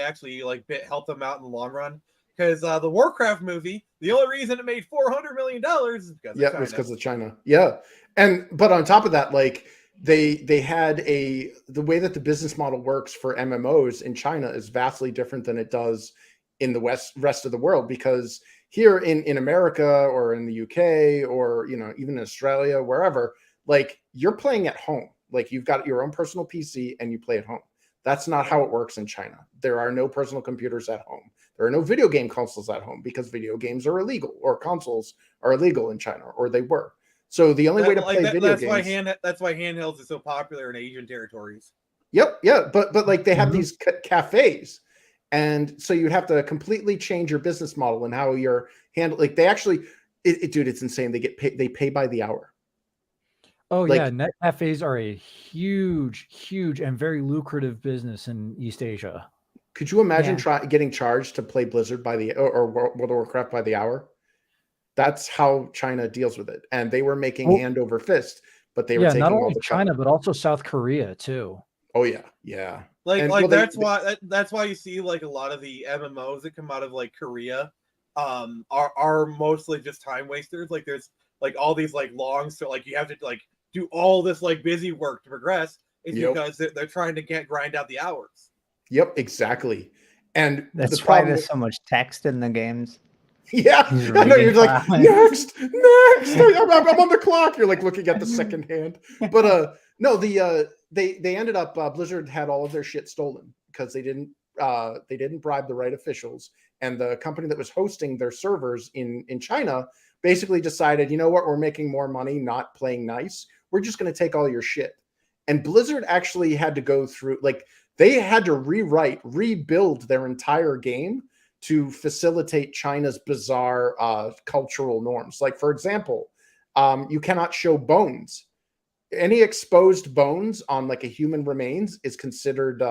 actually like helped them out in the long run, because the Warcraft movie, the only reason it made $400 million is because it was because of China. Yeah, but on top of that, like they had the way that the business model works for MMOs in China is vastly different than it does in the rest of the world, because here in America or in the UK or even in Australia, wherever, like you're playing at home. Like you've got your own personal PC and you play at home. That's not how it works in China. There are no personal computers at home. There are no video game consoles at home because video games are illegal, or consoles are illegal in China, or they were. So the only way to play video games. That's why handhelds are so popular in Asian territories. Yep, yeah, but like they have these cafes, and so you'd have to completely change your business model and how you're handling. Like they actually, dude, it's insane. They pay by the hour. Oh yeah, net cafes are a huge and very lucrative business in East Asia. Could you imagine getting charged to play Blizzard by the or World of Warcraft by the hour? That's how China deals with it, and they were making hand over fist, but they were taking not all only the China, but also South Korea too. Oh yeah. That's why you see like a lot of the MMOs that come out of like Korea are mostly just time wasters. Like there's like all these like long, so like you have to like do all this like busy work to progress is because they're trying to grind out the hours. Yep, exactly. And That's the why problem there's so much text in the games. Yeah, You're I know. You're reading like fast. next. I'm on the clock. You're like looking at the second hand. But no, they ended up Blizzard had all of their shit stolen because they didn't bribe the right officials, and the company that was hosting their servers in China basically decided, you know what, we're making more money not playing nice. We're just going to take all your shit. And Blizzard actually had to go through, like, they had to rebuild their entire game to facilitate China's bizarre cultural norms. Like, for example, you cannot show bones. Any exposed bones on like a human remains is considered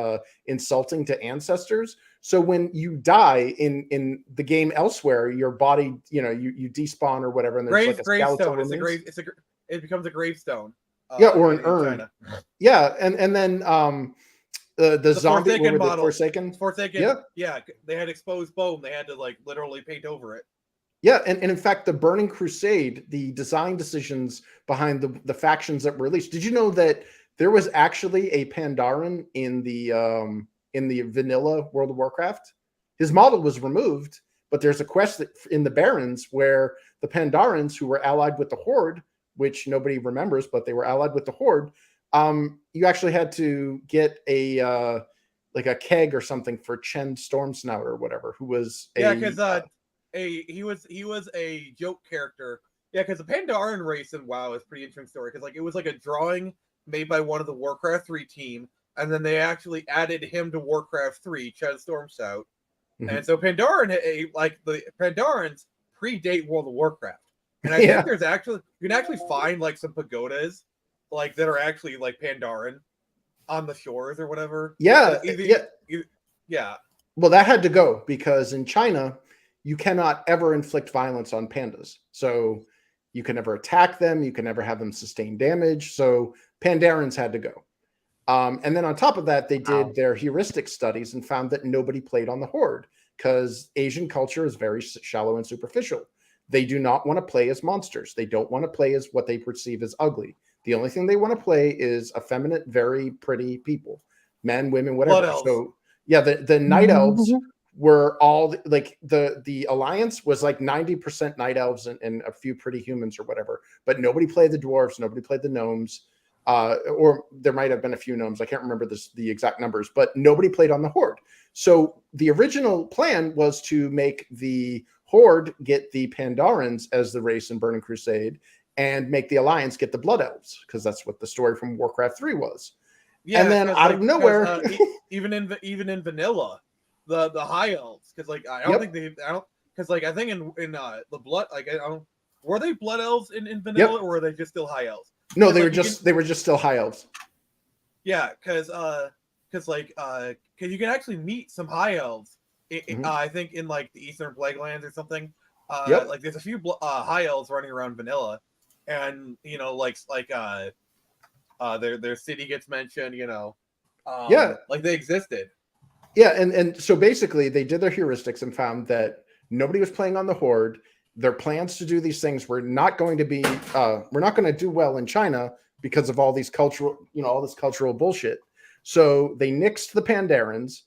insulting to ancestors. So when you die in the game elsewhere, your body, you despawn or whatever, and there's like a skeletal remains. It becomes a gravestone. Or an urn. China. Yeah, and then the zombie Forsaken model. model. Forsaken. Yeah, they had exposed bone. They had to like literally paint over it. Yeah, and in fact, the Burning Crusade, the design decisions behind the factions that were released. Did you know that there was actually a Pandaren in the vanilla World of Warcraft? His model was removed, but there's a quest in the Barrens where the Pandarans, who were allied with the Horde, which nobody remembers, but they were allied with the Horde. You actually had to get a like a keg or something for Chen Stormsnout or whatever, who was because he was a joke character. Yeah, because the Pandaren race in WoW is a pretty interesting story. Because like it was like a drawing made by one of the Warcraft 3 team, and then they actually added him to Warcraft 3, Chen Stormsnout. And so Pandaren, like the Pandarans predate World of Warcraft. And I think there's actually, you can actually find like some pagodas like that are actually like Pandaren on the shores or whatever. Yeah. Yeah. Well, that had to go because in China, you cannot ever inflict violence on pandas. So you can never attack them. You can never have them sustain damage. So Pandarans had to go. And then on top of that, they did their heuristic studies and found that nobody played on the Horde because Asian culture is very shallow and superficial. They do not want to play as monsters. They don't want to play as what they perceive as ugly. The only thing they want to play is effeminate, very pretty people, men, women, whatever. So yeah, the night elves were all like the alliance was like 90% night elves and a few pretty humans or whatever. But nobody played the dwarves. Nobody played the gnomes. Or there might have been a few gnomes. I can't remember the exact numbers, but nobody played on the Horde. So the original plan was to make the Horde get the Pandarans as the race in Burning Crusade and make the Alliance get the Blood Elves, because that's what the story from Warcraft 3 was. Yeah, and then out of nowhere, even in vanilla, the High Elves, because like I don't think because like I think in the Blood, like I don't, were they Blood Elves in vanilla or were they just still High Elves? No, they were just still High Elves. Yeah, because you can actually meet some High Elves. I think in like the Eastern Plaguelands or something. Like there's a few High Elves running around vanilla, and their city gets mentioned. Like they existed. Yeah, and so basically they did their heuristics and found that nobody was playing on the Horde. Their plans to do these things were not going to be we're not going to do well in China because of all these cultural, all this cultural bullshit. So they nixed the Pandarans,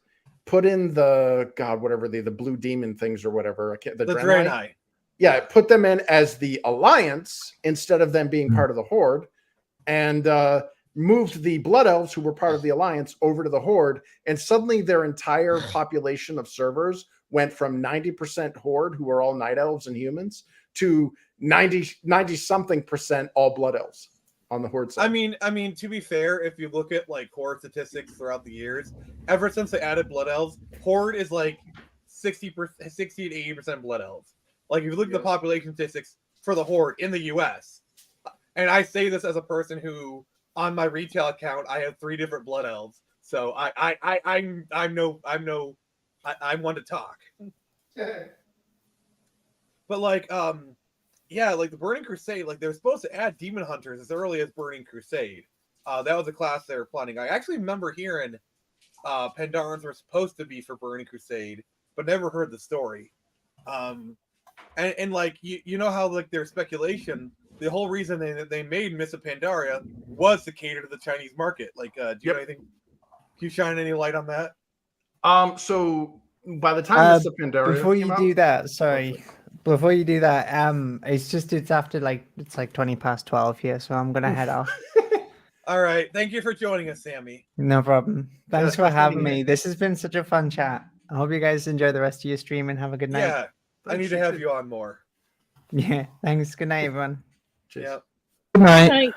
put in the the blue demon things or whatever, the Draenei. Yeah, put them in as the Alliance instead of them being part of the Horde, and moved the Blood Elves, who were part of the Alliance, over to the Horde, and suddenly their entire population of servers went from 90% Horde, who are all Night Elves and humans, to 90-something% all Blood Elves on the Horde side. I mean, to be fair, if you look at like Horde statistics throughout the years, ever since they added Blood Elves, Horde is like 60 to 80% Blood Elves. Like if you look at the population statistics for the Horde in the US, and I say this as a person who, on my retail account, I have 3 different Blood Elves. So I'm one to talk. But like like the Burning Crusade, like they were supposed to add Demon Hunters as early as Burning Crusade. That was a class they were planning. I actually remember hearing Pandarans were supposed to be for Burning Crusade, but never heard the story. And like you know how like there's speculation the whole reason they made Mists of Pandaria was to cater to the Chinese market. Like, do you have anything? Can you shine any light on that? So by the time Mists of Pandaria before came you out, do that, sorry. Before you do that, it's after it's like 20 past 12 here, so I'm gonna head off. All right. Thank you for joining us, Sammy. No problem. Thanks for nice having meeting you. me. This has been such a fun chat. I hope you guys enjoy the rest of your stream and have a good night. Yeah, I need to have you on more. Yeah, thanks. Good night, everyone. Yeah. Good night.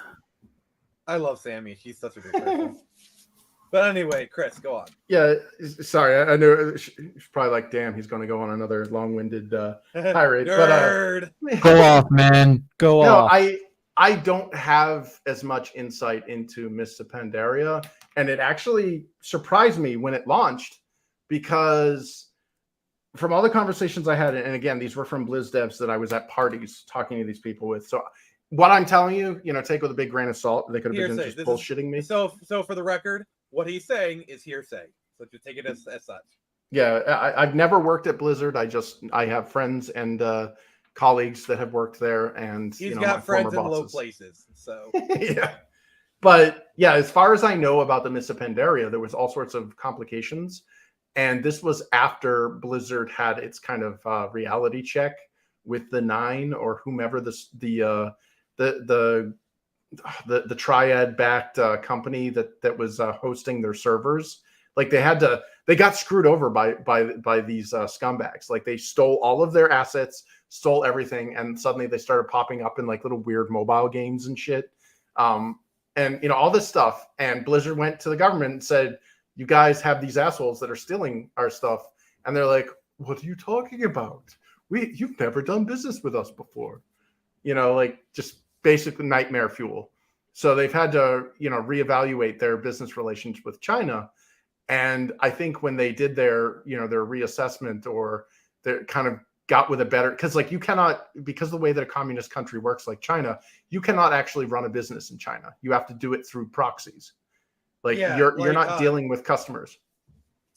I love Sammy. She's such a good person. But anyway, Chris, go on. Yeah, sorry. I know she's probably like, damn, he's going to go on another long-winded tirade. Nerd. But Go off, man. Go off. I don't have as much insight into Mists of Pandaria, and it actually surprised me when it launched because from all the conversations I had, and again, these were from Blizz devs that I was at parties talking to these people with. So what I'm telling you, take with a big grain of salt. They could have been just bullshitting me. So for the record, what he's saying is hearsay. So just take it as such. Yeah, I've never worked at Blizzard. I have friends and colleagues that have worked there, and He's my got friends in former low bosses. places. So Yeah. But yeah, as far as I know about the Mists of Pandaria, there was all sorts of complications. And this was after Blizzard had its kind of reality check with the Nine or whomever the Triad-backed company that was hosting their servers. Like they got screwed over by these scumbags. Like they stole all of their assets, stole everything, and suddenly they started popping up in like little weird mobile games and shit. And all this stuff. And Blizzard went to the government and said, "You guys have these assholes that are stealing our stuff." And they're like, "What are you talking about? You've never done business with us before." Like just basically nightmare fuel. So they've had to, reevaluate their business relations with China. And I think when they did their reassessment, or they kind of got with a better, because like you cannot, because the way that a communist country works like China, you cannot actually run a business in China. You have to do it through proxies. Like you're not dealing with customers.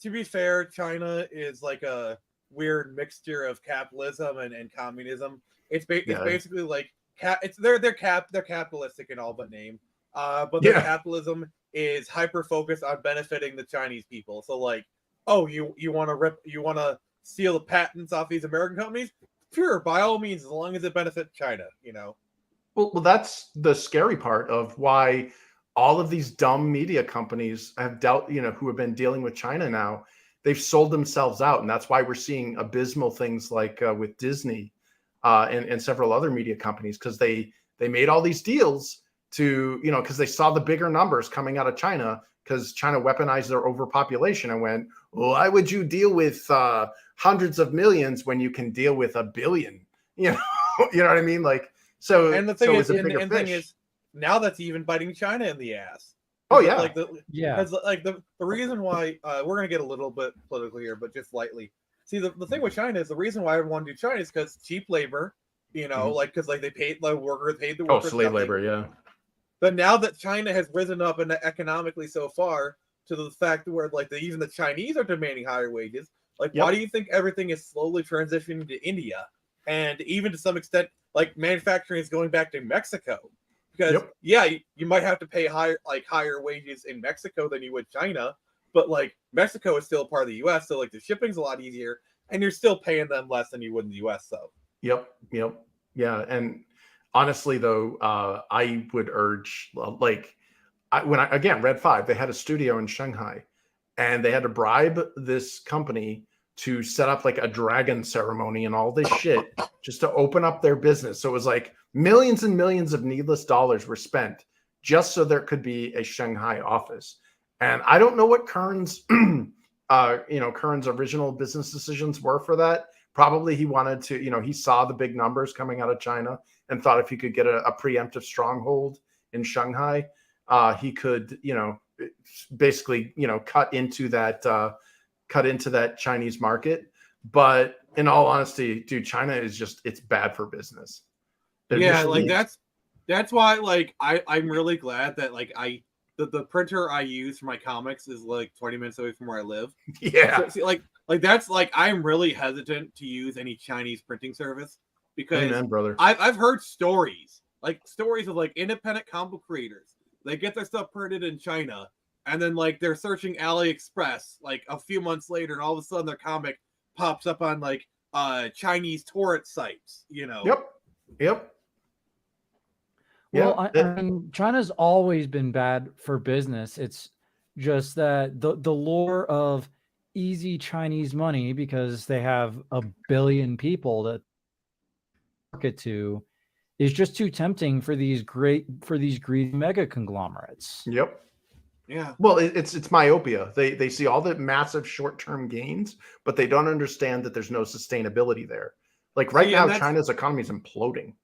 To be fair, China is like a weird mixture of capitalism and communism. It's basically like they're capitalistic in all but name. But their capitalism is hyper focused on benefiting the Chinese people. So like, oh, you want to steal the patents off these American companies? Sure, by all means, as long as it benefits China, Well, that's the scary part of why all of these dumb media companies have dealt, who have been dealing with China now, they've sold themselves out. And that's why we're seeing abysmal things like with Disney and several other media companies, because they made all these deals to, because they saw the bigger numbers coming out of China, because China weaponized their overpopulation and went, why would you deal with hundreds of millions when you can deal with a billion? You know what I mean? Like, so. And the thing is, now that's even biting China in the ass. Oh yeah, Because the reason why we're gonna get a little bit political here, but just lightly. See, the thing with China is the reason why everyone want to do China is because cheap labor. Because they paid the workers, slave labor, yeah. But now that China has risen up and economically so far to the fact where even the Chinese are demanding higher wages, why do you think everything is slowly transitioning to India, and even to some extent, like manufacturing is going back to Mexico? Because you might have to pay higher wages in Mexico than you would China, but like Mexico is still part of the U.S., so like the shipping's a lot easier, and you're still paying them less than you would in the U.S. So. Yep. Yeah, and honestly, though, I would urge, again, Red 5, they had a studio in Shanghai, and they had to bribe this company to set up like a dragon ceremony and all this shit just to open up their business. So it was like millions and millions of needless dollars were spent just so there could be a Shanghai office. And I don't know what Kern's, Kern's original business decisions were for that. Probably he wanted to, he saw the big numbers coming out of China and thought if he could get a preemptive stronghold in Shanghai, he could, basically, cut into that Chinese market. But in all honesty, dude, China is it's bad for business. That's why I'm really glad that the printer I use for my comics is 20 minutes away from where I live. Yeah. So, that's I'm really hesitant to use any Chinese printing service because Amen, brother. I've heard stories like stories of like independent comic creators. They get their stuff printed in China, and then like they're searching AliExpress like a few months later, and all of a sudden their comic pops up on like Chinese torrent sites. You know. Yep. Well, I mean, China's always been bad for business. It's just that the lure of easy Chinese money, because they have a billion people that market to, is just too tempting for these greedy mega conglomerates. Yep. Yeah. Well, it's myopia. They see all the massive short-term gains, but they don't understand that there's no sustainability there. Like right now, China's economy is imploding.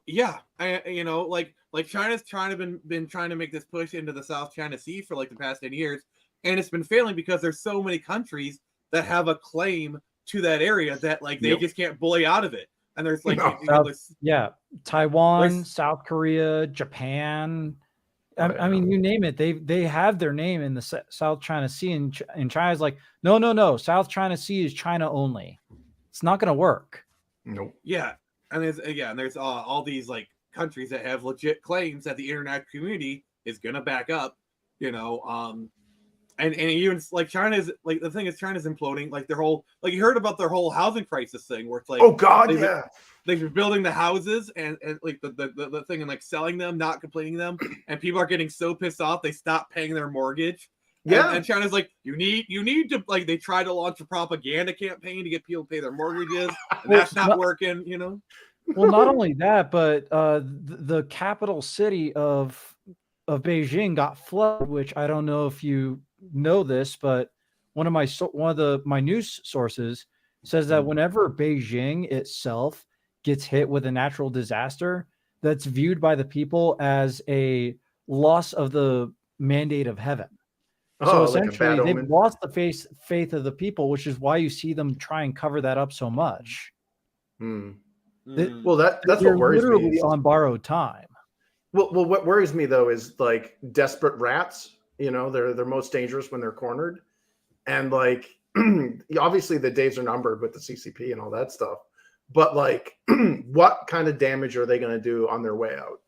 Yeah, you know, like China's been trying to make this push into the South China Sea for like the past 10 years, and it's been failing because there's so many countries that have a claim to that area that like they just can't bully out of it. And there's like Taiwan, South Korea, Japan. I mean, you name it. They have their name in the South China Sea, and China's like, no. South China Sea is China only. It's not going to work. Nope. Yeah. And there's all these like countries that have legit claims that the internet community is gonna back up, you know. And even like China's like the thing is China's imploding. Like their whole like you heard about their whole housing crisis thing where it's like they've been building the houses and like the thing and like selling them, not completing them, and people are getting so pissed off they stop paying their mortgage. And China's like, you need to like they try to launch a propaganda campaign to get people to pay their mortgages, and that's not working, you know. Well, not only that, but the capital city of Beijing got flooded, which I don't know if you know this, but one of my news sources says that whenever Beijing itself gets hit with a natural disaster, that's viewed by the people as a loss of the mandate of heaven. So essentially, they've lost the faith of the people, which is why you see them try and cover that up so much. Well, that's what worries literally me. On borrowed time. Well, what worries me though is like desperate rats. You know, they're most dangerous when they're cornered, and like obviously the days are numbered with the CCP and all that stuff. But like, what kind of damage are they going to do on their way out?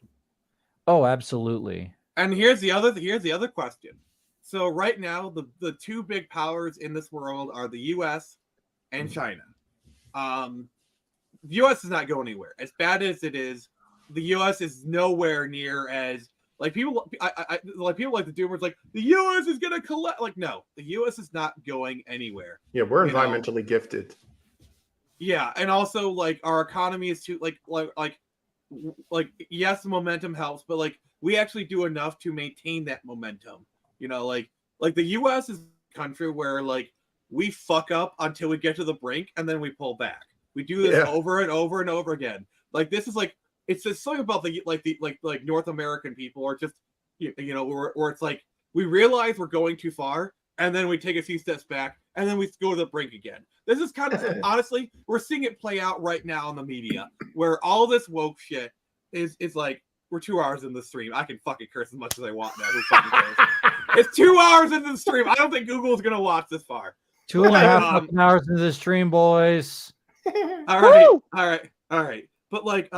Oh, absolutely. And here's the other question. So right now, the two big powers in this world are the U.S. and China. The U.S. is not going anywhere. As bad as it is, the U.S. is nowhere near as like people. Like people like the doomers, like the U.S. is going to collect. Like no, the U.S. is not going anywhere. Yeah, we're environmentally gifted. Yeah, and also like our economy is too like yes, momentum helps, but like we actually do enough to maintain that momentum. You know, like the U.S. is a country where like we fuck up until we get to the brink and then we pull back. We do this over and over and over again. Like this is like it's just something about the North American people are just you know where it's like we realize we're going too far and then we take a few steps back and then we go to the brink again. This is kind of honestly we're seeing it play out right now in the media where all this woke shit is like we're 2 hours in the stream. I can fucking curse as much as I want now. Who fucking cares? It's 2 hours into the stream. I don't think Google is gonna watch this far. 2.5 hours into the stream, boys. All right. But like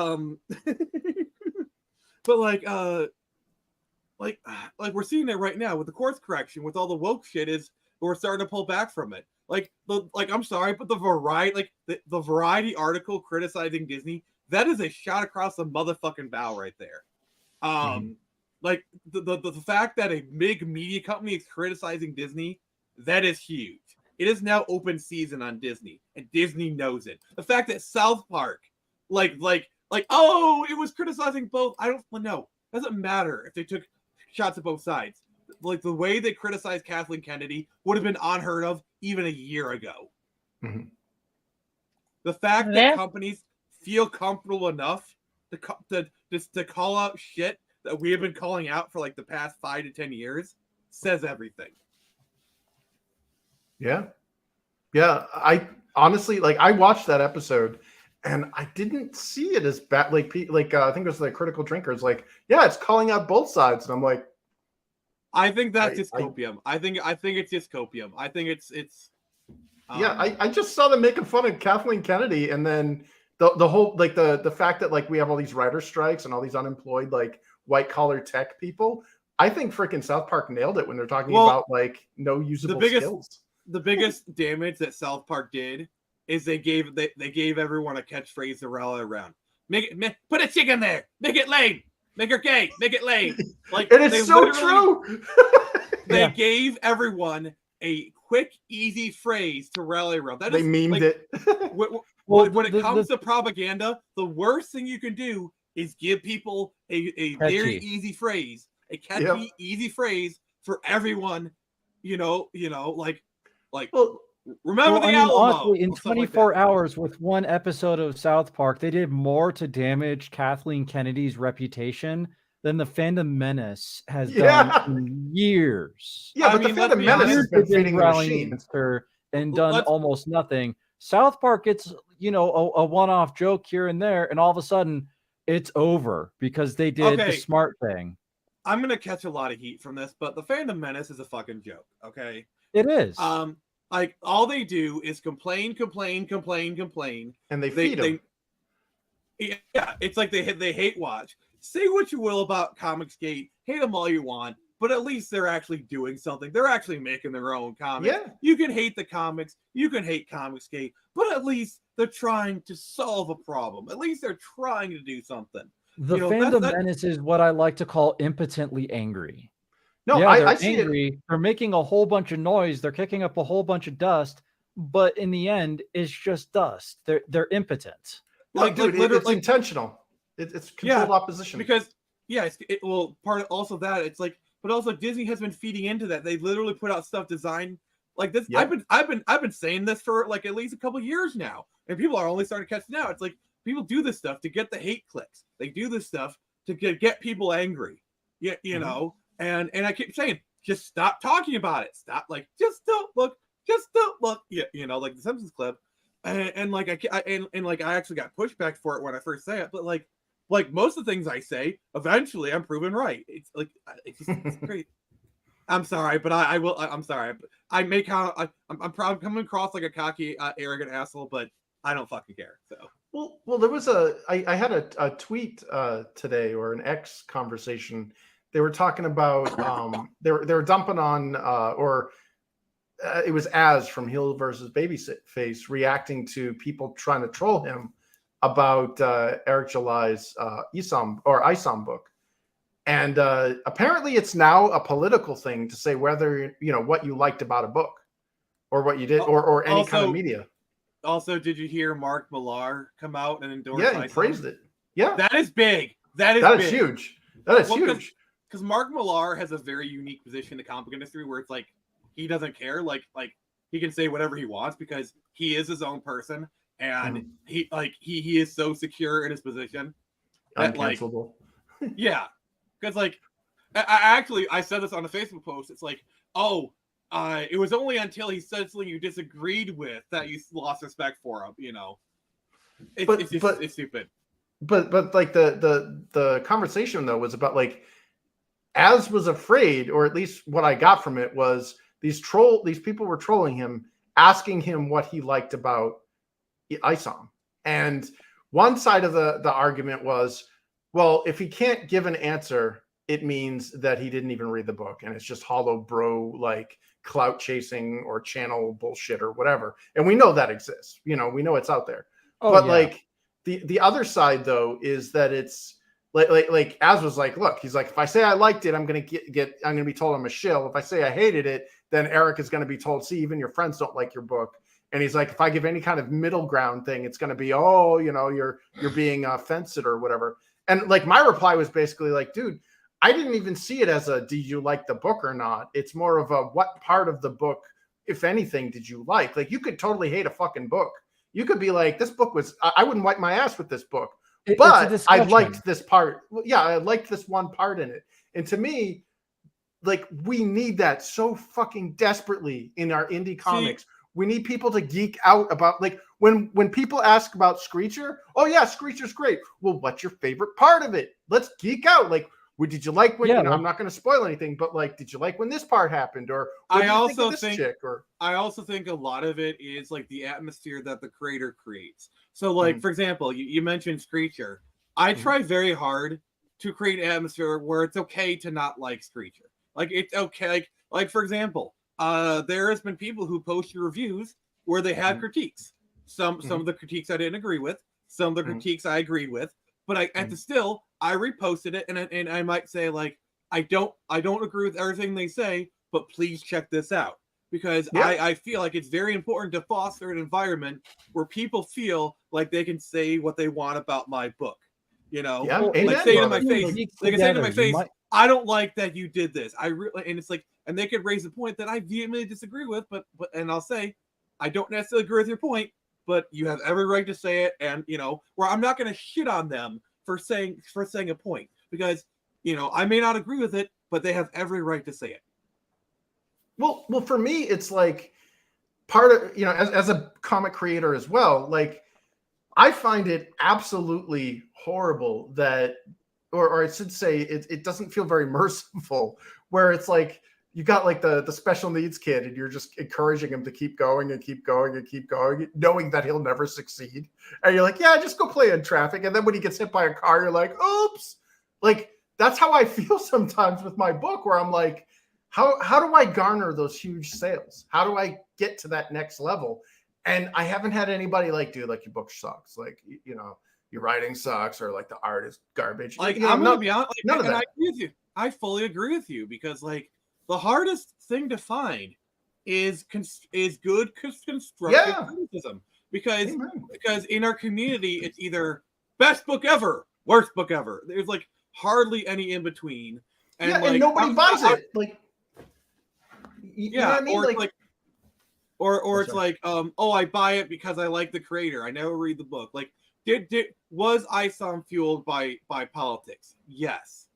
we're seeing it right now with the course correction, with all the woke shit is we're starting to pull back from it. I'm sorry, but the Variety article criticizing Disney, that is a shot across the motherfucking bow right there. Like the fact that a big media company is criticizing Disney, that is huge. It is now open season on Disney, and Disney knows it. The fact that South Park, it was criticizing both. I don't know. It doesn't matter if they took shots at both sides. Like the way they criticized Kathleen Kennedy would have been unheard of even a year ago. The fact that companies feel comfortable enough to call out shit that we have been calling out for like the past 5 to 10 years says everything. Yeah. I honestly I watched that episode and I didn't see it as bad. I think it was the Critical Drinkers. It's calling out both sides, and I'm like, I think that's just copium. I think it's just copium. I think it's. I just saw them making fun of Kathleen Kennedy, and then the whole like the fact that like we have all these writer strikes and all these unemployed like white collar tech people. I think freaking South Park nailed it when they're talking about like no usable skills. The biggest damage that South Park did is they gave everyone a catchphrase to rally around. Put a chick in there. Make it lame. Make her gay. Make it lame. Like, and it's so true. They gave everyone a quick, easy phrase to rally around. That they memed like, it. when it comes to propaganda, the worst thing you can do is give people a very easy phrase, a catchy, easy phrase for everyone. Like remember the Alamo. Honestly, in 24 hours with one episode of South Park, they did more to damage Kathleen Kennedy's reputation than the Phantom Menace has done in years. Yeah, but the Phantom Menace has been feeding the machine against her and done almost nothing. South Park gets, a one-off joke here and there, and all of a sudden it's over because they did the smart thing. I'm gonna catch a lot of heat from this, but the Phantom Menace is a fucking joke. Okay, it is. Like all they do is complain, and they feed them. Yeah, it's like they hate watch. Say what you will about Comicsgate, hate them all you want, but at least they're actually doing something. They're actually making their own comics. Yeah. You can hate the comics, you can hate Comicsgate, but at least they're trying to solve a problem. At least they're trying to do something. The Phantom Menace is what I like to call impotently angry. No, yeah, I see angry. It. They're making a whole bunch of noise. They're kicking up a whole bunch of dust, but in the end, it's just dust. They're impotent. Like, dude, it's intentional. It's controlled opposition. Because part of also that it's like, but also Disney has been feeding into that. They literally put out stuff designed like this. Yep. I've been saying this for like at least a couple of years now, and people are only starting to catch it now. It's like people do this stuff to get the hate clicks. They do this stuff to get people angry. Yeah, you know. And I keep saying, just stop talking about it. Stop, like, just don't look. Yeah, like the Simpsons clip. And like I actually got pushback for it when I first say it, but like most of the things I say, eventually I'm proven right. It's like it's great. I'm sorry, but I will. I'm sorry. I make how I'm probably coming across like a cocky, arrogant asshole, but I don't fucking care. So. Well, there was I had a tweet today or an X conversation. They were talking about they were dumping on it was Az from Heel versus Babyface reacting to people trying to troll him about Eric July's ISOM book, and apparently it's now a political thing to say whether what you liked about a book or what you did or any kind of media. Also, did you hear Mark Millar come out and endorse? Yeah, he praised it. Yeah, that is big. That is huge. That is huge. Because Mark Millar has a very unique position in the comic industry where it's like he doesn't care, like he can say whatever he wants because he is his own person and he is so secure in his position that uncancelable. Yeah, because like I said this on a Facebook post. It's like, it was only until he said something you disagreed with that you lost respect for him. It's stupid. But like the conversation though was about like. Az was afraid, or at least what I got from it was these people were trolling him, asking him what he liked about ISOM. And one side of the argument was, well, if he can't give an answer, it means that he didn't even read the book and it's just hollow bro like clout chasing or channel bullshit or whatever. And we know that exists. We know it's out there. Like the other side though is that it's like Az was like, look, he's like, if I say I liked it, I'm gonna be told I'm a shill. If I say I hated it, then Eric is gonna be told, see, even your friends don't like your book. And he's like, if I give any kind of middle ground thing, it's gonna be, you're being fence or whatever. And like my reply was basically like, dude, I didn't even see it as a did you like the book or not? It's more of a what part of the book, if anything, did you like? Like you could totally hate a fucking book. You could be like, this book was I wouldn't wipe my ass with this book. But I liked this part. Yeah, I liked this one part in it. And to me, like we need that so fucking desperately in our indie comics. We need people to geek out about like when people ask about Screecher, oh yeah, Screecher's great. Well, what's your favorite part of it? Let's geek out. Like Did you like when? Yeah, I'm not going to spoil anything, but like, did you like when this part happened, or what I do you think also of this chick? Or I also think a lot of it is like the atmosphere that the creator creates. So, like for example, you mentioned Screecher. I try very hard to create an atmosphere where it's okay to not like Screecher. Like it's okay. Like for example, there has been people who post reviews where they had critiques. Some of the critiques I didn't agree with. Some of the critiques I agreed with. But I reposted it, and I might say like I don't agree with everything they say, but please check this out, because I feel like it's very important to foster an environment where people feel like they can say what they want about my book. You know, like say to my face, they can say to my face, I don't like that you did this. And it's like, and they could raise a point that I vehemently disagree with, but and I'll say, I don't necessarily agree with your point, but you have every right to say it. And where I'm not going to shit on them for saying a point, because I may not agree with it, but they have every right to say it. Well, for me, it's like part of as a comic creator as well. Like, I find it absolutely horrible that, or I should say, it doesn't feel very merciful, where it's like you got like the special needs kid, and you're just encouraging him to keep going and keep going and keep going, knowing that he'll never succeed. And you're like, yeah, just go play in traffic. And then when he gets hit by a car, you're like, oops. Like, that's how I feel sometimes with my book, where I'm like, how do I garner those huge sales? How do I get to that next level? And I haven't had anybody like, dude, like, your book sucks. Like, your writing sucks, or like the art is garbage. Like, I'm going to be honest, none of that. I agree with you. I fully agree with you, because like the hardest thing to find is good constructive criticism, because in our community, it's either best book ever, worst book ever. There's like hardly any in between. And and nobody buys it. Like, you know what I mean? Or it's like, oh, I buy it because I like the creator. I never read the book. Like, was ISOM fueled by politics? Yes.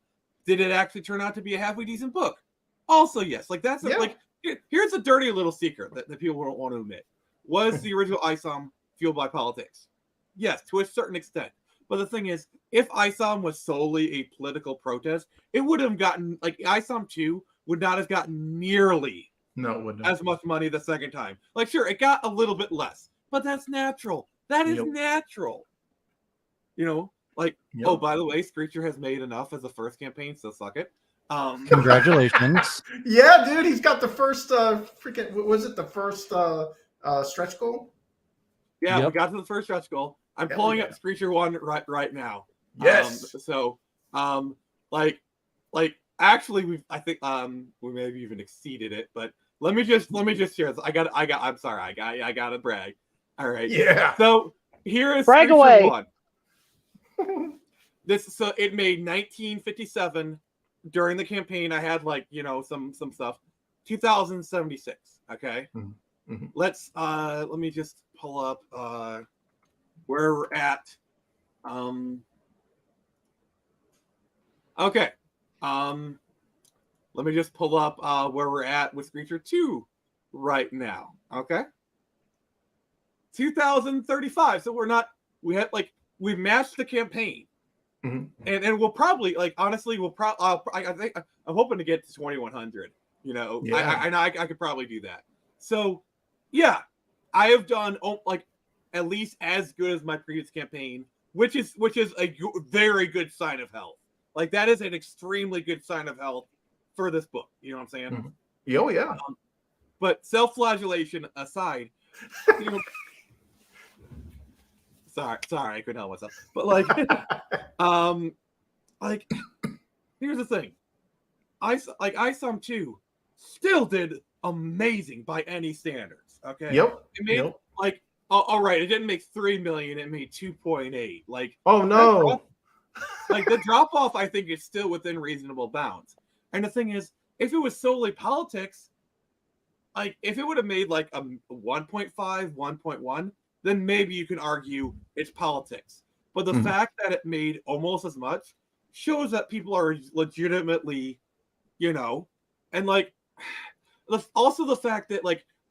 Did it actually turn out to be a halfway decent book? Also, yes. Like, that's like, here's a dirty little secret that people don't want to admit. Was the original ISOM fueled by politics? Yes, to a certain extent. But the thing is, if ISOM was solely a political protest, it would have gotten, like, ISOM 2 would not have gotten nearly as much money the second time. Like, sure, it got a little bit less, but that's natural. That is natural. Oh, by the way, Screecher has made enough as the first campaign, so suck it. Congratulations. Yeah, dude, he's got the first was it the first stretch goal? Yeah, we got to the first stretch goal. I'm pulling up Screecher 1 right now. Yes. Actually, I think we maybe even exceeded it, but let me just share this. I gotta brag. All right. Yeah. So here is brag Screecher away. 1. It made 1957 during the campaign. I had some stuff. 2076. Okay. Mm-hmm. Let me just pull up where we're at. Okay. Let me just pull up where we're at with Screecher 2 right now. Okay. 2035. So we've matched the campaign. Mm-hmm. And we'll probably, honestly, I think I'm hoping to get to 2100. I could probably do that. So, yeah, I have done at least as good as my previous campaign, which is a very good sign of health. Like, that is an extremely good sign of health for this book. You know what I'm saying? Mm-hmm. Oh, yeah. But self-flagellation aside, sorry, I couldn't help myself. But here's the thing. ISOM 2 still did amazing by any standards. Okay. Yep. It made all right. It didn't make 3 million. It made 2.8. Oh no. The drop off, I think, is still within reasonable bounds. And the thing is, if it was solely politics, if it would have made a 1.5, 1.1, then maybe you can argue it's politics. But the fact that it made almost as much shows that people are legitimately, and also the fact that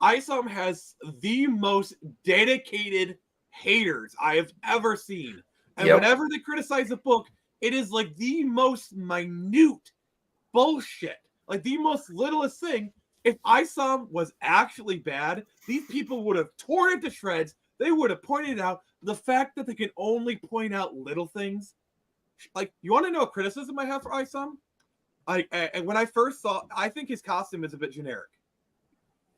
ISOM has the most dedicated haters I have ever seen. And whenever they criticize a book, it is like the most minute bullshit, like the most littlest thing. If ISOM was actually bad, these people would have torn it to shreds. They would have pointed out the fact that they can only point out little things. Like, you want to know a criticism I have for ISOM? And when I first saw, I think his costume is a bit generic.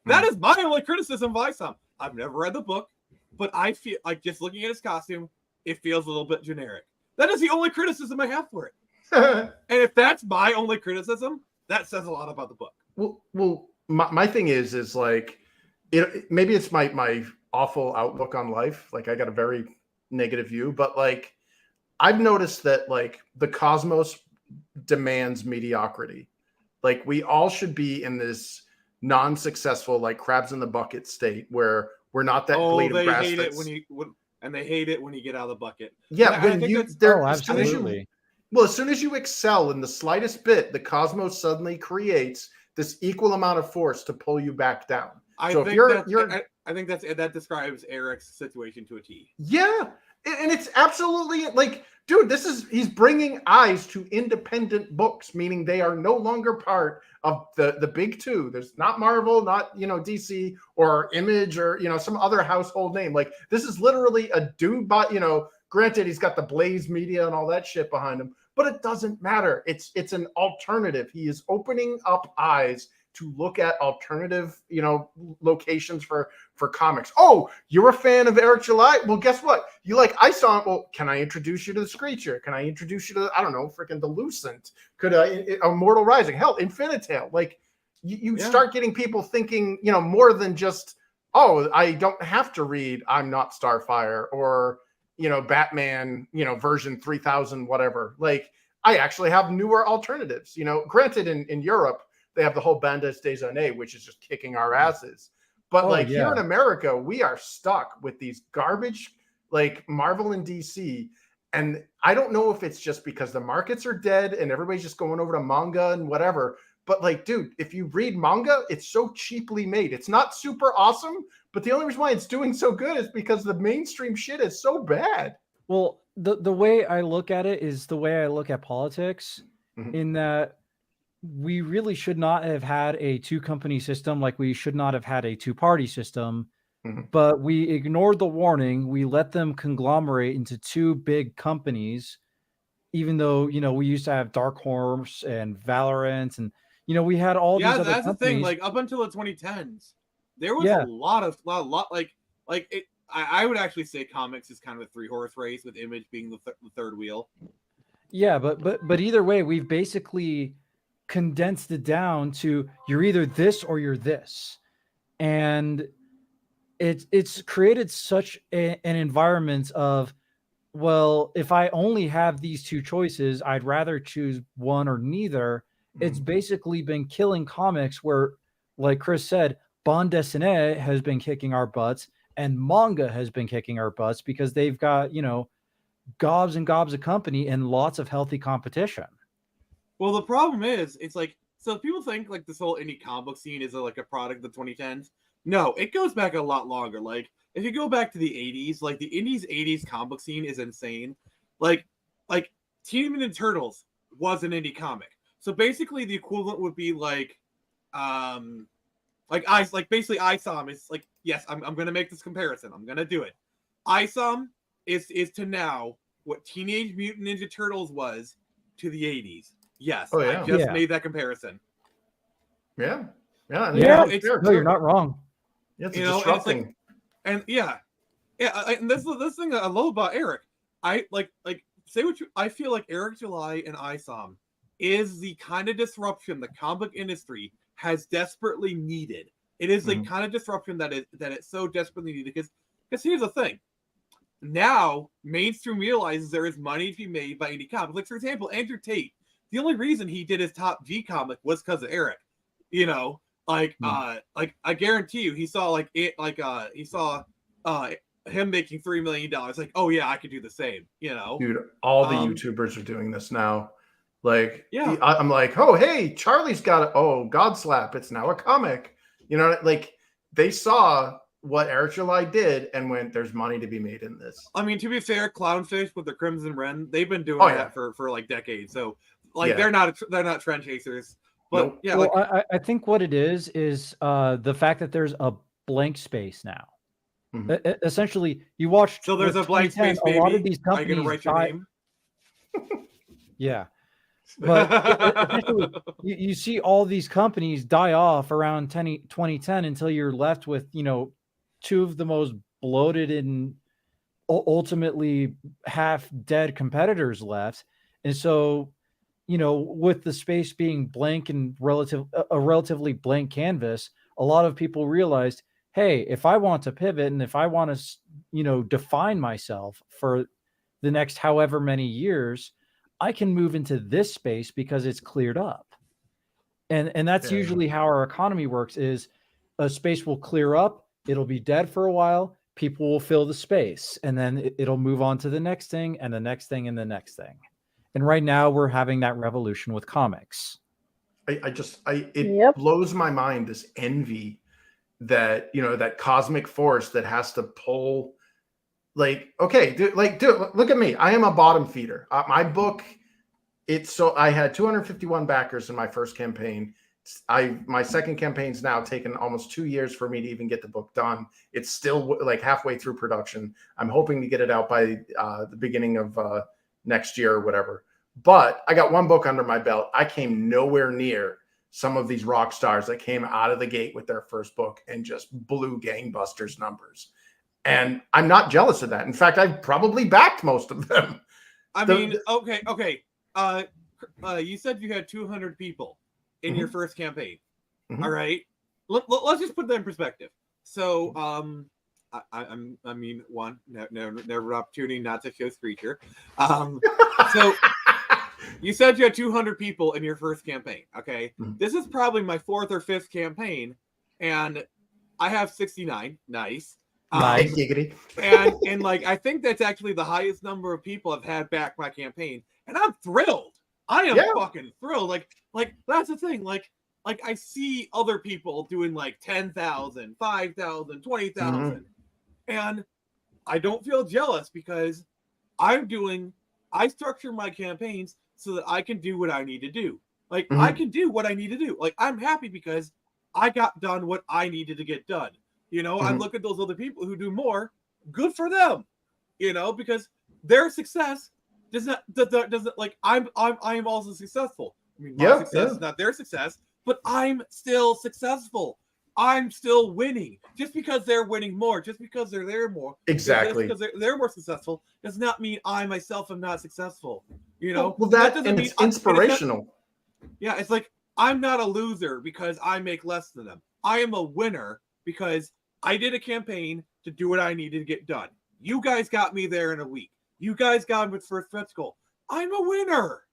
That is my only criticism of ISOM. I've never read the book, but I feel like just looking at his costume, it feels a little bit generic. That is the only criticism I have for it. And if that's my only criticism, that says a lot about the book. Well, my thing is like, maybe it's my awful outlook on life. Like, I got a very negative view, but like, I've noticed that like the cosmos demands mediocrity. Like, we all should be in this non-successful, like crabs in the bucket state where we're not that blade of grass. Hate it and they hate it when you get out of the bucket. Yeah, absolutely. As soon as you excel in the slightest bit, the cosmos suddenly creates this equal amount of force to pull you back down. I think that describes Eric's situation to a T. Yeah, and it's absolutely like, dude, he's bringing eyes to independent books, meaning they are no longer part of the big two. There's not Marvel, not DC or Image or some other household name. Like, this is literally a dude, but granted, he's got the Blaze Media and all that shit behind him, but it doesn't matter. It's an alternative. He is opening up eyes to look at alternative, locations for comics. Oh, you're a fan of Eric July? Well, guess what? You like ISOM? Well, can I introduce you to the Screecher? Can I introduce you to, I don't know, freaking the Lucent? Could I, Immortal Rising? Hell, Infinitale. Like, you start getting people thinking, more than just, oh, I don't have to read I'm Not Starfire or, Batman, version 3000, whatever. Like, I actually have newer alternatives. Granted, in Europe, they have the whole Bandes des Années, which is just kicking our asses. But here in America, we are stuck with these garbage, like Marvel and DC. And I don't know if it's just because the markets are dead and everybody's just going over to manga and whatever. But like, dude, if you read manga, it's so cheaply made. It's not super awesome, but the only reason why it's doing so good is because the mainstream shit is so bad. Well, the way I look at it is the way I look at politics, in that we really should not have had a two-company system, like we should not have had a two-party system, but we ignored the warning. We let them conglomerate into two big companies, even though, we used to have Dark Horse and Valorant, and, we had all these other that's companies. the thing. Like, up until the 2010s, there was a lot I would actually say comics is kind of a three-horse race, with Image being the third wheel. Yeah, but either way, we've basically condensed it down to you're either this or you're this, and it's created such an environment of, well, if I only have these two choices, I'd rather choose one or neither. It's basically been killing comics, where, like Chris said, bande dessinée has been kicking our butts and manga has been kicking our butts because they've got gobs and gobs of company and lots of healthy competition. Well, the problem is, it's like, so people think like this whole indie comic book scene is like a product of the 2010s. No, it goes back a lot longer. Like, if you go back to the 80s, like the indies 80s comic book scene is insane. Like Teenage Mutant Ninja Turtles was an indie comic. So basically the equivalent would be like basically ISOM is like, yes, I'm gonna make this comparison. I'm gonna do it. ISOM is to now what Teenage Mutant Ninja Turtles was to the 80s. Yes, I just made that comparison. Yeah. No, you're not wrong. It's disrupting. And and this thing I love about Eric. I I feel like Eric July and ISOM is the kind of disruption the comic industry has desperately needed. It is the kind of disruption that it's so desperately needed, because here's the thing. Now mainstream realizes there is money to be made by indie comics. Like, for example, Andrew Tate. The only reason he did his Top G comic was because of Eric. I guarantee you, he saw him making $3 million. Like, oh yeah, I could do the same. Dude, all the YouTubers are doing this now. Like, I'm like, oh hey, Charlie's got God Slap. It's now a comic. Like, they saw what Eric July did and went, "There's money to be made in this." I mean, to be fair, Clownfish with the Crimson Wren, they've been doing that for like decades. So like they're not trend chasers. But yeah, well, I think what it is the fact that there's a blank space now. Essentially, you watched. So there's a blank space. A lot of these companies. Are you gonna write your name? Yeah, but essentially, you see all these companies die off around 2010 until you're left with two of the most bloated and ultimately half dead competitors left, and so with the space being blank and a relatively blank canvas, a lot of people realized, hey, if I want to pivot and if I want to, define myself for the next however many years, I can move into this space because it's cleared up. And that's usually how our economy works is a space will clear up. It'll be dead for a while. People will fill the space and then it'll move on to the next thing and the next thing and the next thing. And right now we're having that revolution with comics. It blows my mind, this envy that, that cosmic force that has to pull, look at me. I am a bottom feeder. My book, I had 251 backers in my first campaign. My second campaign's now taken almost 2 years for me to even get the book done. It's still like halfway through production. I'm hoping to get it out by the beginning of next year or whatever. But I got one book under my belt. I came nowhere near some of these rock stars that came out of the gate with their first book and just blew gangbusters numbers. And I'm not jealous of that. In fact, I've probably backed most of them. Okay. You said you had 200 people in your first campaign. All right. Let's just put that in perspective. So, never opportunity not to show Screecher. So you said you had 200 people in your first campaign. Okay. This is probably my fourth or fifth campaign, and I have 69. Nice. Nice. And I think that's actually the highest number of people I've had back my campaign, and I'm thrilled. I am fucking thrilled. Like that's the thing. Like I see other people doing 10,000, 5,000, 20,000, and I don't feel jealous because I structure my campaigns so that I can do what I need to do. I can do what I need to do. I'm happy because I got done what I needed to get done. I look at those other people who do more. Good for them. Because their success doesn't I'm also successful. I mean, my success is not their success, but I'm still successful. I'm still winning. Just because they're winning more, just because they're there more, exactly, because they're more successful, does not mean I myself am not successful. Well, that doesn't mean it's inspirational. It's like I'm not a loser because I make less than them. I am a winner because I did a campaign to do what I needed to get done. You guys got me there in a week. You guys got me with first stretch goal. I'm a winner.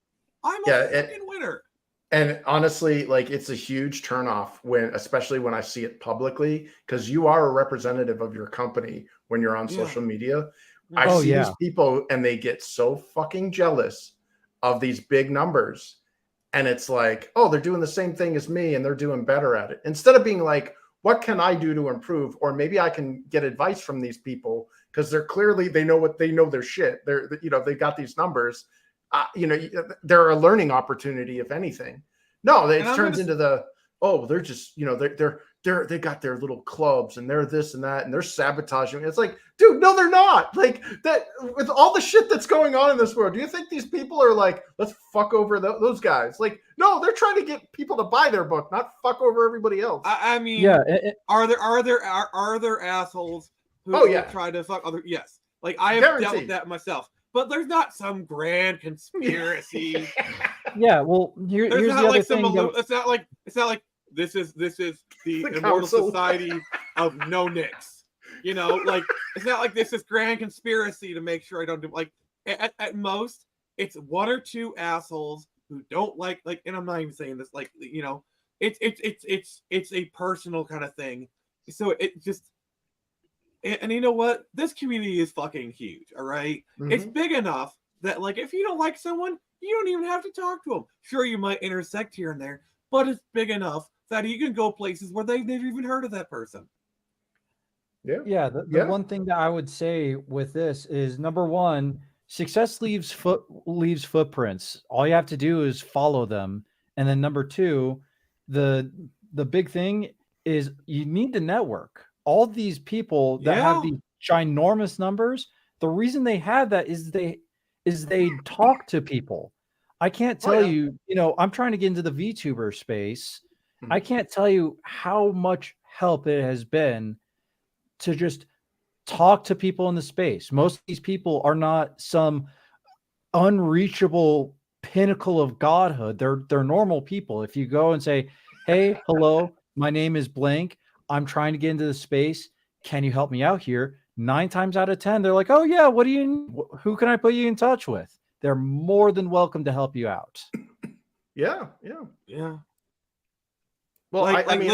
I'm a fucking winner. And honestly, it's a huge turnoff especially when I see it publicly, because you are a representative of your company when you're on social media. I see these people and they get so fucking jealous of these big numbers. And it's like, oh, they're doing the same thing as me and they're doing better at it. Instead of being like, what can I do to improve? Or maybe I can get advice from these people because they know their shit. They've got these numbers. They're a learning opportunity, if anything. No, it turns into they're just, they got their little clubs and they're this and that and they're sabotaging. It's like, dude, no, they're not. Like that with all the shit that's going on in this world. Do you think these people are like, let's fuck over those guys? Like, no, they're trying to get people to buy their book, not fuck over everybody else. I mean, are there assholes who try to fuck other? Yes, I have dealt with that myself. But there's not some grand conspiracy. Well, here's the other thing. It's not like this is the Immortal Society of No Nicks. It's not like this is grand conspiracy to make sure I don't do at most it's one or two assholes who don't like, and I'm not even saying this it's a personal kind of thing. So it just. And you know what? This community is fucking huge, all right? It's big enough that, if you don't like someone, you don't even have to talk to them. Sure, you might intersect here and there, but it's big enough that you can go places where they've never even heard of that person. Yeah, the one thing that I would say with this is number one, success leaves footprints. All you have to do is follow them. And then number two, the big thing is you need to network. All these people that have these ginormous numbers, the reason they have that is they talk to people. I can't tell you, I'm trying to get into the VTuber space. I can't tell you how much help it has been to just talk to people in the space. Most of these people are not some unreachable pinnacle of godhood. They're normal people. If you go and say, "Hey, hello, my name is blank. I'm trying to get into the space. Can you help me out here?" 9 times out of 10, they're like, "Oh yeah, who can I put you in touch with?" They're more than welcome to help you out. Yeah. Well, I mean,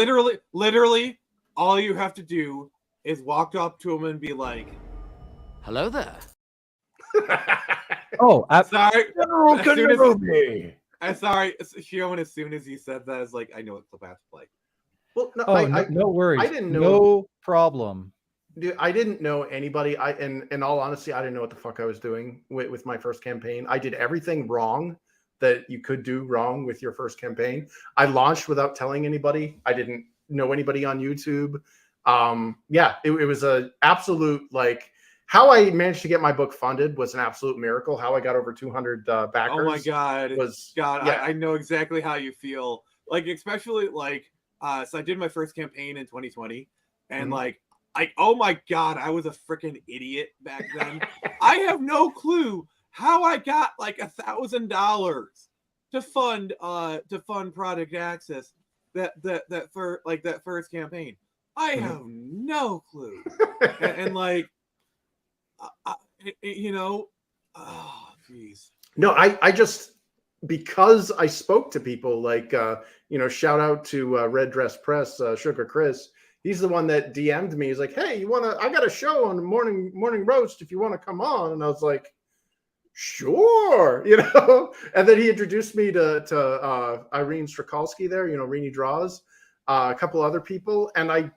literally, all you have to do is walk up to him and be like, "Hello there." Oh, sorry. General Kenobi. I'm sorry, Shion. As soon as he said that, I was like, I know what clip I have to play. Well, no, no worries. I didn't know. No problem. Dude, I didn't know anybody. In all honesty, I didn't know what the fuck I was doing with my first campaign. I did everything wrong that you could do wrong with your first campaign. I launched without telling anybody. I didn't know anybody on YouTube. It was a absolute, like, how I managed to get my book funded was an absolute miracle. How I got over 200 backers. Oh my god! I know exactly how you feel. Like, especially like, so I did my first campaign in 2020, and oh my god, I was a freaking idiot back then. I have no clue how I got like $1,000 to fund Project Access that first campaign. I have no clue, and like, oh jeez. No, I just, because I spoke to people like, shout out to Red Dress Press, Sugar Chris. He's the one that DM'd me. He's like, "Hey, I got a show on the morning roast if you want to come on." And I was like, "Sure," And then he introduced me to Irene Strakalski there, Rini Draws, a couple other people, and I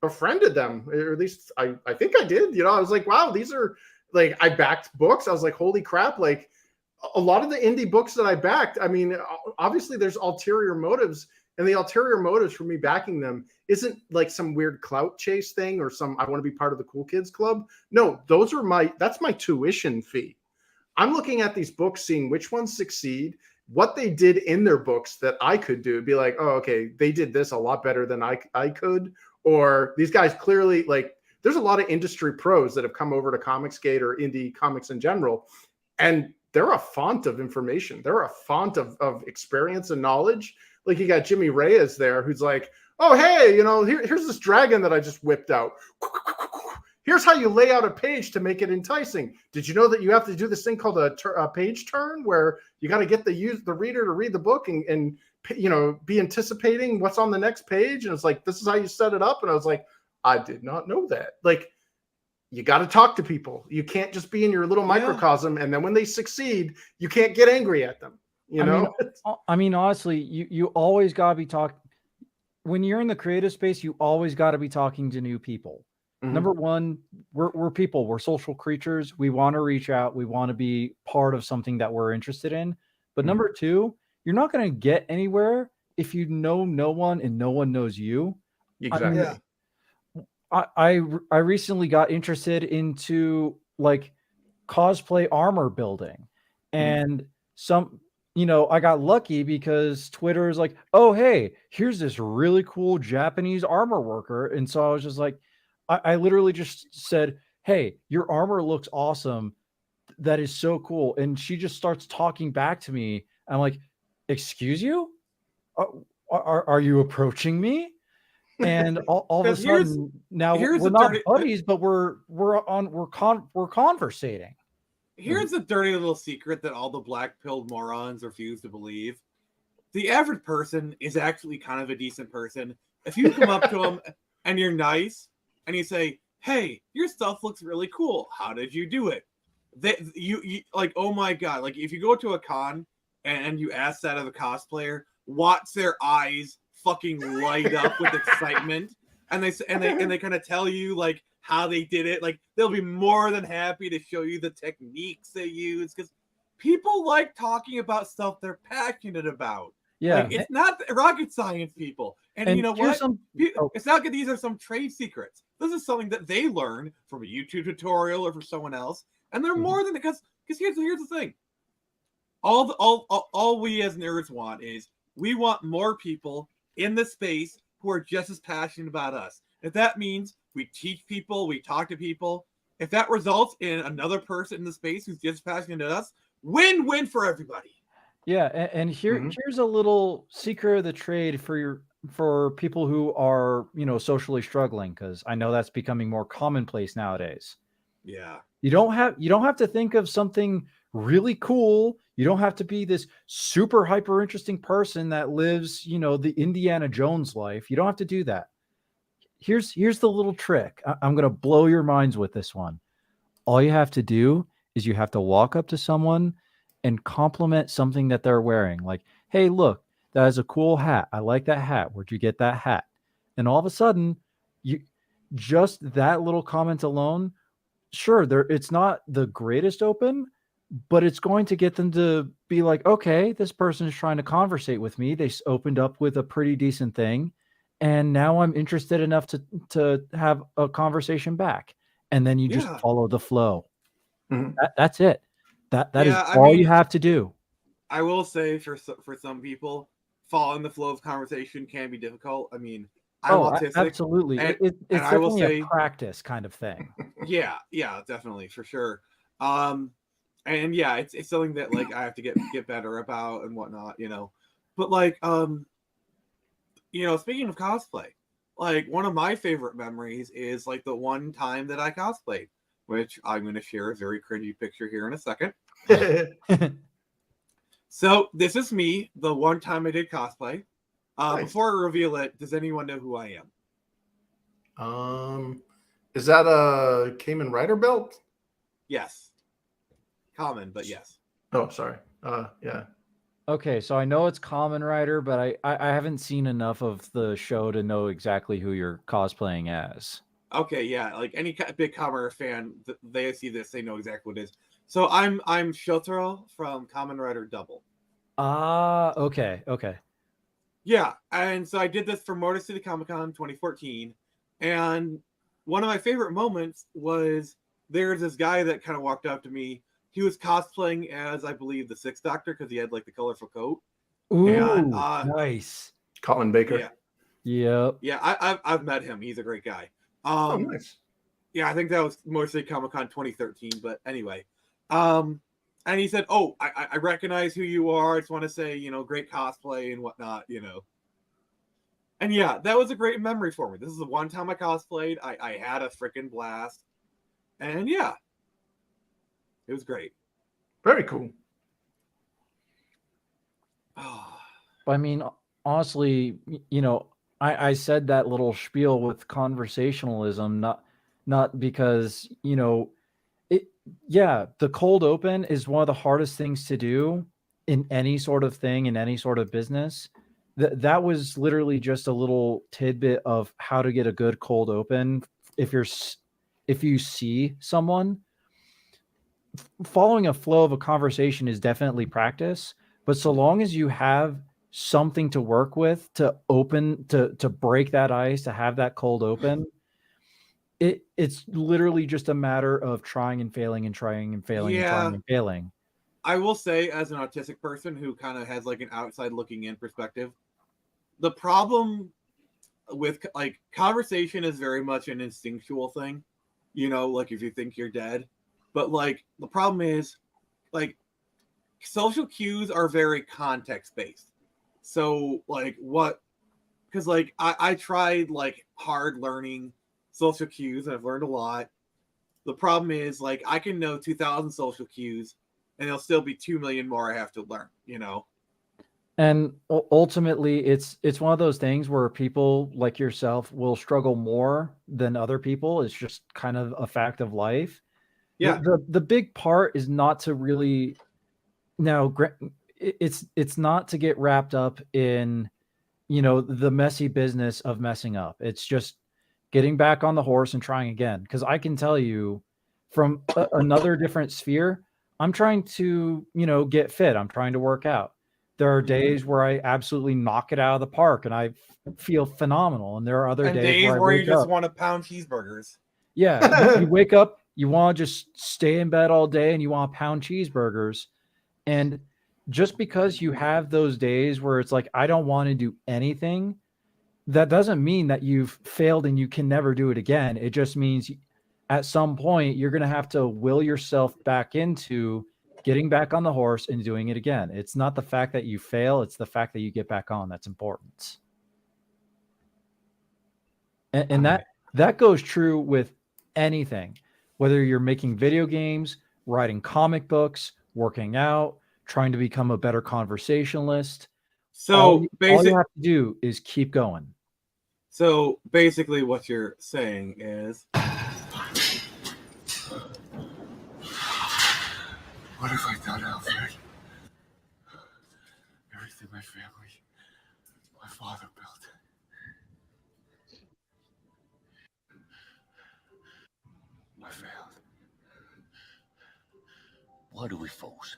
befriended them, or at least I think I did. I was like, wow, these are, like, I backed books. I was like, holy crap, like, a lot of the indie books that I backed, I mean, obviously there's ulterior motives, and the ulterior motives for me backing them isn't like some weird clout chase thing or some I want to be part of the cool kids club. No, that's my tuition fee. I'm looking at these books, seeing which ones succeed, what they did in their books that I could do, be like, oh, okay, they did this a lot better than I could, or these guys clearly, like, there's a lot of industry pros that have come over to Comicsgate or indie comics in general, and they're a font of information. They're a font of experience and knowledge. Like, you got Jimmy Reyes there, who's like, oh, hey, here's this dragon that I just whipped out. Here's how you lay out a page to make it enticing. Did you know that you have to do this thing called a page turn, where you got to get the reader to read the book and be anticipating what's on the next page? And it's like, this is how you set it up. And I was like, I did not know that. Like, you got to talk to people. You can't just be in your little microcosm. And then when they succeed, you can't get angry at them. I mean, honestly, you always got to be talking. When you're in the creative space, you always got to be talking to new people. Number one, we're people. We're social creatures. We want to reach out. We want to be part of something that we're interested in. But number two, you're not going to get anywhere if you know no one and no one knows you. Exactly. I recently got interested into, like, cosplay armor building, and I got lucky because Twitter is like, oh, hey, here's this really cool Japanese armor worker. And so I was just like, I literally just said, hey, your armor looks awesome. That is so cool. And she just starts talking back to me. I'm like, excuse you? Are you approaching me? And all of a sudden, now we're not buddies, but we're conversating. Here's a dirty little secret that all the black-pilled morons refuse to believe. The average person is actually kind of a decent person. If you come up to them and you're nice, and you say, hey, your stuff looks really cool. How did you do it? You like, oh my God. Like, if you go to a con and you ask that of a cosplayer, watch their eyes fucking light up with excitement and they kind of tell you like how they did it. Like they'll be more than happy to show you the techniques they use because people like talking about stuff they're passionate about. Yeah. Like it's not rocket science, people. And you know what? It's not that these are some trade secrets. This is something that they learn from a YouTube tutorial or from someone else, and they're more than because here's the thing. All we as nerds want is we want more people in the space who are just as passionate about us. If that means we teach people, we talk to people, if that results in another person in the space who's just as passionate as us, win-win for everybody. Yeah, and here's a little secret of the trade for people who are, socially struggling, because I know that's becoming more commonplace nowadays. Yeah. You don't have to think of something really cool. You don't have to be this super hyper interesting person that lives, the Indiana Jones life. You don't have to do that. Here's the little trick. I'm going to blow your minds with this one. All you have to do is you have to walk up to someone and compliment something that they're wearing. Like, hey, look, that is a cool hat. I like that hat. Where'd you get that hat? And all of a sudden, just that little comment alone, sure, it's not the greatest open, but it's going to get them to be like, okay, this person is trying to conversate with me. They opened up with a pretty decent thing, and now I'm interested enough to have a conversation back. And then you just follow the flow. That's it. That is all you have to do. I will say for some people, following the flow of conversation can be difficult. I mean, I'm autistic. Absolutely. It's definitely a practice kind of thing. Yeah, definitely, for sure. And yeah, it's something that like I have to get better about and whatnot, But like, speaking of cosplay, like one of my favorite memories is like the one time that I cosplayed, which I'm going to share a very cringy picture here in a second. So this is me, the one time I did cosplay. Nice. Before I reveal it, does anyone know who I am? Is that a Cayman Rider belt? Yes. Common, but yes. Oh, sorry. Yeah. Okay, so I know it's Kamen Rider, but I haven't seen enough of the show to know exactly who you're cosplaying as. Okay, yeah, like any big Kamen Rider fan, they see this, they know exactly what it is. So I'm Shotaro from Kamen Rider Double. Okay. Yeah, and so I did this for Motor City Comic Con 2014, and one of my favorite moments was there's this guy that kind of walked up to me. He was cosplaying as, I believe, the Sixth Doctor because he had like the colorful coat. Ooh, and, nice. Colin Baker. Yeah. Yeah, I've met him. He's a great guy. Oh, nice. Yeah, I think that was Motor City Comic Con 2013. But anyway, and he said, "Oh, I recognize who you are. I just want to say, great cosplay and whatnot, And yeah, that was a great memory for me. This is the one time I cosplayed. I had a freaking blast, and yeah. It was great. Very cool. I mean, honestly, I said that little spiel with conversationalism, not because, the cold open is one of the hardest things to do in any sort of thing, in any sort of business. That was literally just a little tidbit of how to get a good cold open. If you see someone, following a flow of a conversation is definitely practice, but so long as you have something to work with to break that ice, to have that cold open, it's literally just a matter of trying and failing and trying and failing and trying and failing. I will say, as an autistic person who kind of has like an outside looking in perspective, the problem with like conversation is very much an instinctual thing, like if you think you're dead. But like the problem is, like social cues are very context based. So like because like I tried like hard learning social cues and I've learned a lot. The problem is like I can know 2,000 social cues and there'll still be 2 million more I have to learn, And ultimately, it's one of those things where people like yourself will struggle more than other people. It's just kind of a fact of life. Yeah. The big part is not to really it's not to get wrapped up in, the messy business of messing up. It's just getting back on the horse and trying again. Because I can tell you from another different sphere, I'm trying to, get fit. I'm trying to work out. There are days where I absolutely knock it out of the park and I feel phenomenal. And there are other days where you just want to pound cheeseburgers. Yeah. You wake up, you want to just stay in bed all day and you want to pound cheeseburgers. And just because you have those days where it's like, I don't want to do anything, that doesn't mean that you've failed and you can never do it again. It just means at some point you're going to have to will yourself back into getting back on the horse and doing it again. It's not the fact that you fail, it's the fact that you get back on that's important. And that goes true with anything, whether you're making video games, writing comic books, working out, trying to become a better conversationalist. So all you have to do is keep going. So basically what you're saying is, What if I thought, Alfred? Everything my family, my father built. I failed. Why do we false?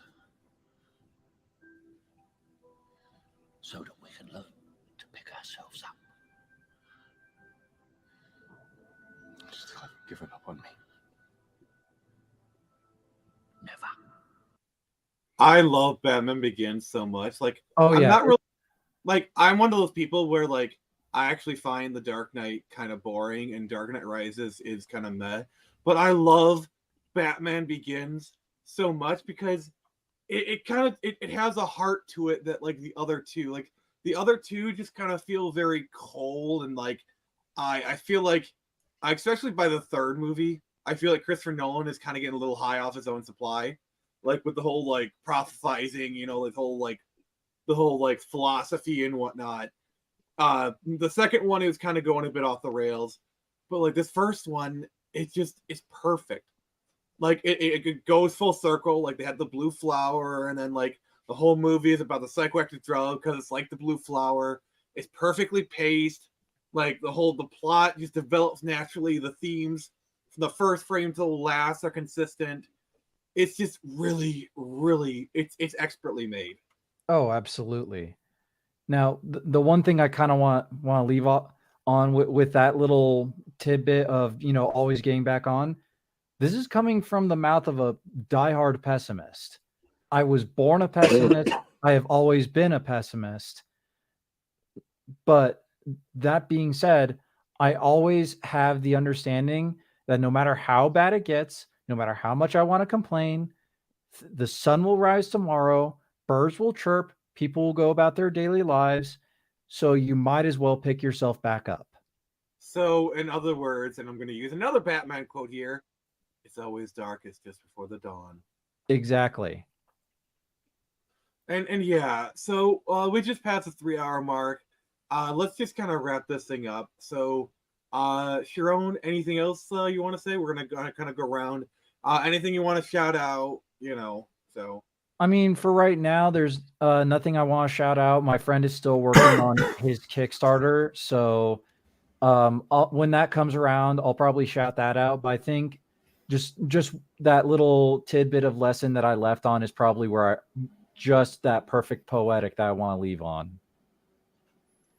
So that we can learn to pick ourselves up. You still haven't given up on me. Never. I love Batman Begins so much. Like, Oh, I'm yeah. not really like, I'm one of those people where like I actually find The Dark Knight kind of boring and Dark Knight Rises is kind of meh. But I love Batman Begins so much because it kind of it has a heart to it that like the other two just kind of feel very cold, and like I feel like especially by the third movie, I feel like Christopher Nolan is kind of getting a little high off his own supply, like with the whole like prophesizing, like the whole like philosophy and whatnot. The second one is kind of going a bit off the rails, but like this first one, it's perfect. Like it goes full circle. Like they had the blue flower, and then like the whole movie is about the psychoactive drug because it's like the blue flower. It's perfectly paced. Like the plot just develops naturally. The themes from the first frame to the last are consistent. It's just really, really, it's expertly made. Oh, absolutely. Now, the one thing I kind of want to leave on with that little tidbit of, always getting back on, this is coming from the mouth of a diehard pessimist. I was born a pessimist. I have always been a pessimist. But that being said, I always have the understanding that no matter how bad it gets, no matter how much I want to complain, the sun will rise tomorrow, birds will chirp, people will go about their daily lives, so you might as well pick yourself back up. So, in other words, and I'm going to use another Batman quote here, it's always darkest just before the dawn. Exactly. And yeah, so we just passed the 3-hour mark. Let's just kind of wrap this thing up. So, Sharon, anything else you want to say? We're going to kind of go around. Anything you want to shout out, so. I mean, for right now, there's nothing I want to shout out. My friend is still working on his Kickstarter. So when that comes around, I'll probably shout that out. But I think just that little tidbit of lesson that I left on is probably where just that perfect poetic that I want to leave on.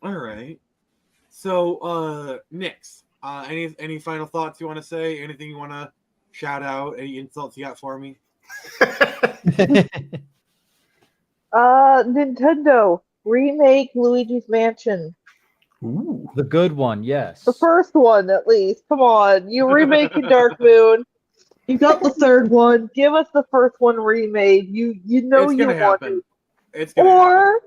All right. So, Nix, any final thoughts you want to say? Anything you want to shout out? Any insults you got for me? Nintendo remake Luigi's Mansion. Ooh, the good one, yes. The first one, at least. Come on, you remaking Dark Moon. You got the third one. Give us the first one remade. You know it's you gonna want happen. it. It's gonna happen.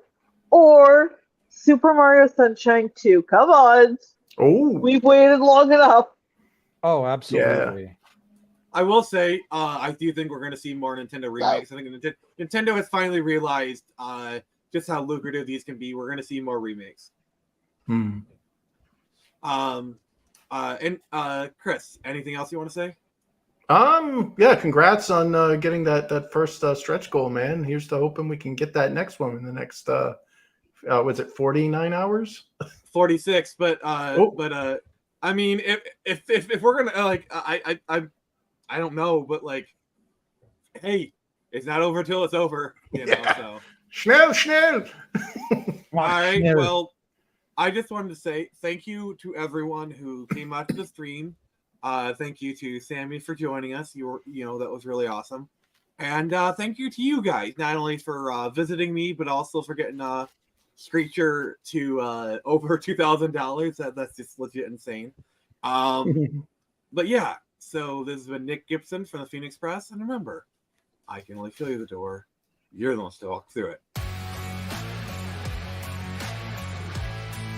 Or Super Mario Sunshine 2. Come on. Oh, we've waited long enough. Oh, absolutely. Yeah. I will say, I do think we're going to see more Nintendo remakes. I think Nintendo has finally realized just how lucrative these can be. We're going to see more remakes. Hmm. And Chris, anything else you want to say? Yeah, congrats on getting that first stretch goal, man. Here's to hoping we can get that next one in the next was it 49 hours? 46, but I mean, if we're gonna like, I don't know, but like, hey, it's not over till it's over, you know. So Schnell. all right, Schnell. well, I just wanted to say thank you to everyone who came out to the stream. Thank you to Sammy for joining us. You know, that was really awesome. And thank you to you guys, not only for visiting me, but also for getting Screecher to over $2,000. That's just legit insane. But yeah, so this has been Nick Gibson from the Phoenix Press. And remember, I can only show you the door. You're the one to walk through it.